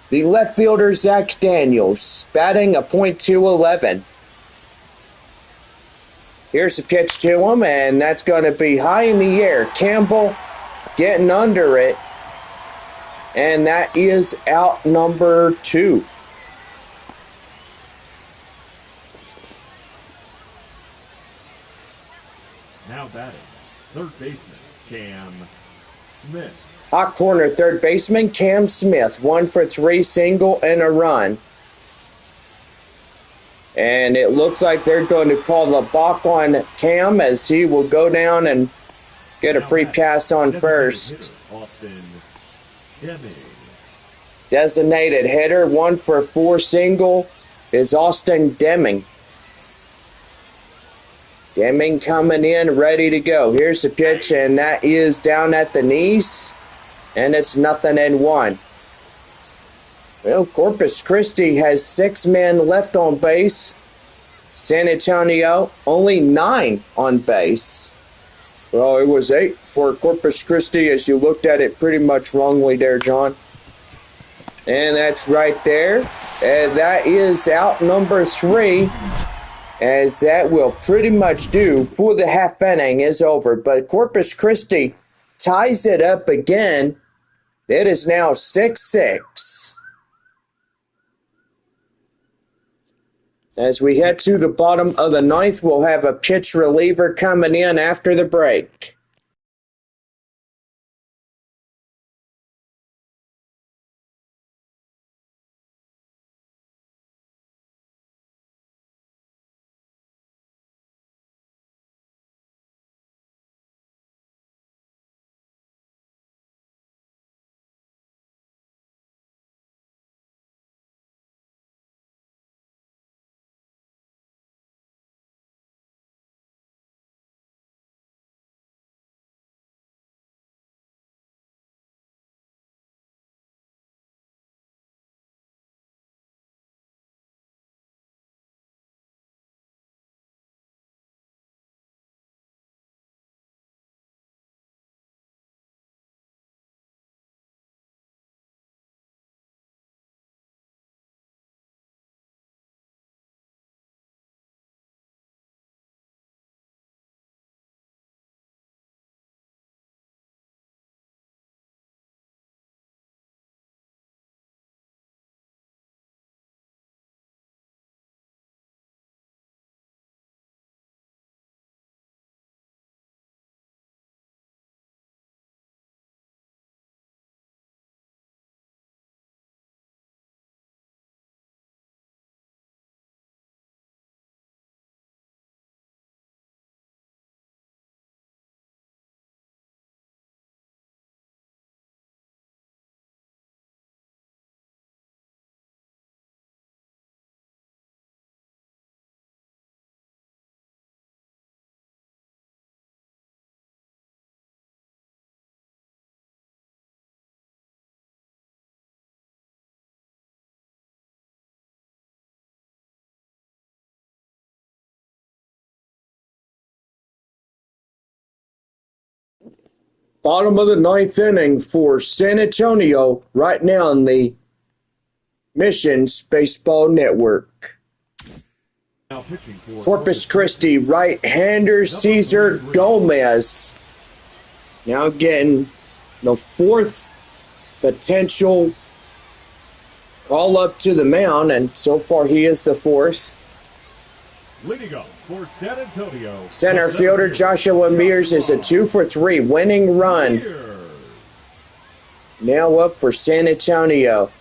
the left fielder, Zach Daniels, batting a .211. Here's the pitch to him, and that's going to be high in the air. Campbell getting under it, and that is out number 2. Now batting, third baseman, Cam Smith. Hot corner third baseman Cam Smith, 1 for 3, single and a run. And it looks like they're going to call the balk on Cam as he will go down and get a free pass on first. Austin Deming. Designated hitter, 1 for 4, single is Austin Deming. Deming coming in, ready to go. Here's the pitch, and that is down at the knees. And it's 0-1. Well, Corpus Christi has 6 men left on base. San Antonio, only 9 on base. Well, it was 8 for Corpus Christi as you looked at it pretty much wrongly there, John. And that's right there. And that is out number 3. As that will pretty much do for the half inning is over. But Corpus Christi ties it up again. It is now 6-6. As we head to the bottom of the 9th, we'll have a pitch reliever coming in after the break. Bottom of the 9th inning for San Antonio right now on the Missions Baseball Network. Now pitching for Corpus Christi right-hander Cesar Gomez now getting the 4th potential call up to the mound, and so far he is the 4th. Leading up for San Antonio. Center fielder Joshua Mears is a 2 for 3 winning run. Now up for San Antonio.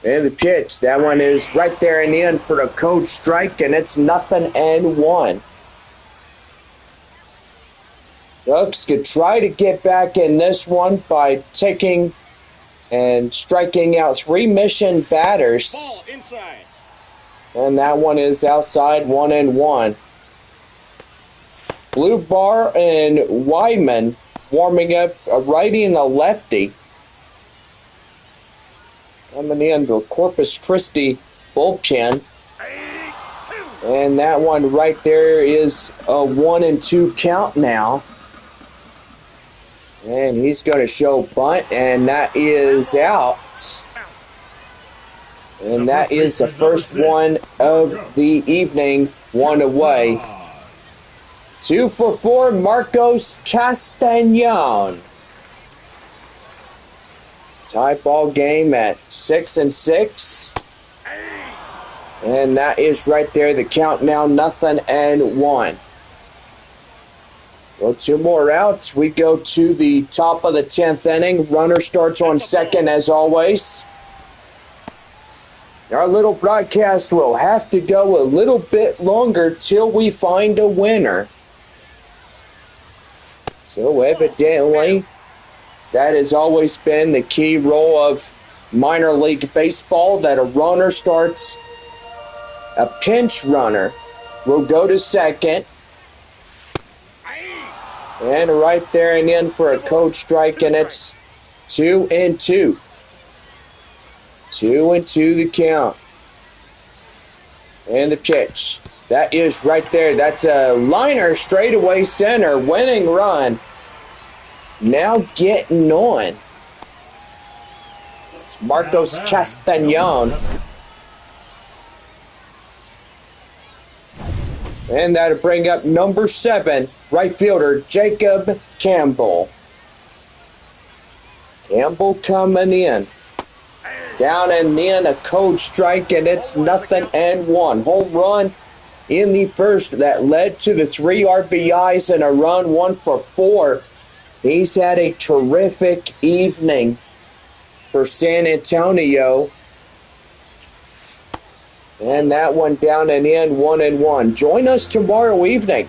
And the pitch, that one is right there in the end for a cold strike, and it's 0-1. Ducks could try to get back in this one by taking and striking out 3 mission batters. Ball inside. And that one is outside, 1-1. Blue Bar and Wyman warming up a righty and a lefty. Coming in the Corpus Christi bullpen. And that one right there is a 1-2 count now. And he's going to show bunt, and that is out. And that is the first one of the evening, one away. 2 for 4, Marcos Castañon. Tie ball game at 6-6. And that is right there, the count now 0-1. Well, 2 more outs. We go to the top of the 10th inning. Runner starts on second as always. Our little broadcast will have to go a little bit longer till we find a winner. So evidently, that has always been the key role of minor league baseball, that a runner starts, a pinch runner will go to second. And right there and in for a cold strike, and it's 2-2. 2-2 the count. And the pitch. That is right there. That's a liner straightaway center. Winning run. Now getting on. It's Marcos Castañon. And that'll bring up number 7, right fielder Jacob Campbell. Campbell coming in. Down and in, a cold strike, and it's 0-1. Home run in the first that led to the 3 RBIs and a run, 1 for 4. He's had a terrific evening for San Antonio. And that one down and in, 1-1. Join us tomorrow evening.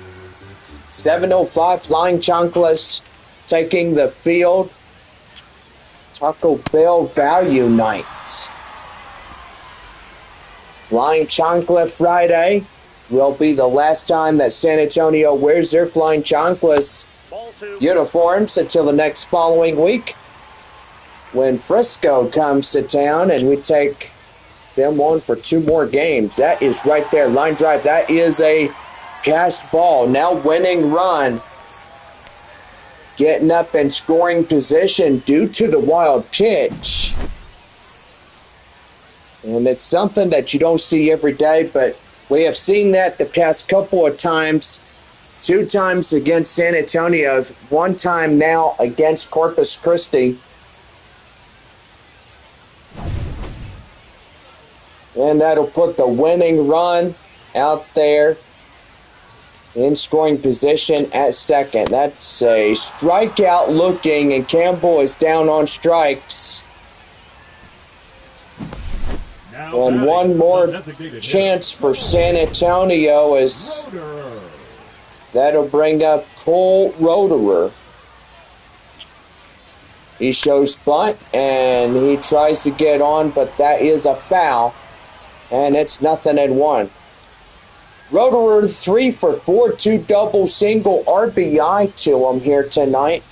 7:05, Flying Chanclas taking the field. Taco Bell Value Night. Flying Chancla Friday will be the last time that San Antonio wears their Flying Chanclas uniforms until the next following week, when Frisco comes to town and we take them on for 2 more games. That is right there. Line drive. That is a cast ball. Now winning run. Getting up in scoring position due to the wild pitch. And it's something that you don't see every day, but we have seen that the past couple of times. 2 times against San Antonio, 1 time now against Corpus Christi. And that'll put the winning run out there in scoring position at second. That's a strikeout looking, and Campbell is down on strikes. And one more chance for San Antonio is that'll bring up Cole Roederer. He shows bunt, and he tries to get on, but that is a foul, and it's 0-1. Roederer 3 for 4, 2 double, single RBI to him here tonight.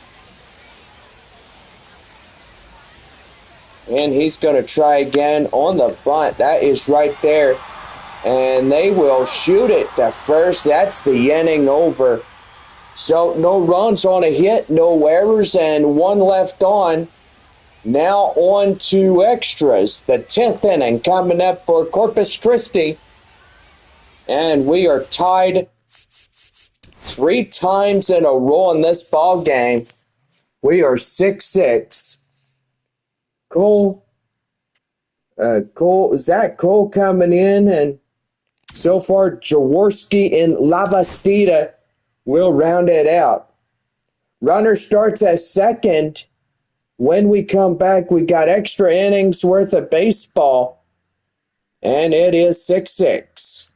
And he's going to try again on the bunt. That is right there. And they will shoot it to first. That's the inning over. So no runs on a hit, no errors, and 1 left on. Now on to extras. The 10th inning coming up for Corpus Christi. And we are tied 3 times in a row in this ball game. We are 6-6. Zach Cole coming in, and so far Jaworski and Lavastida will round it out. Runner starts at second. When we come back, we got extra innings worth of baseball, and it is 6-6.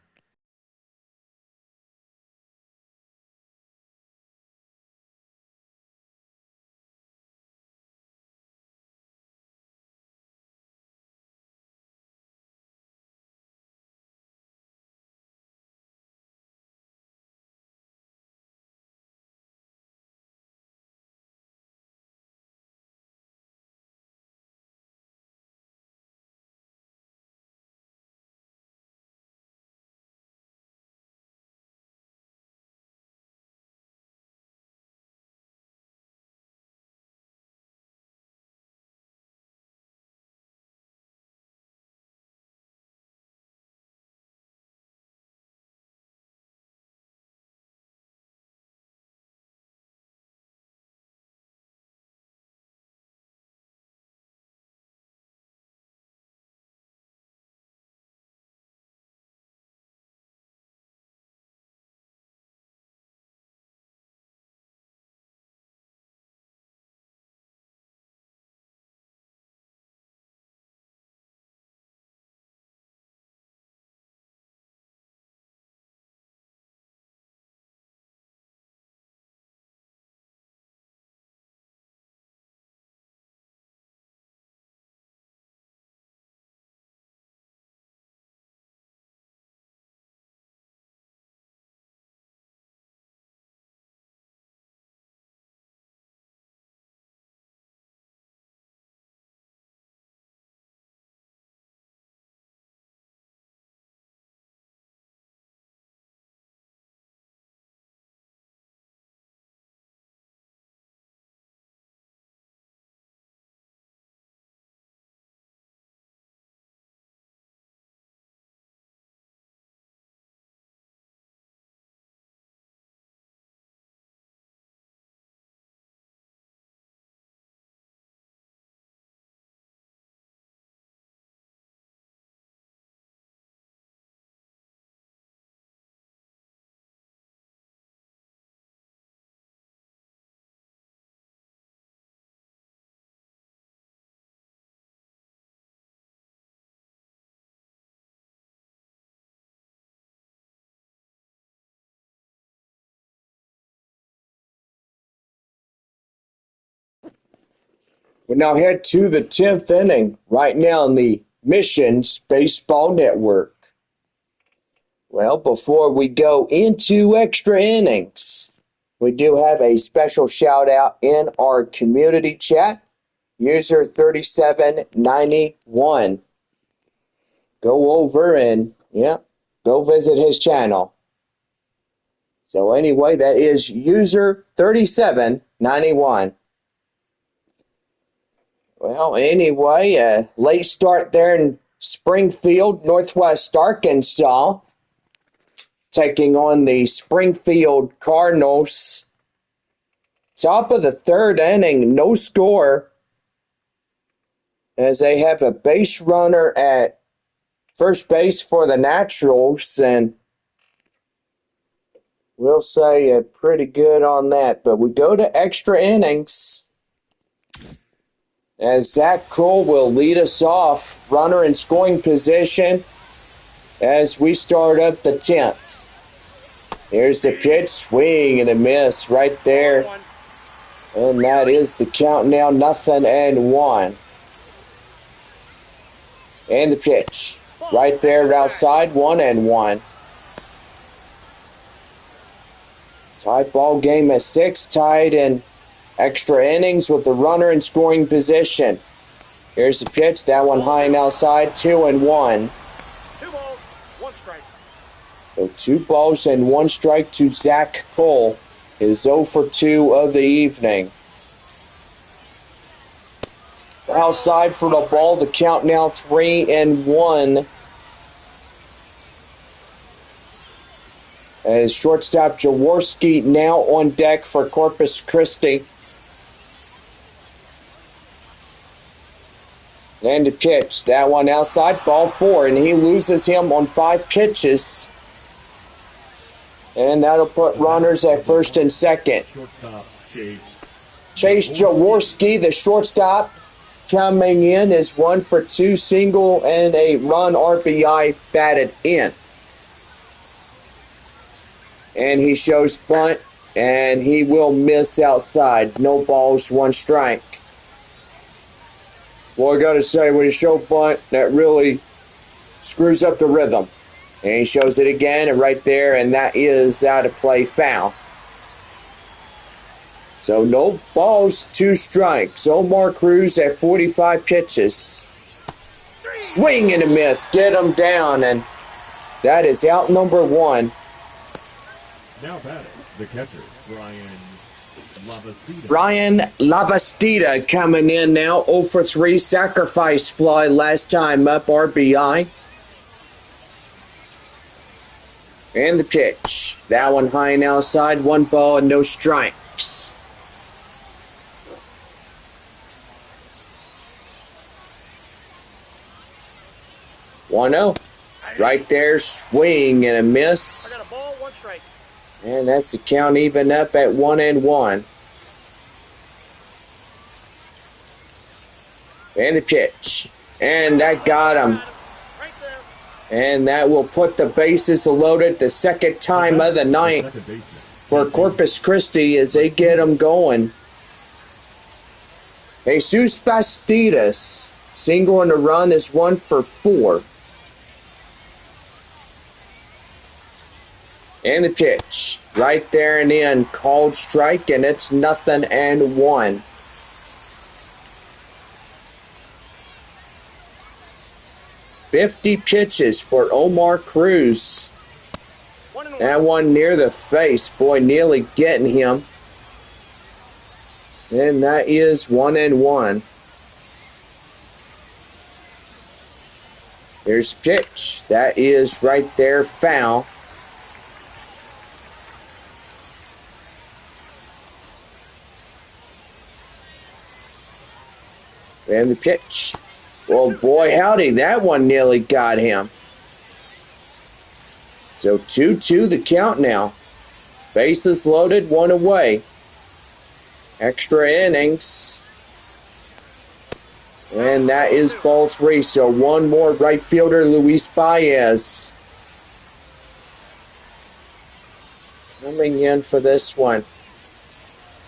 We now head to the 10th inning right now in the Missions Baseball Network. Well, before we go into extra innings, we do have a special shout out in our community chat. User 3791. Go over and, go visit his channel. So anyway, that is user 3791. Well, anyway, a late start there in Springfield, Northwest Arkansas, taking on the Springfield Cardinals. Top of the third inning, no score, as they have a base runner at first base for the Naturals, and we'll say pretty good on that. But we go to extra innings, as Zach Kroll will lead us off, runner in scoring position as we start up the 10th. Here's the pitch, swing and a miss right there. And that is the count now, 0-1. And the pitch, right there outside, 1-1. Tied ball game at 6, tied in extra innings with the runner in scoring position. Here's the pitch, that one high and outside, 2-1. 2 balls, 1 strike. So 2 balls and 1 strike to Zach Kroll. His 0 for 2 of the evening. Outside for the ball, the count now 3-1. As shortstop Jaworski now on deck for Corpus Christi. And the pitch, that one outside, ball 4, and he loses him on 5 pitches. And that'll put runners at first and second. Shortstop, Chase Jaworski, the shortstop, coming in is 1 for 2, single and a run RBI batted in. And he shows bunt, and he will miss outside. No balls, 1 strike. Well, I got to say, when you show bunt, that really screws up the rhythm. And he shows it again, and right there, and that is out of play, foul. So no balls, 2 strikes. Omar Cruz at 45 pitches. Swing and a miss. Get him down, and that is out number 1. now batting, the catcher, Brian Lavastida coming in now, 0 for 3, sacrifice fly last time up, RBI. And the pitch. That one high and outside, 1 ball and no strikes. One 0. Right there, swing and a miss. I got a ball, 1 strike. And that's the count even up at 1-1. And the pitch. And that got him. Right there. And that will put the bases loaded the second time of the night for Corpus Christi as they get them going. Jesus Bastidas, single in the run, is 1 for 4. And the pitch, right there and in, called strike, and it's 0-1. $50 pitches for Omar Cruz. 1-1. That one near the face, boy, nearly getting him. And that is 1-1. There's the pitch. That is right there, foul. And the pitch. Well, boy, howdy, that one nearly got him. So 2-2 the count now. Bases loaded, 1 away. Extra innings. And that is ball 3. So 1 more right fielder, Luis Baez, coming in for this one.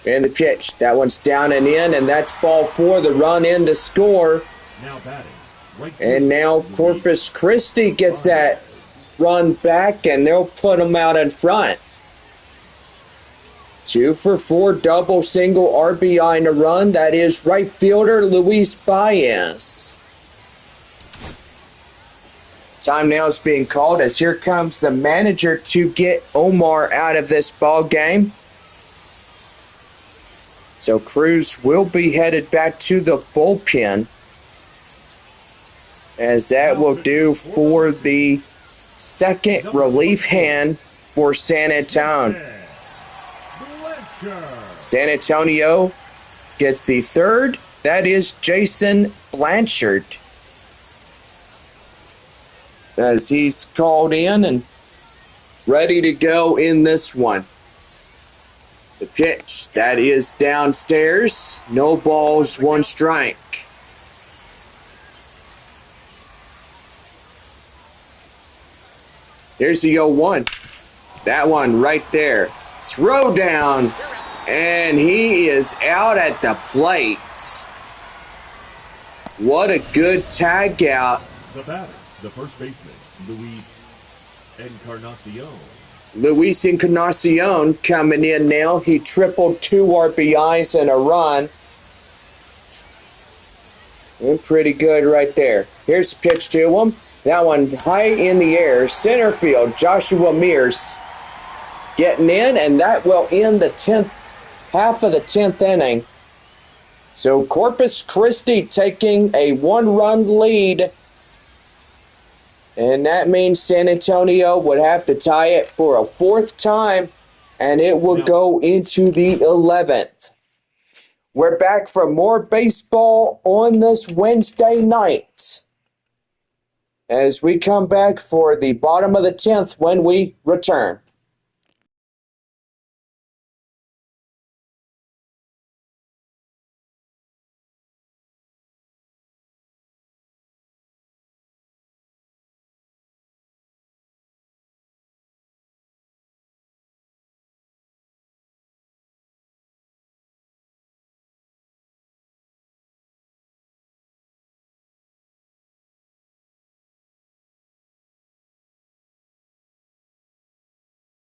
And the pitch. That one's down and in, and that's ball 4. The run in to score. Now batting. Right And now Corpus Christi gets that run back, and they'll put them out in front. 2 for 4, double, single, RBI in a run. That is right fielder Luis Baez. Time now is being called as here comes the manager to get Omar out of this ball game. So Cruz will be headed back to the bullpen, as that will do for the second relief hand for San Antonio. San Antonio gets the third. That is Jason Blanchard, as he's called in and ready to go in this one. The pitch, that is downstairs. No balls, 1 strike. Here's the 0-1. That one right there. Throw down, and he is out at the plate. What a good tag out. The batter, the first baseman, Luis Encarnacion. Luis Encarnacion coming in now. He tripled 2 RBIs and a run. And pretty good right there. Here's the pitch to him. That one high in the air. Center field, Joshua Mears getting in, and that will end the 10th, half of the 10th inning. So Corpus Christi taking a 1-run lead. And that means San Antonio would have to tie it for a 4th time, and it will go into the 11th. We're back for more baseball on this Wednesday night, as we come back for the bottom of the 10th when we return.